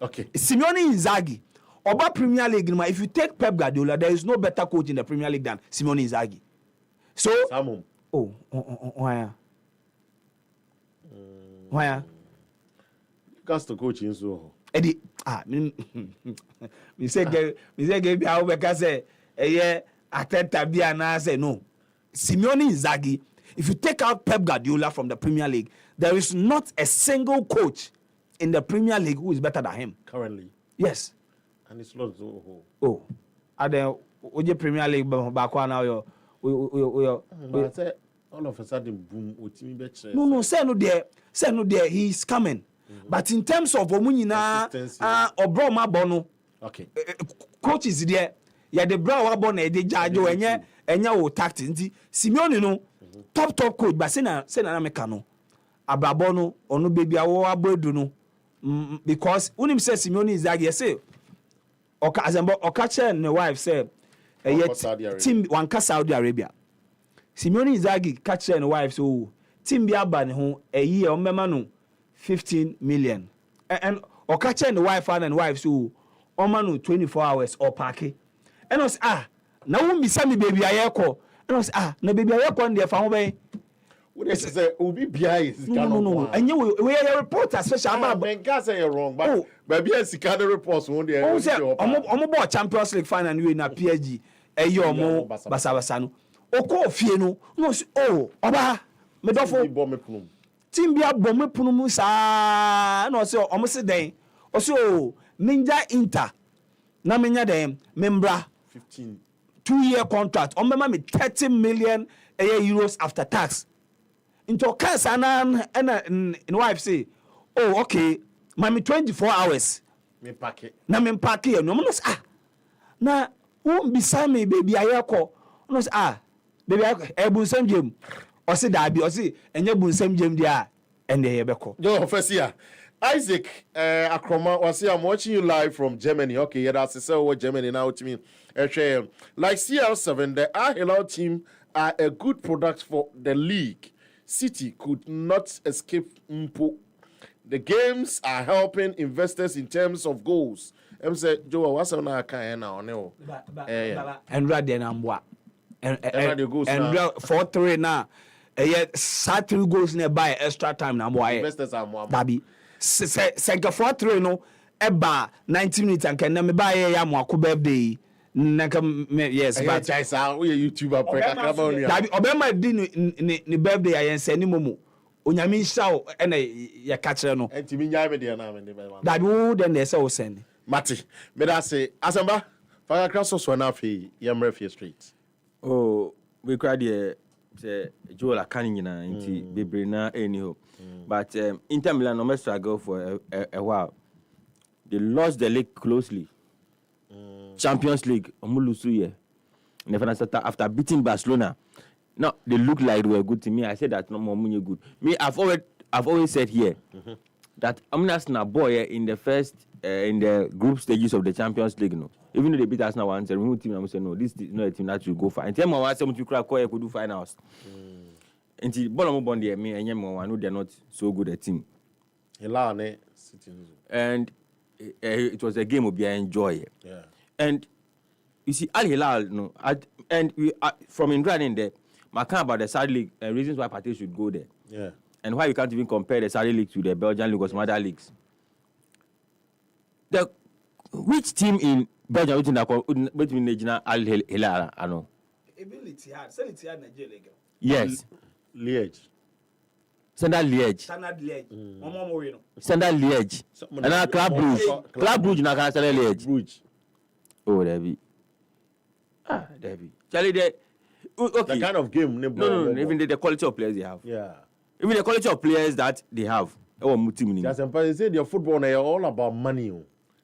Okay. Simeone Inzaghi. Oba Premier League, if you take Pep Guardiola, there is no better coach in the Premier League than Simeone Inzaghi. So, why? Because the coach in so. Eddie, me say give how because say Ateta bia na say no. Simeone Inzaghi, if you take out Pep Guardiola from the Premier League, there is not a single coach in the Premier League who is better than him currently. Yes. And it's lots and then the Premier League back now yo but say all of a sudden boom no say no there he's coming. But in terms of omunyina obro mabono okay coaches there ya the bra wa bon e dey judge enya wo tactics nti Simeone no top coach but say na meka no abrabo no onu baby awo abodu no because unim say Simeone Inzaghi say Okache and the wife said team wanka Saudi Arabia. Simeone Inzaghi catch and the wife so team bi aba ne ho a year on no 15 million and Okache and the wife and wife so on 24 hours or party and was na won bi sami baby ayeko and was na baby ayeko on there fa ho be what say obi bia is no and you we are reporters special about Ben say you're wrong but baby as the reports won there omo bo Champions League final we na PSG omo basa no oko fie no oba me dofo team bia bom me punu mu sa na o omo se den o so Ninja Inter na menya den membra 15 2-year contract o mema me 30 million euros after tax into cancer and wife say okay my 24 hours me pack it na me pack it no na won bisa me baby ayeko no say baby ebun jem o say da bi o say enye bun jem dia and dey beko yo first year Isaac Akroma was I'm watching you live from Germany. Okay, yeah, that's what Germany now to me. Like CR7, the Al team are a good product for the league. City could not escape Mpo. The games are helping investors in terms of goals. I'm saying, Joe, what's on our kind now? No, and rather than Amwa and 4-3 now. Yet, 3 goals nearby extra time now. Investors are more. Dabi. Senka 4-3 no eba 90 minutes and can me buy ya mo birthday yes but I saw we YouTuber dabi obema di ni birthday ayen se ni momo onyame nhia na ya ka kire no entimi nya me de na me de dabi wo den dey say wo send mate me da say asamba fa ka so na afi yamre fi street we cry there say Joel kan nyina nti bebre na anyhow. But Inter Milan no struggle for a while. They lost the league closely. Champions League, Omulusu after beating Barcelona. No, they look like they were good to me. I said that no more good. Me, I've always said here, that Arsenal boy in the first in the group stages of the Champions League, no. Even though they beat Arsenal once, the remote team, I'm saying no, this is not a team that should go far. And tell me why some to crack could do finals. And the ball on there, me and Yemo, I know they're not so good a team. And it was a game of enjoy. Yeah. And you see, Al Hilal, no, and we from Indra in there, my kind about the Saudi League and reasons why Partey should go there. Yeah. And why you can't even compare the Saudi League to the Belgian League or some other leagues. Which team in Belgium between Al Hilal? I know. Yes. Liège. Standard Liège. Standard Liège. And now Club Brugge. Club Brugge now can Standard Liège. Brugge. Oh, Debbie. Debbie. Charlie, okay. The kind of game. No. Even the quality of players they have. Yeah. Even the quality of players that they have. That's important. They say their football is all about money.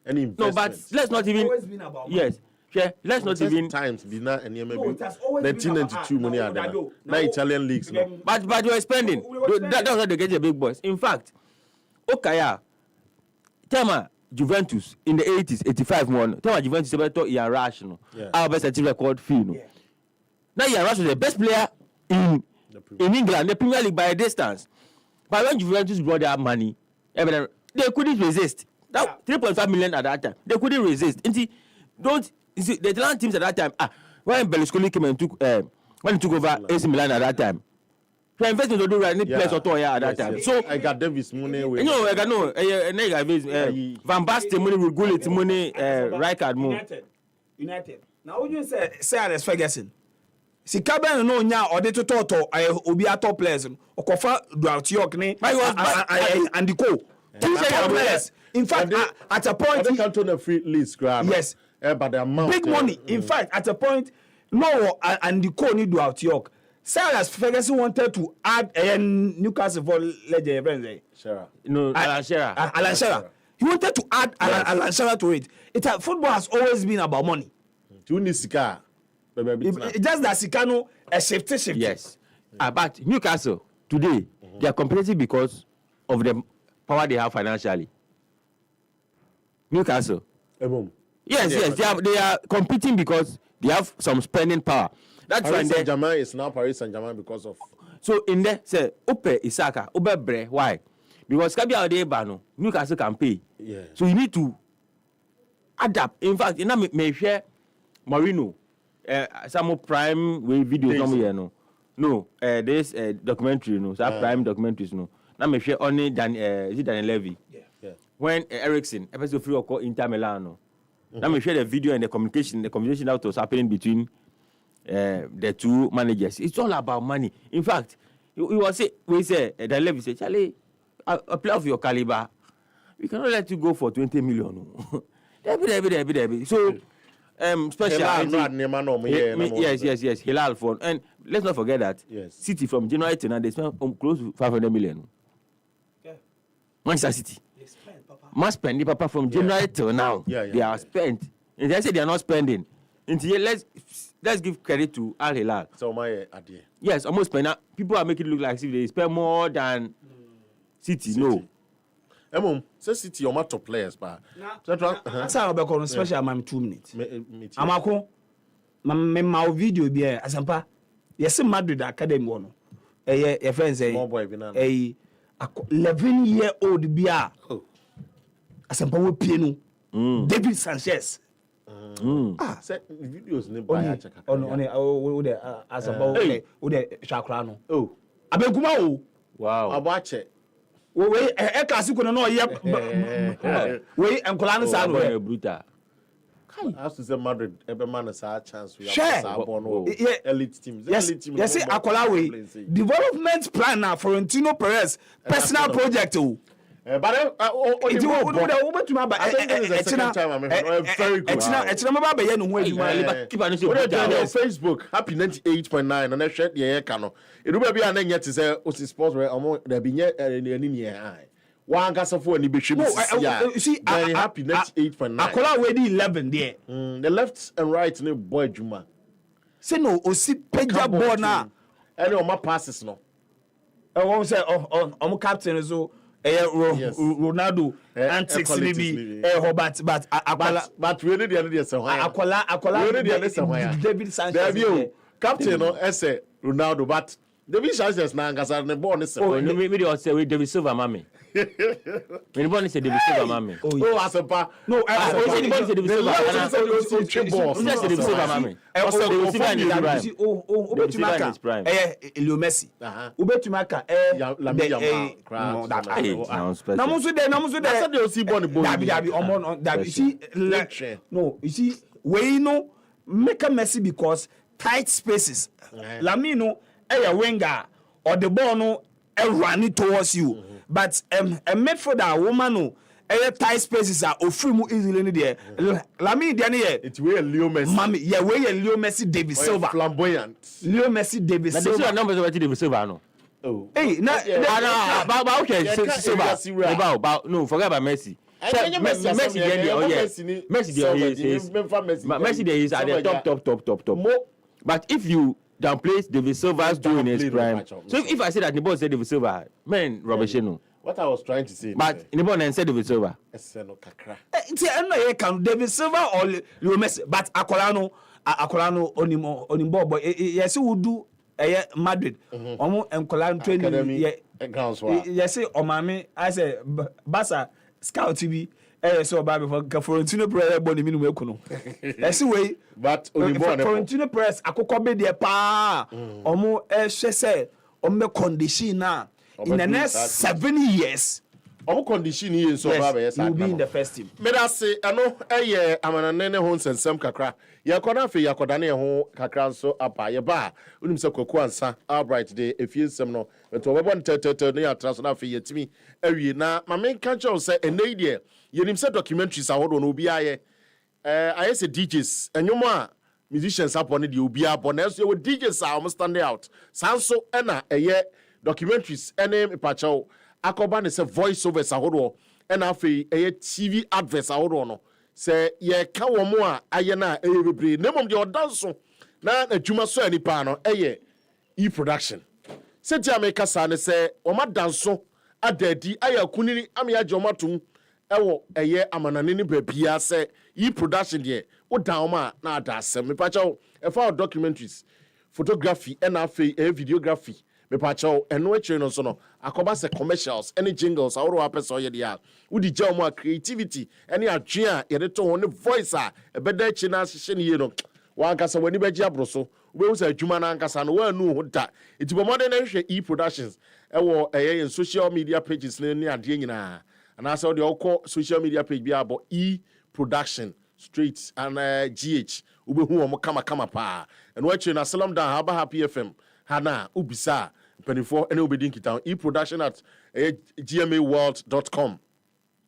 And investment. No, but let's not even. Always been about money. Yes. Yeah, let's not even. Times be not any maybe. No, it has always been about 1992 money are there. Now Italian leagues. No. But you are spending. That's how they get the big boys. In fact, Okaya, Tema Juventus in the 80s, 85 one. Tema Juventus about Ian Rush, no. Our best achieve record fee, no. Now Ian Rush was the best player in England, the Premier League by a distance. But when Juventus brought their money, they couldn't resist. That 3.5 million at that time, they couldn't resist. The Italian teams at that time, when Berlusconi came and took, when he took over AC Milan at that time, he invested to do any place or toy at that time. Yes. So I got Davis money. I got no, Van Basten money, Gullit money, Rijkaard money. United. Now, would you say Alex Ferguson? Si Caben no nya or de toto obi top players or Kofa Drought York and the co. Two players. In fact, at a point, they can't turn a free list, yes. But the amount big money. In fact, at a point, no, and the co need Drought York. Silas Ferguson wanted to add Newcastle for legend. Alan Shearer. He wanted to add Alan Shearer to it. Football has always been about money. Tunisika. Just that Sikano a shift. Yes. But Newcastle today, they are competitive because of the power they have financially. Newcastle. Yes. They are competing because they have some spending power. That's why Paris Saint-Germain is now Paris Saint-Germain because of. So in there, say, Ope Isaka, Ope Bre. Why? Because Kabia Odebano, Newcastle can pay. Yeah. So you need to adapt. In fact, you know, may share Marino, some prime videos somewhere, no. No, this documentary, no, some prime documentaries, no. Now may share only Daniel Levy. Yeah. When Ericsson, episode 3 occurred Inter Milan, no. Now may share the video and the conversation that was happening between the two managers. It's all about money. In fact, we say Daniel Levy say, Charlie, a player of your caliber, we cannot let you go for 20 million. Debbie. So, special. Yes. Hilal fund. And let's not forget that City from January to now, they spent close to 500 million. Yeah. Manchester City. Must spend Papa from January till now. They are spent. And they say they are not spending. Until let's give credit to Al Hilal. So my idea. Yes, almost spend. People are making it look like if they spend more than City. No. Say City your top players, but that's how I call special. I'm 2 minutes. I'm a my video be asampa. Yes, Madrid Academy one. A friend say a 11-year-old beer. Asampa we piano. David Sanchez. Say videos ne buy check. On asampa the Shakrano. Oh. Abeguma o. Wow. Abache. We classic no ye we enkola no sa no brutal. I have to say Madrid every man has a chance we have elite teams. Yes, akola we development plan na Florentino Perez personal project o. But it's very good. Facebook Happy 98.9 and I shared the air cano. It will be an yet to say sports where there be one gas of one bishop. See, Happy 98.9. Akola already 11 there. The left and right no boy Juma. Say no, Osi Peja Bona. And my passes no. I won't say captain so. Ronaldo antics ni bi but we need the other say akwala David Sanchez captain no ese Ronaldo but David Sanchez na ngasa ne ball ne se me dey say David Silva mami me the ball say David Silva mami asepa no say the ball say David Silva David Silva mami David Silva in his prime Leo Messi ubetuma ka na muso de say dey see ball ball dabi omo dabi see no you see we no make a Messi because tight spaces Lamine a winger or the ball no run it towards you but a midfielder woman no tight spaces are free mu easily there Lamine there ne it way Leo Messi mami yeah way Leo Messi David Silva flamboyant Leo Messi David Silva the numbers of David Silva no hey na but okay Silva about no forget about Messi Messi there is at the top but if you downplay David Silva's doing his prime so if I say that Nebo said David Silva man rubbish no what I was trying to say but Nebo and said David Silva David Silva or Leo Messi but Akolano onimbo boy yes who do Madrid omo enkola training yes omame I say Barca scout TV so bad before Florentino Perez born me no ekuno yes way but Florentino Perez akoko be there pa omo hwe say omo condition na in the next 7 years omo condition here so bad yes you will be in the first team me da say ano amanane ho nsensem kakra ye koda afi ye koda ne ho kakra nso apa ye ba unim se kwaku ansa albright de efiensem no to obebo ntetete ne atra so na afi ye timi awie na mame kan che say enei de yenim se documentaries ahodo no obi aye aye se DJs enyomo a musicians upon the obi abon na so DJs are standing out sanso na eye documentaries ene pacho akoba ne se voice overs ahodo na afi eye TV adverts ahodo no se ye ka wo mo a aye na eye bebre nemom de odanso na adwuma so ani pa no eye e-production se ti ameka sa ne se o ma danso adadi aye kunini ame ya jomatum ewo eye amanane ne babia se e-production de o down ma na adasem me pacho e fa documentaries photography and afi videography me pacho eno eche no so no akoba se commercials any jingles aworo apeso ye dia udi je omo creativity any adwe a ye de to one voice a ebeda eche na hye ne ye no wa ankasa wani beji abroso we hu se adwuma na ankasa no wa nu ho da itibo modern na hwe e-productions ewo eye social media pages ne ade nyina and also the oko social media page bi abo e-production straight and GH ube hu omo kama pa and watch na salam down haba happy FM hana ubisa penifo ene obedin kitan e-production at gmaworld.com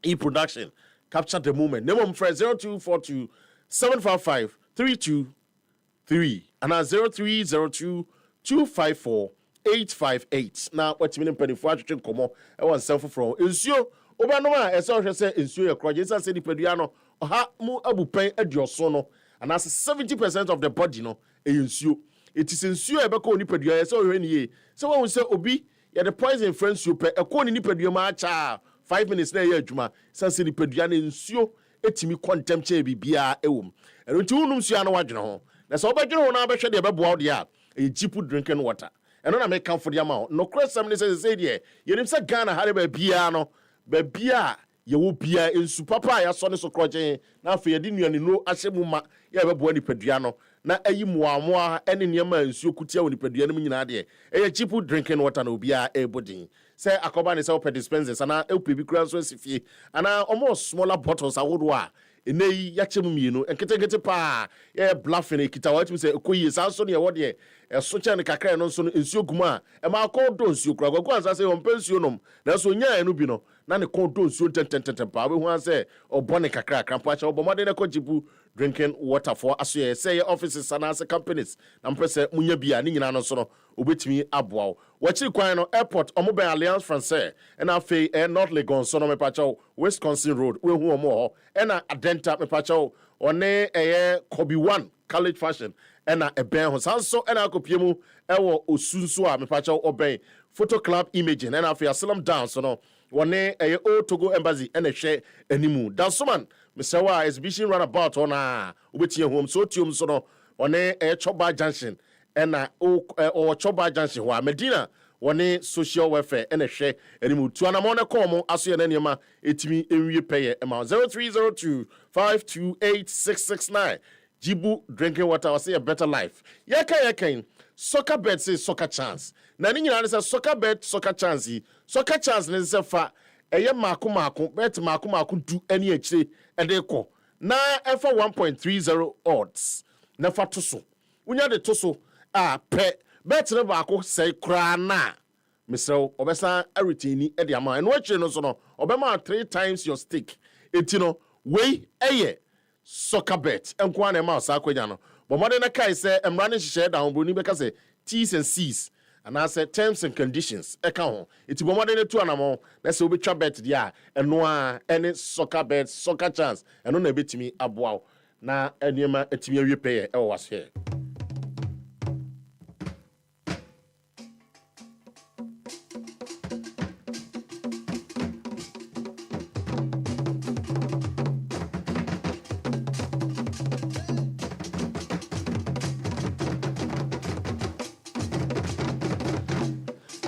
e-production capture the moment name friend 0242 755 323 and 0302 254 858 now what mean penifo atwetwe komo e won self from ensuo obanoma ese ohwe se ensuo ye kroje se se dipadua no ha mu abupen adioso no and as 70% of the body no ensuo it is ensuo e be ko nipadua ye se ohwe ni ye se won se obi ye the poison friends you pe e ko ni nipadua ma cha 5 minutes na ye adwuma se nipadua na ensuo etimi contem che bibia ewom eno ti unum suya no wadwene ho na se obadwene ho na abehwe de beboa de a e jipu drinking water eno na me kan for de ma no crosam ne se de yenim se Ghana hare ba bia no ba bia ye wo bia ensu papa ya so ne so kroje na afa ye di nuane no ahyemu ma ye beboa ni padua no na ayi muamoa ene niam ensu kutia woni padua no nyina de e cheap drinking water na obia e bodin say akoba ne say open dispensers ana e pebi kura so asifie ana almost smaller bottles awodo a enei ya chemu mienu enkete pa ye bluffing ekita what say ekoyi sanso ne wo de so cha ne kakra no so ensuo guma e ma ko do ensuo kura kwa ansa say on pensuo nom na so nya enu bi no na ne ko do ensuo tentententen pa we hu an say obone kakra krampa cha obomade ne ko jibu drinking water for aso say offices and as companies na mpese munya bia ne nyina no so no obetimi aboa wachiri kwan no airport omoben Alliance Française and afi North Legon so no me pa cha Wisconsin Road we hu omo ho na Adenta me pa cha one Kobe 1 college fashion ena eben ho sanso ena akopiemu ewo osunso a me pa cha oben photo club imaging ena afi asylum down so no wɔne ɛyɛ old Togo embassy ɛna hwɛ animu dansoman Mr. Wa exhibition runabout on wobɛtie home so tiom so no wɔne ɛyɛ Choba Junction ɛna o Choba Junction hɔ Medina wɔne social welfare ɛna hwɛ animu tuanamɔ ne kɔn mo aso yɛ ne nneɛma etimi enwie pɛyɛ ɛma 0302528669 Jibu drinking water was a better life. Yeka soccer bet say soccer chance. Na ni nyina say soccer bet soccer chance. Soccer chance ne say fa eye mako bet mako do any akire e dey kɔ. Na efa 1.30 odds. Na fa to so. Unya de to so pe bet ne baako say kra na. Mesrɛ obesa everything e de ama. Eno akire no so no obema 3 times your stake. Etino we eye soccer bet enkwa na ma osakwanya no but modern kai say emra ne hye down broni beka say T's and C's and I say terms and conditions e ka ho iti bo modern to anamo na say obetwa bet dia eno a any soccer bet soccer chance eno na betimi aboa na enema etimi awie pay e was here.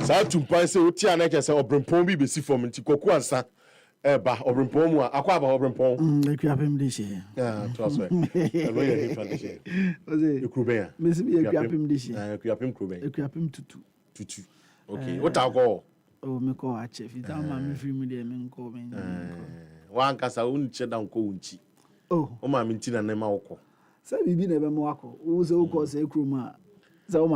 Sa tumpan se oti anake se obrempon bi besi fom nti koku ansa ba obrempon mu akwa ba obrempon ekuapem de she trust me elo ye different de she oze ekrube ya mesi bi ekuapem de she ekuapem krube ekuapem tutu okay what I go o me ko ache fita ma me free me de me nko me wa nkasa unche da nko unchi o ma me ntina na ma woko se bibi na be mo akọ wo se wo ko se ekroma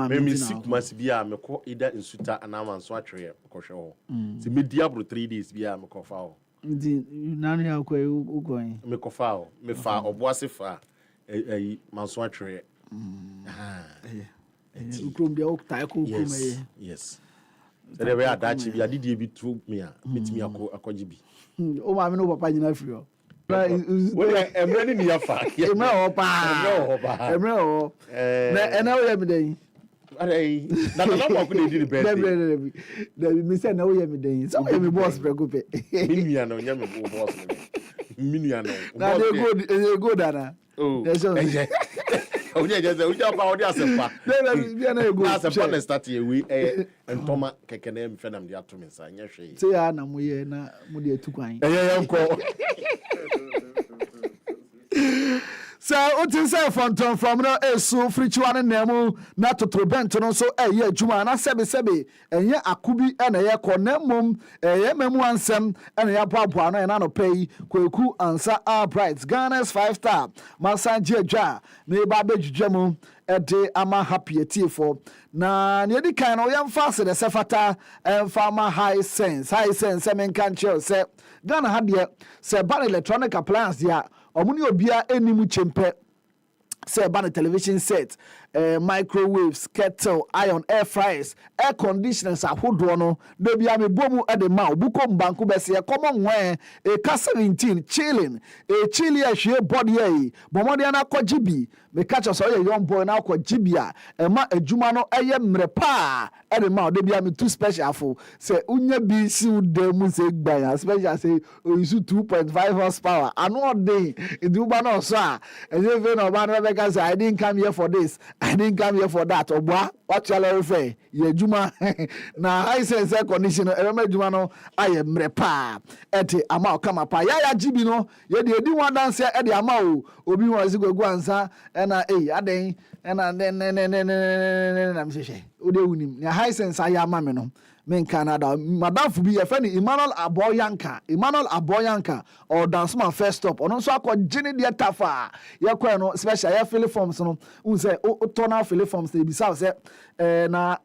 me sick must be a me ko ida insuta anama nso atwere ko hwe ho se me dia bro 3 days bia me ko fa ho ndi nanu ya ko ugoyin me ko fa ho me fa oboase fa manso atwere ukrom dia okta ko ukrom yes se de be adachi bia didie bi tru me a metimi akoji bi o ma me no papa nyina firi ho emre ni ya fa emre ho pa na ena wo ya me den Aye, na mo ko dey di birthday. Dabi me say na wo ye me den. So ye me boss preko pe. Minua na nya me boss me. Minua na. Na dey go dana. Oh. Oje je oje pa odi asepa. Bia na go. Asepa na start ye we entoma keke na em fenam dia to me sa nya hwe. Say ya na mo ye na mo dey tukwan. Yenko. So utin say fonton from no esu frichiwane nemu na totrobent no so eye adwuma na sebe enye akubi na ye konemom eye memu ansem na ye boaboa no na no pay kweku ansa bright Ghana's 5-star Masanje Adwa me ba bedwudwam ede ama happy etiefo na ne di kan no yem fast de sefata farmer high sense men kan chill say Ghana ha de say ban electronic appliance dia omuni obia enimu chempe say ban television set microwaves kettle iron air fryers air conditioners ahodo no de bia me bomu e de ma obuko mbanku bese e common wen e ka 17 chilling e chili a hwe body e bomode na kwagibi me catch us oye young boy na kwagibi a e ma adwuma no eye mre pa e de ma de bia me too special for say unya bi si udemu say gban special say o use 2.5 horsepower ano dey e du ba no so a e say no ba no be can say I didn't come here for this, I didn't come here for that. Obwa, what shall I refer? Ye juma na high sense air conditioner. Remember juma no I am mrepa. Ete ama kama pa. Ya jibi no. Ye di one dance ya edi ama o. Obi wa zigo guanza. Ena aden. Ena ne mshe. Ode unim. Ya high sense aya ama me no. Men Canada, Madame Fubi, a friend Emmanuel Aboyanka, or dance man first stop. On also called Jenny de Tafa. Yaquano, special air filiforms, no, who say, turn out filiforms, they be south, na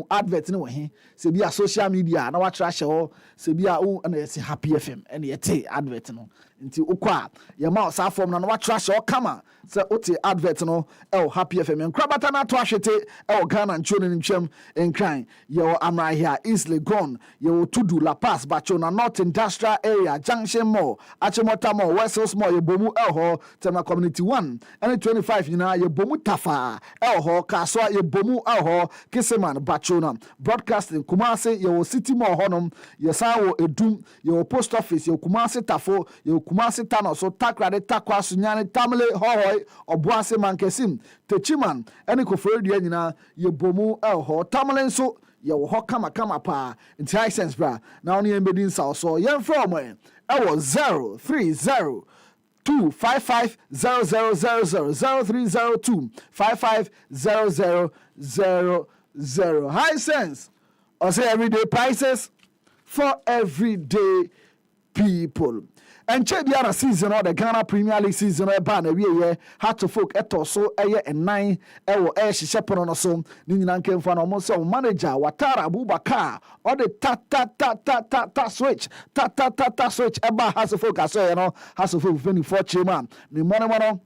advert no he, se be a social media, no trash or se be a and it's Happy FM, and yet advert no. nti ukwa ye ma sa form na wa trash o kama se oti advert no Happy FM nkrabata na to ahwete Ghana nchuo ne ntwam nkran ye amra here East Legon ye Tudu La Paz Bacho na North Industrial Area Junction Mall Achimota Mall West Hills Mall ye bomu ho Tema Community 1 and 25 nyina ye bomu Tafa ho Kaswa ye bomu ho Kiseman Bacho na Broadcasting Kumasi ye City Mall honom ye sawo Edum ye Post Office ye Kumasi Tafo ye Kumasi Tano so takrade takwa sunyane tamle ho Obuase Mankesim Techiman ene kofredia nyina ye bomu ho tamle nso ye wo ho kama pa nti high sense bra na oni embedin sa so ye from e wo 030 255 0000 030255000 high sense or say everyday prices for everyday people. And check the other season or the Ghana Premier League season or ban we had to folk eto so and 9 she shepherd on so Ninian came from almost so manager Watara Abubakar or the ta switch ta switch eba has to folk so you know has to folk 24 chairman the mono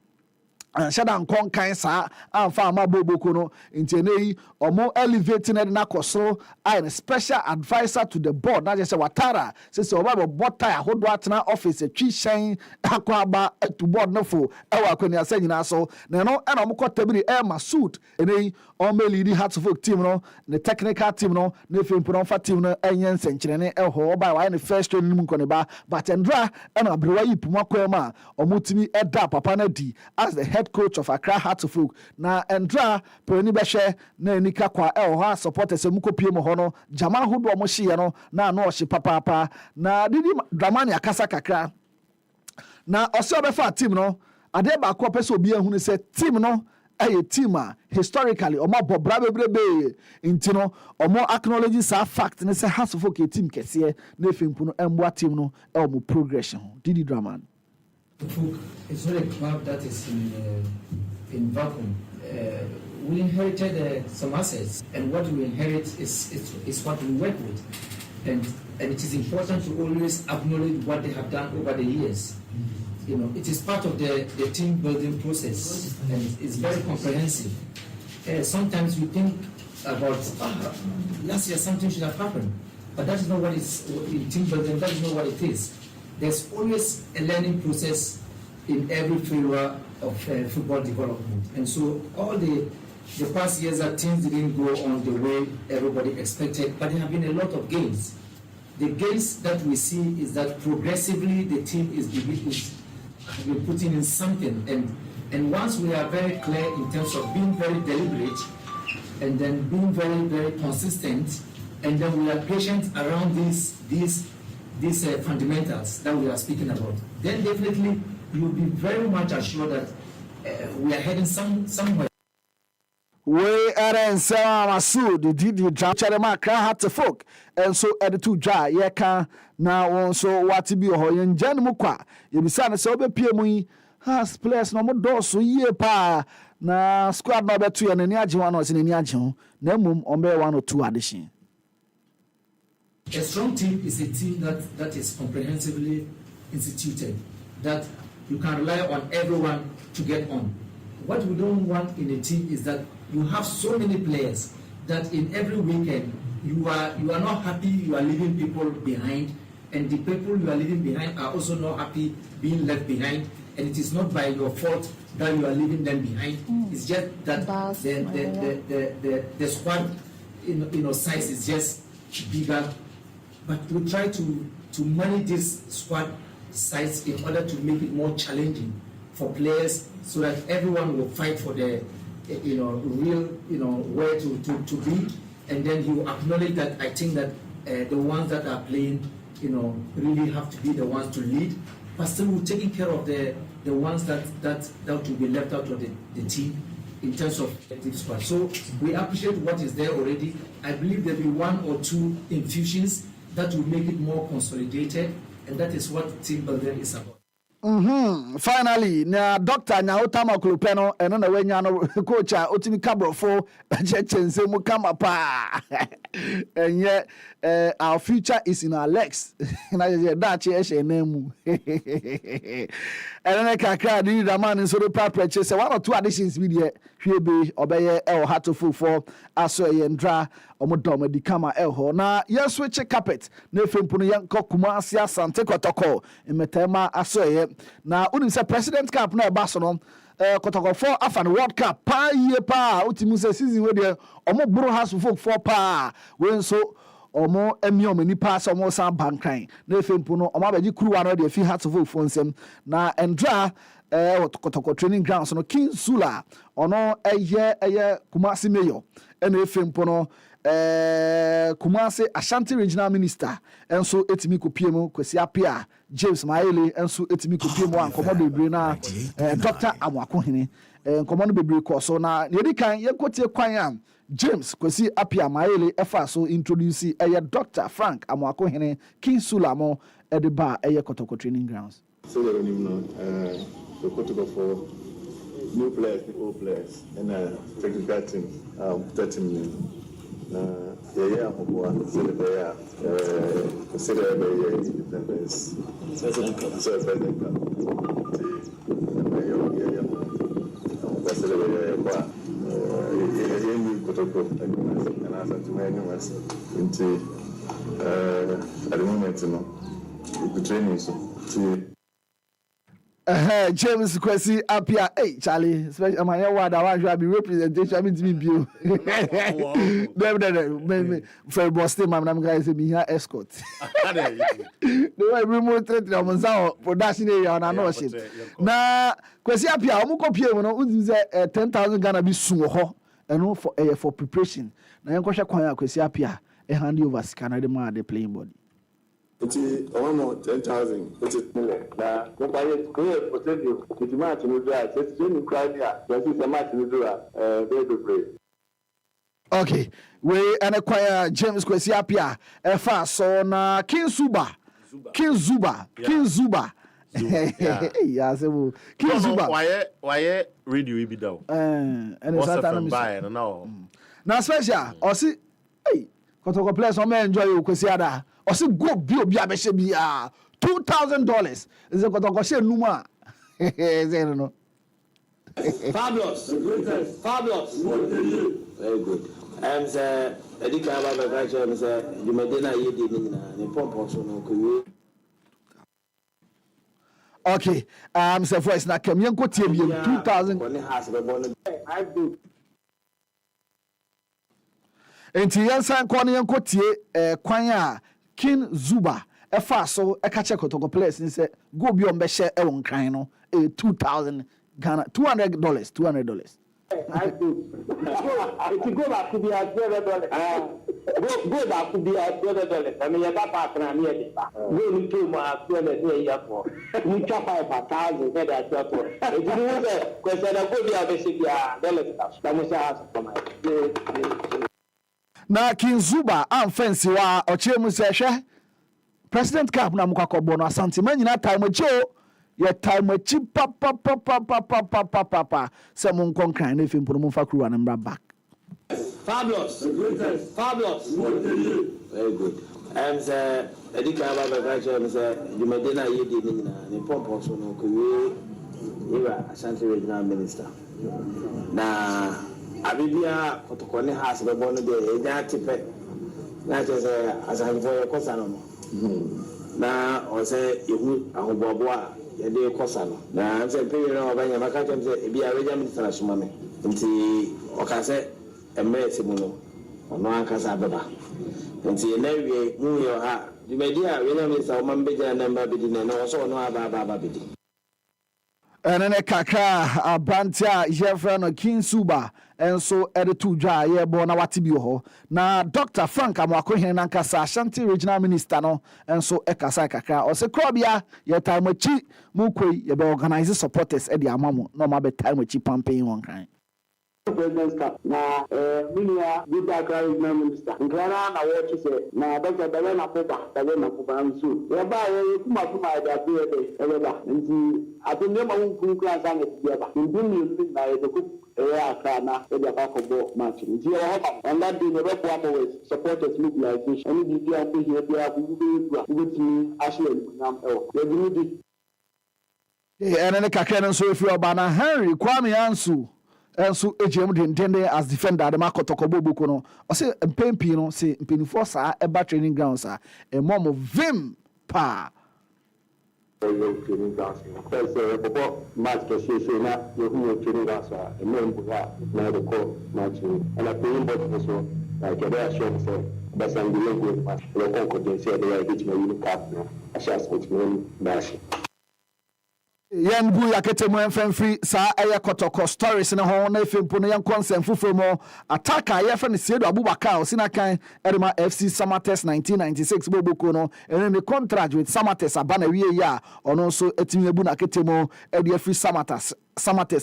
Shadan kon kan sa amfa amaboboko no ntenei omo elevating na koso and special advisor to the board na just Watara say oba bota ahodo atena office twi shen akwaba to board no fo ewa kwani asanyina so na no na omo kotabiri Masud enei omo lead Hartford team no the technical team no na fempo fa team no enyen senkyerene eho oba wa ne first training mu koneba but Ndra na abrewa yipuma kwema omo timi eda papa na di as the head coach of Accra Hartford na Ndra peni behwe na enika kwa ha supporters emukopie mo ho no jama hodo mo hye no na no hye papa na didi dramani akasa kakra na ose obefa team no ade ba ko pese obi ehunu se team no a team historically omo bobra bebrebe nti no omo acknowledge sa fact ne se Hartford ke team kese na efimpu no emboa team no omo progression didi dramani. It's not a club that is in vacuum. We inherited some assets, and what we inherit is what we work with. And it is important to always acknowledge what they have done over the years. You know, it is part of the team building process, and it's very comprehensive. Sometimes we think about last year something should have happened, but that is not what is in team building. That is not what it is. There's always a learning process in every failure of football development. And so all the past years that things didn't go on the way everybody expected, but there have been a lot of gains. The gains that we see is that progressively the team is putting in something. And once we are very clear in terms of being very deliberate and then being very, very consistent, and then we are patient around these fundamentals that we are speaking about, then definitely you'll be very much assured that we are heading somewhere. We are in Masud, did you jump Charema Krahat folk, and so at the 2 dry, yeka now so what to be a hoyan Janmukwa. You be son so be PME has players no more doors so ye pa na squad no better and any one was in any adjon, no mum on 1 or 2 addition. A strong team is a team that is comprehensively instituted, that you can rely on everyone to get on. What we don't want in a team is that you have so many players that in every weekend you are not happy, you are leaving people behind, and the people you are leaving behind are also not happy being left behind, and it is not by your fault that you are leaving them behind. It's just that the squad size is just bigger. But we try to manage this squad size in order to make it more challenging for players, so that everyone will fight for the real where to be, and then you acknowledge that. I think that the ones that are playing really have to be the ones to lead, but still we're taking care of the ones that will be left out of the team in terms of the squad. So we appreciate what is there already. I believe there'll be 1 or 2 infusions that will make it more consolidated, and that is what team building is about. Finally, na Doctor na Otama Klopeno and na wenya no coach Otimi Cabrofo chense mu kama pa. And yet our future is in our legs. Na je da che ehye nemu. And na kakra di Raman so the preacher say 1 or 2 additions we dey hwebe obeye el hatoful for aso yendra omodom di kama elho na yes switch carpet na efempu no yanko Kumasi Asante Kotoko emetema aso na unim say president cup na eba so no Kotoko 4 afan world cup pa ye pa utimu say season we dey omoburu has folk 4 pa we nso omo emiom ni pass omo san bankran na efempu no omo abaji kruwa no dey fi hatoful for nsem na endra Kotoko training grounds no King Sula ono eye Kumasi mayor ena efempu no Kumasi Ashanti regional minister enso etimi kopiemu Kwesi Appiah James Maele enso etimi kopiemu ankomo bebre na Dr. Amwakohene enkomo no bebre ko so na yedi kan yekotie kwan am James Kwesi Appiah Maele efa so introduce Dr. Frank Amwakohene King Sula mo edeba Kotoko training grounds. So that the Kotoko for new players, old players, and technical team, 30 million. Independence. At the moment, the training James Kwesi Appiah, hey Charlie, especially my word, I want to be representation. I mean to be view. For Boston, I'm going to be here escort. The way remote trade on production area on our ship. Now, Kwesi Appiah, I'm going to say 10,000 Ghana be soon and for preparation. Now, I'm going to Kwesi Appiah a hand over Canada man the playing body. It's almost 10,000. It's a million. Now, what I create for you, it's much in the drive. It's in Crimea. This is a match in the drive. Very good. Okay, we and acquire James Kwesi Appiah. So na King Zuba. Yeah, so King Zuba. Why radio we be down? And it's a now. Now, special. Or see, hey, Kotoko players, I'm enjoy Kwesi Ada. Or say go be $2,000. Is a Kotoko Numa. No. Fabulous. Very good. Say, Edika Baba say, you may dinner ye did in Pompo. Okay. Say first na Kemianko TBM 2,000. I do. Enti yansan kwa yanko tie kwanya King Zuba efa so ekache Kotoko players ni say go bi on be share e won kan no $2,000 Ghana $200. I do. If you go back to be at $200, go back to be at $200. I mean, your partner near the back. Go into my $200 year for. We chop up 1,000 head at your point. If you do that, because I go be a basic $1. That was asked for my. Na King Zuba amfancy wa ochemu se hwe President Cup na mukakọbọ no Asante man nyina time cho ye time chi pa se mon konkran na efim pono mon fa kruwa na mbra back. Fabulous. Very good. Say Edika Baba Gacha say you may dinner ye did in Pompo so no we Ashanti regional minister. Na Abibia Kotoko has the bonnet de Yatipe. That is as I for a cosano. Now, or say, you are Boboa, a day cosano. Now, I'm saying, period of Banyamaka, say, be a regiment international money. Until Ocase, a mercy, or no Casababa. Until every move your heart. You may dear, William is our Mambija and number bidding, and also no Ababa bidding. And then a kaka Brantia Jeffrey King Suba and so editor dry ye bona watibio na Dr. Frank Amwakohene nankasa Ashanti regional minister no and so ekasa kaka o se krobia ye time chi mukoi ye be organize supporters e di amamo no ma be time chi campaign won kan President's Cup. Now, Minia, good background minister. In Ghana, I want to say, now, Dr. Davena Popa, Davena Popa, I'm soon. Whereby, Kuma, that day, and I think never won't class on it together. In Billion, I the cook. Kana, the basketball match. And that day, the rep always supported mobilization. Any detail here, they are with me, actually, and then Kakan so if you are Bana Henry, Kwame Ansu, Ansu AGM intended as defender, the Marco Tokobo Bukono, or say a Pempino, say Pinifosa, a bad training grounds, a mom of Vim Pa. Training grounds. Because match association, you training grounds are a member now the call matching. And I pay both also like a very short say, but I'm doing good match. Local could say they are hitting my cap now. I shall switch me dash. Yan bu yakete mo enfan free sa eye kotoko stories na ho na efempo no yan consent fufuro mo attacker ye fa ne Siedo Abubakar osinakan Edema FC Samates 1996 boboko no ene ne contract with Samates abana wie ya ono so etimi ebu na kete mo e free Samates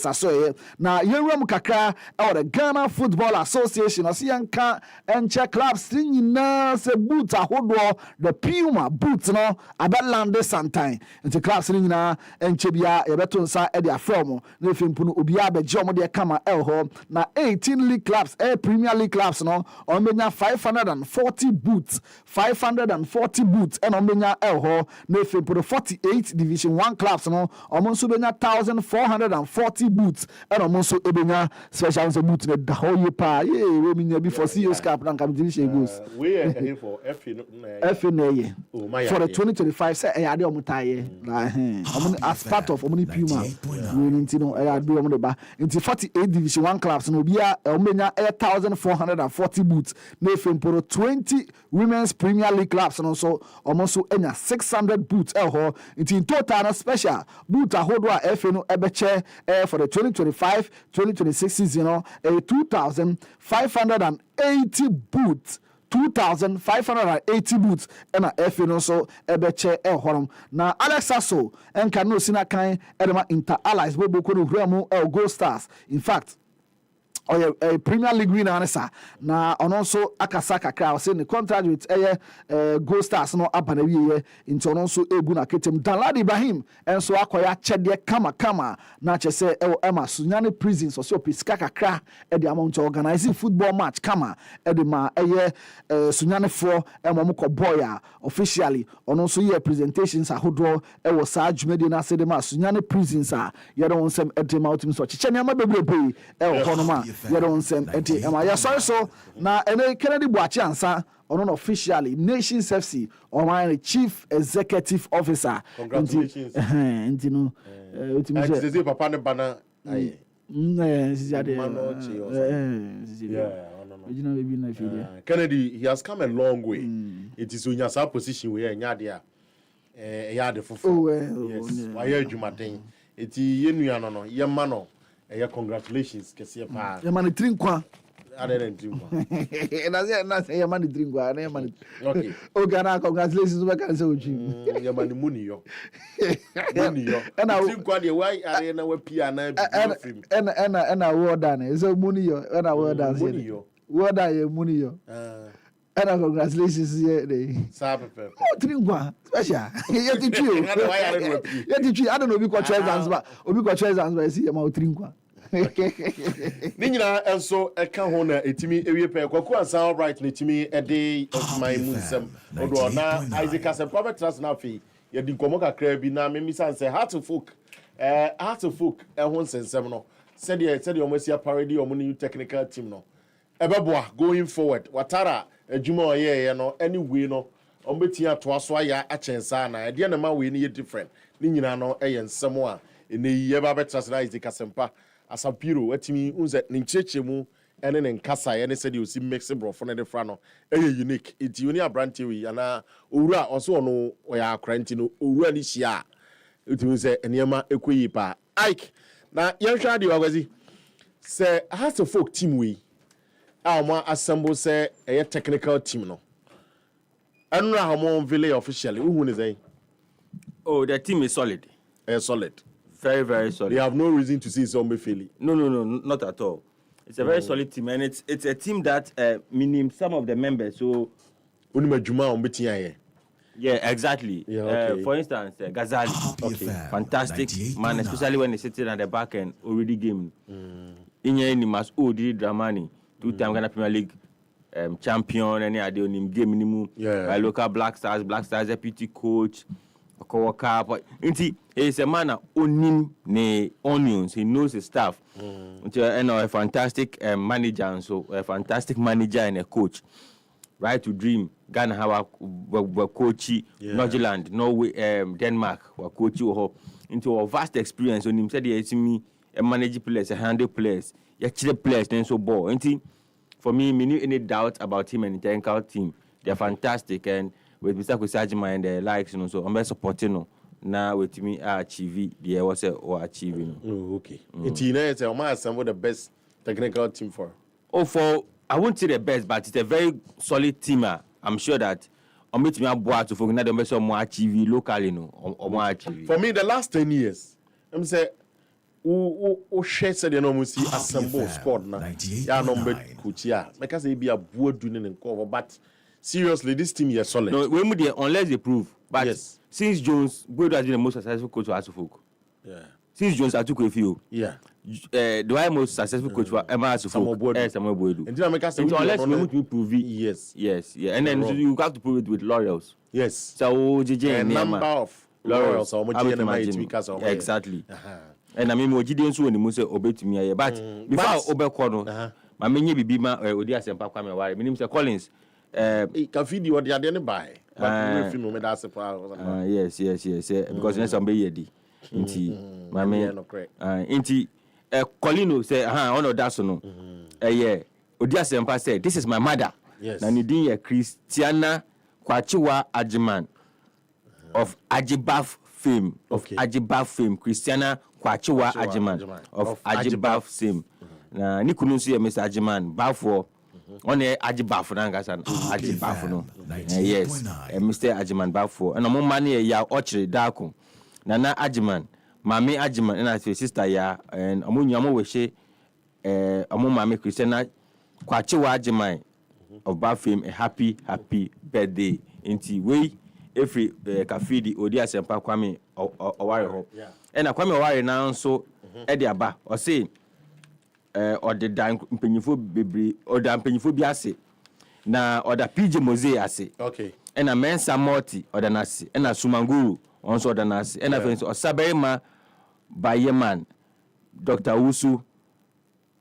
asoye na yenwam kakra e the Ghana Football Association osiyanka enche clubs nyina se boot ahodo the Puma boot no abelande santan enti clubs nyina enche bia yebeto nsa e dia from na efempu no obi abeje omo de kama elho na 18 league clubs Premier League clubs no omenya 540 boots and omenya elho na efempu 48 Division 1 clubs no omonso benya 1440 boots and omonso ebenya special boot the whole pa we minya before CEO's Cup na kam division goes we are here for FNA for the 2025 say ade omutaye na as part of Omni Puma we need no I do omo ba into 48 Division 1 clubs no bia omenya 1440 boots na efemporo 20 Women's Premier League clubs no so omonso enya 600 boots into in total na special boot ahodo a FNO ebeche for the 2025-2026 season 2,580 boots 2,580 boots and a FNO so ebeche horum na Alex Asso and Kano Sinakan Edema Inter Allies Bobo El Gold Stars in fact a Premier League winner anasa na ono so akasaka crowd say the contract with Gold Stars no abana wiye into ono so egu na ketem Danladi Ibrahim enso akoya chede kama na chese Emma Sunyane Prison so piska kakra e the amount to organizing football match kama e the ma Sunyane for emomko boya officially ono so ye presentations ahodo e was sa dwumedi na se de ma Sunyane Prisons a ye don sem e the ma so chichene ma bebrebe e honoma you don't send enti sorry so na ene Kennedy Boachi ansa on officially Nations FC or my chief executive officer. Congratulations. Enti no say papa ne bana aye Kennedy, he has come a long way. It is when your position we are nyade a fufu. Yes, why adwumaden eti yenua no yema no congratulations kese pa yema trinkwa adere trinkwa na say yema trinkwa na yema okay Ghana congratulations we can say oji yema ni muniyo na trinkwa de why are na wa pia na bi film na well done so muniyo na well done muniyo well done muniyo and congratulations here. Oh, trinkwa special. Yet I don't know because Zanzibar see about trinkwa. Ninyina enso eka ho na etimi ewie pe kwaku ansa right na etimi ede my musem odo na Isaac Asempa betrans na afi ye di nkomo kakra bi na memisa nse heart of folk ho nsensem no said omosia parody omo new technical team no ebeboa going forward watara adwuma oyeye no anyway no ombetia to aso aya achensa na ede na ma we ni different ni nyina no eye nsem a ene ye ba betrans na Isaac Asempa Asampiro etimi unze ni nchechemu ene ne nkasa ene said osi mix brofo ne defra no unique enti oni abrante wi ana owura oso ono oya akranti no owura ni hia etimi se enema ekoyi pa Ike na yenhwa de wagwazi se has a folk team we ma assemble se a technical team no enra homo village officially who is say the team is solid. Solid. Very, very solid. They have no reason to say it's Omefeli. No, not at all. It's a very solid team, and it's a team that meaning some of the members. So, yeah, exactly. Yeah, okay. For instance, Ghazali, fantastic man, especially when he's sitting at the back end already game. Inye Nimas Odi Dramani, 2-time Ghana Premier League champion, any idea on him game minimum. Yeah. Local Black Stars deputy coach, Okowaka. He's a man owning the onions. He knows his stuff. And a fantastic manager, and so a fantastic manager and a coach. Right to dream. Ghana have a coach, New Zealand, Norway, Denmark, were coach into a vast experience. On him said he me a manage players, a handle players, actually players, then so ball. For me, any doubt about him and the technical team. They're fantastic, and with Mr. Kusajima and the likes, so I'm supporting. Now with me, achieve the was or achieving. Oh, okay. It's some of the best technical team for. I won't say the best, but it's a very solid team. I'm sure that I'm meeting me to focus on some more achieve locally, or more achieve. For me, the last 10 years, I'm saying, who shares the enormous assemble squad now. Yeah, number Kuchia. Because they be a board doing and cover, but seriously, this team is solid. No, unless they prove. But yes. Since Jones, Boyd has been the most successful coach for Asufok. Yeah. Since Jones, I took a few. Yeah. The most successful coach for Emma Asufok. Samuel Boyd. Unless we prove it. Yes. Yeah. And then you have to prove it with laurels. Yes. So, JJ and number of laurels. Exactly. And I mean, what you didn't so any most obey to me. But before Obercorno, my many be my Odias and Papa, my Mr. Collins. Can feed you what they are then buy. Yes. Because there's some baby. Inti, my man. Inti, Colino said, "Oh no, that's no." Yeah, Odias and Papa said, "This is my mother." Yes. And you did Christiana Kwachiwa Ajiman of Ajibaf fame. Ajibaf fame, Christiana Kwachiwa Ajiman of Ajibaf fame. Na ni kunu see Mr. Ajiman Bafo. On the Ajibaf Nangasan, Ajibaf no. Yes, Mr. Ajiman Bafo. And a money ya Ochre Daku. Nana Ajiman, Mammy Ajiman, and I say sister ya, and Amunyamo Weshe, Amu Mammy Christiana Kwachiwa Ajiman of Bafim, a happy birthday. Inti way, every cafe, the Odias and Pakwame or Warrior. And a Kwame Warrior now so Ediaba or say. Or the dan mpanyifo bebre or the mpanyifo bi ase na or the PJ Mose ase okay and a Mensa Morty or the nasi and a Sumanguru also the nasi and a friend or Saberima Bayeman Dr. Usu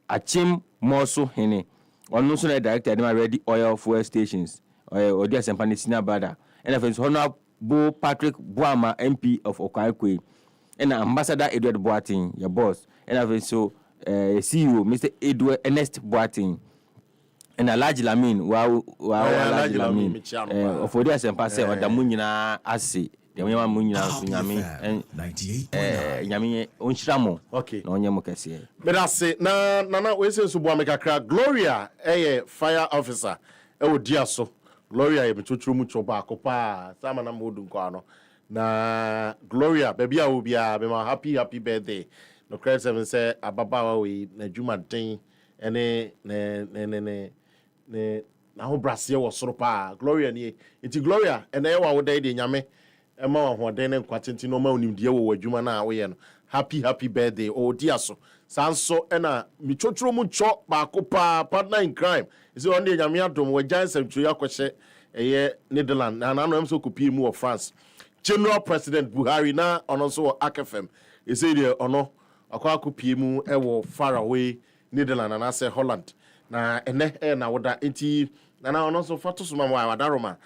Achim Moso Hene or no sooner director my ready oil fuel stations or the Sampanisina Bada and a friend Honorable Patrick Boama MP of Okaikwe and Ambassador Edward Boating your boss and a friend so CEO Mr. Edward Ernest Boating and a large Lamin large Lamin of Odias and Passe or the Munina Asi the Yama Munina Yami and 98 Unshramo okay no Yamokasi. But I say na we say Subameka Gloria fire officer Diaso Gloria Mchuchu Mucho Bako pa sama na modu nkwano na Gloria baby a obi a be ma happy birthday. No credit seven say ababawa we na juma den ene ne na ho brasie wo soro pa Gloria ni enti Gloria ene ye wa wo dai de nyame e ma ho den ne kwatenti no ma onim de wo adwuma na wo ye no happy birthday o dia so sanso ena mi chochro mu cho ba ko pa partner in crime isi on de nyame adom wo jan samtro yakɔhye eye Netherlands na no em so kopie mu of France General President Buhari na ono so akfm isi de ono akwa kopie mu ewo far away Netherlands na say Holland na ene na woda enti na ono so fatoso ma wa wadaroma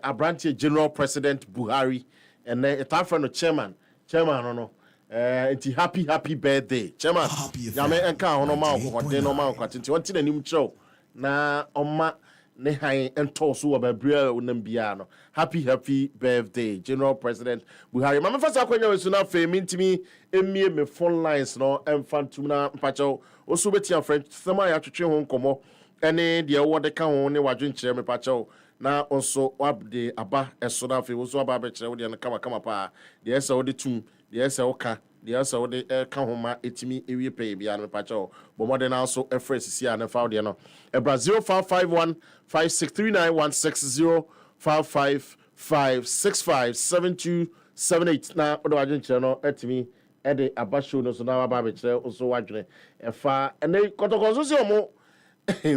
Abrantie General President Buhari ene etafra no chairman no enti happy birthday chairman yame enka hono ma hode no ma kwatenti wonti na nim chow na oma ne han ento so obabria unam bia no happy birthday General President Buhari mama fasa kwanya wesu na fe mintimi emie me phone lines no emfantum na mpacho oso betia French sama ya twetwe ho nkomo ene de wo de ka ho ne wadwenkyere me pacho na onso wabde aba eso na fe oso aba be kyere wo de kama pa de esa wo de tum de esa wo ka the answer what they come home etimi ewie pay bia no pacho but more than also a fresh see and found there no Brazil 0551 5639 16055657278 na odo agin channel etimi e de abasho no so na ba be kire so wadwene e fa ene kotoko so omo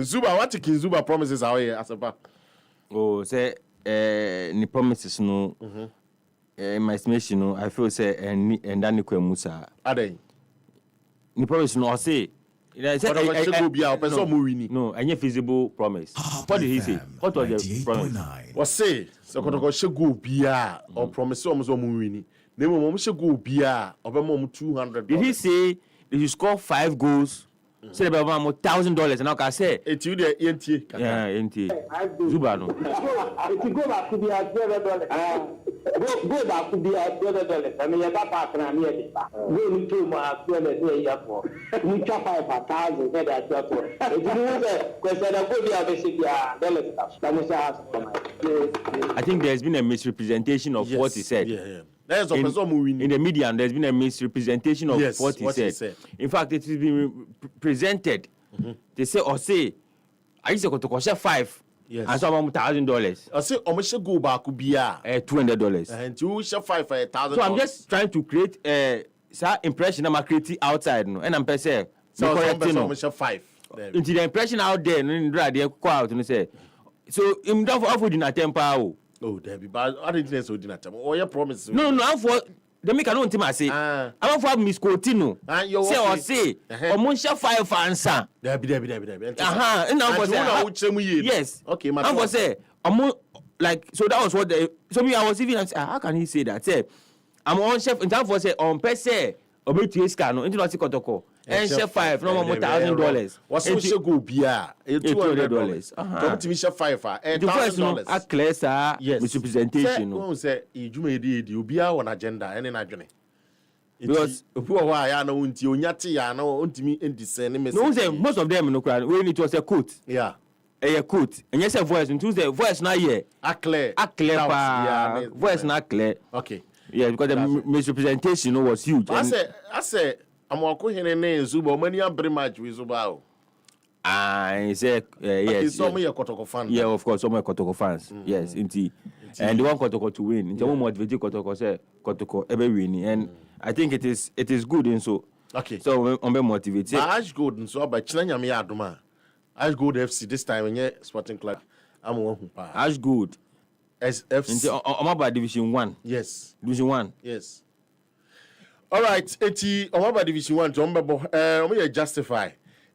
Zuba what kin Zuba promises how here asapa oh say ni promises no my estimation no I feel say and that ni Musa adai ni promise no say no any feasible promise. What did he say? What was the promise? Was say so kotoko shego bia or promise almost wini nemo mom shego bia obemo 200. Did he say if you score 5 goals say about $1,000 and I can say it you there ENT yeah ENT Zuba no If you go back to the $200, go back to the $200. I mean, you're not passing on here. Go into my $200 for. You chop 5,000. That's your for. If you do that, because I go there, basically, I think there's been a misrepresentation of what he said. Yeah. There's a in the media, there's been a misrepresentation of what he said. In fact, it has been presented. They say, or say, I say, to 5. Yes. And so $1,000. I say, almost go back to be $200. And you shall 5,000. So I'm just trying to create some impression I'm creating outside, no, and I'm per se. So almost 5. Into the impression out there, no, they go out and say. So I'm not for offering a tempo. Oh, Debbie, but I didn't say dinner time. Oh, your promise. No, I'm for the make an team. I say, I'm for Miss Coutinho. Say or say, or Monsha 5 answer. Debbie. And I'm for say, yes. Okay, my I'm for say, like, so that was what they. So me, I was even how can he say that? Say, I'm on chef in time for say on per se. Obe to scan no into not kotoko. And chef 5 no more $1,000. What's so go bia $200. Come to me chef 5 $1,000. A clear sir misrepresentation no. Who say ejumedi di obia on agenda ene na dwene. Because who wa ya na unti onyate ya na ontimi endiscern message. No say most of them no cry when it was a quote. Yeah. A quote. And yes a voice into the voice na here. A clear pa voice na clear. Okay. Yeah, because the misrepresentation was huge. I say I'm walking in a Zuba many a match with Zubao. I say yes. Some of Kotoko fans. Yeah, of course, some of Kotoko fans. Yes, indeed. And they want Kotoko to win. In the moment motivate Kotoko say Kotoko ever winning. And I think it is good and so. Okay. So I'm motivated. Ash Gold and so by Chinanya me aduma. Ash Gold FC this time in Sporting Club. I'm one Ash Gold. SFC. I'm about Division 1. Yes. Division 1. Yes. All right, eti omaba Division 1 jombebo omo justify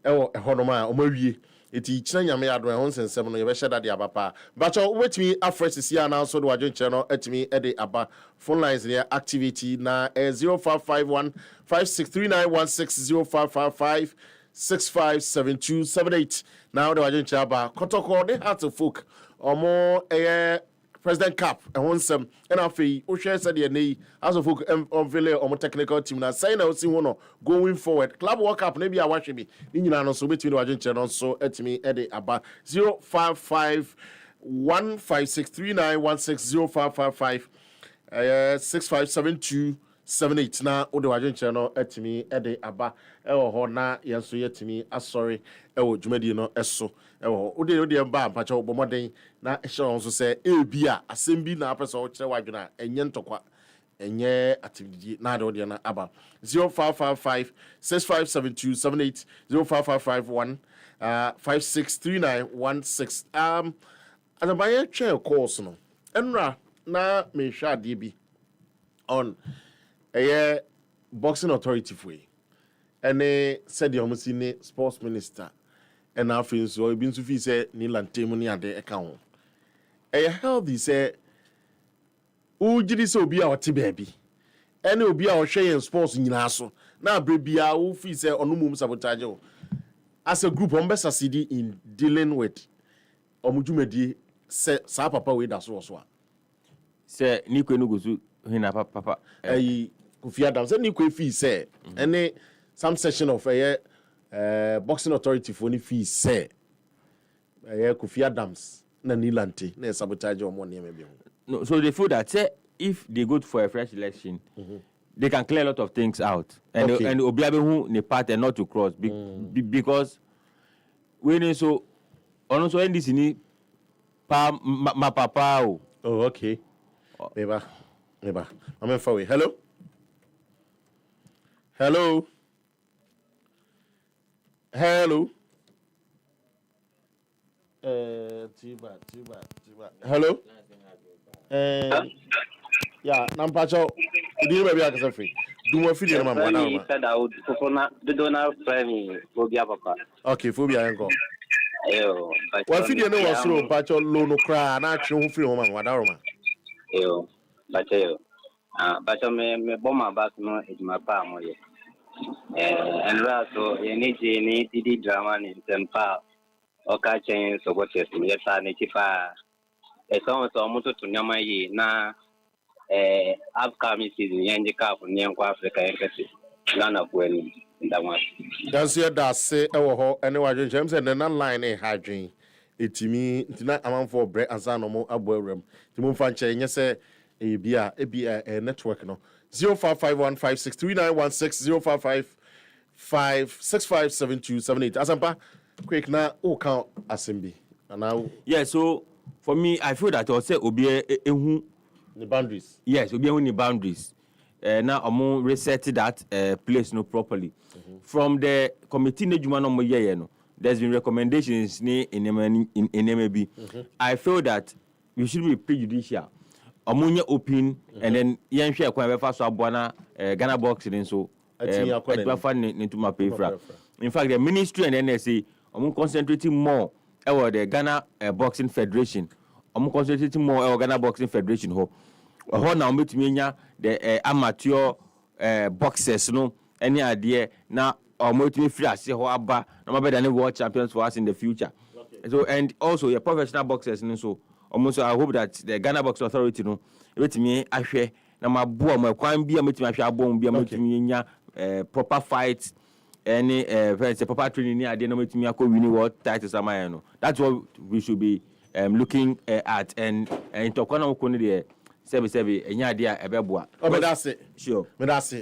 honoma omawie eti kina nyame ado ehon sensem no ye be sheda de abapa bacho wetimi afresh sia na so do adwen channel etimi e de aba phone lines there activity na 0551 5639160555 657278 now the adwen chaba kotoko de heart of folk omo President Cap and one some and afi o share said the as of unveil on technical team na say na see one going forward club world cup na bia watch me ni nyina no so between the agent channel so etimi e dey aba 055 15639160555 657278 na o the agent channel etimi e dey aba e wo ho na yenso yetimi asori e wo dwumadi no eso o de ba pacha obomoden na ehye so say ebia asem na apesa o kire wadwena enye ntokwa enye activity na de ode na aba 0555 657278 05551 563916 anabaye twa course no enra na me hwa de bi on boxing authority foi ene said the omusine sports minister and I feel so been to say Nilan Timony and the account. A healthy say, oh, did this be our tea baby? And it will be our share in sports in Naso. Now, baby, I will feel say on mum sabotage. As a group, on best CD in dealing with Omujumedi, say, Sapapa with us also. Say, Nico Nuguzu, Hina Papa, a Kofi Adams, and Nico fee say, and some session of a boxing authority for any fee say Kofi Adams na Nilante na sabotage or money maybe. No, so they feel that say if they go for a fresh election, they can clear a lot of things out. And Obiabe who ne part and not to cross because when so also in this ni ma papa. Oh, okay. Neighbor. I'm in for you. Hello. Hello. Too bad. Hello. Yeah, Nampacho. Do you maybe I can free? Do more video, mama. Okay, phobia and go. What video no was through Pacho Lono cry, and actually free woman, Wadaroma. But me bomb back no is my palm. And also, you need drama in Tempa or catching so what is in your son. If a song so much to Yamai na upcoming season, Yandy Cup, Nyan Africa, none of when that one. That's your that say, oh, anyway, James and then line a hygiene. It's me tonight. I'm for bread and son no more abwell. To move fan chain, yes, a network no 0551563916 0555657278. Asampa quick now count assembly and now so for me I feel that I say obi ehu the boundaries. Yes, obi ehu the boundaries. Now I'm reset that place no properly. From the committee nejuma no mo ye no, there's been recommendations in MAB. I feel that we should be prejudicial. Omunye open and then yen hwe kwan be fa so abona Ghana boxing so into my paper. In fact, the ministry and NSA concentrating more about the Ghana Boxing Federation. Concentrating more about Ghana Boxing Federation. Now the amateur boxers no any idea now free as say aba na better than world champions for us in the future. So and also your professional boxers so almost I hope that the Ghana Boxing Authority no me ahwe na maboa mo kwan bia metimi ahwe abom bia metimi nya proper fights any proper training ni ade na metimi akọ win world titles amaya no. That's what we should be looking at and to kwana ko ne de sebe enya ade a ebeboa. Oh, but that's it. Sure. But that's it.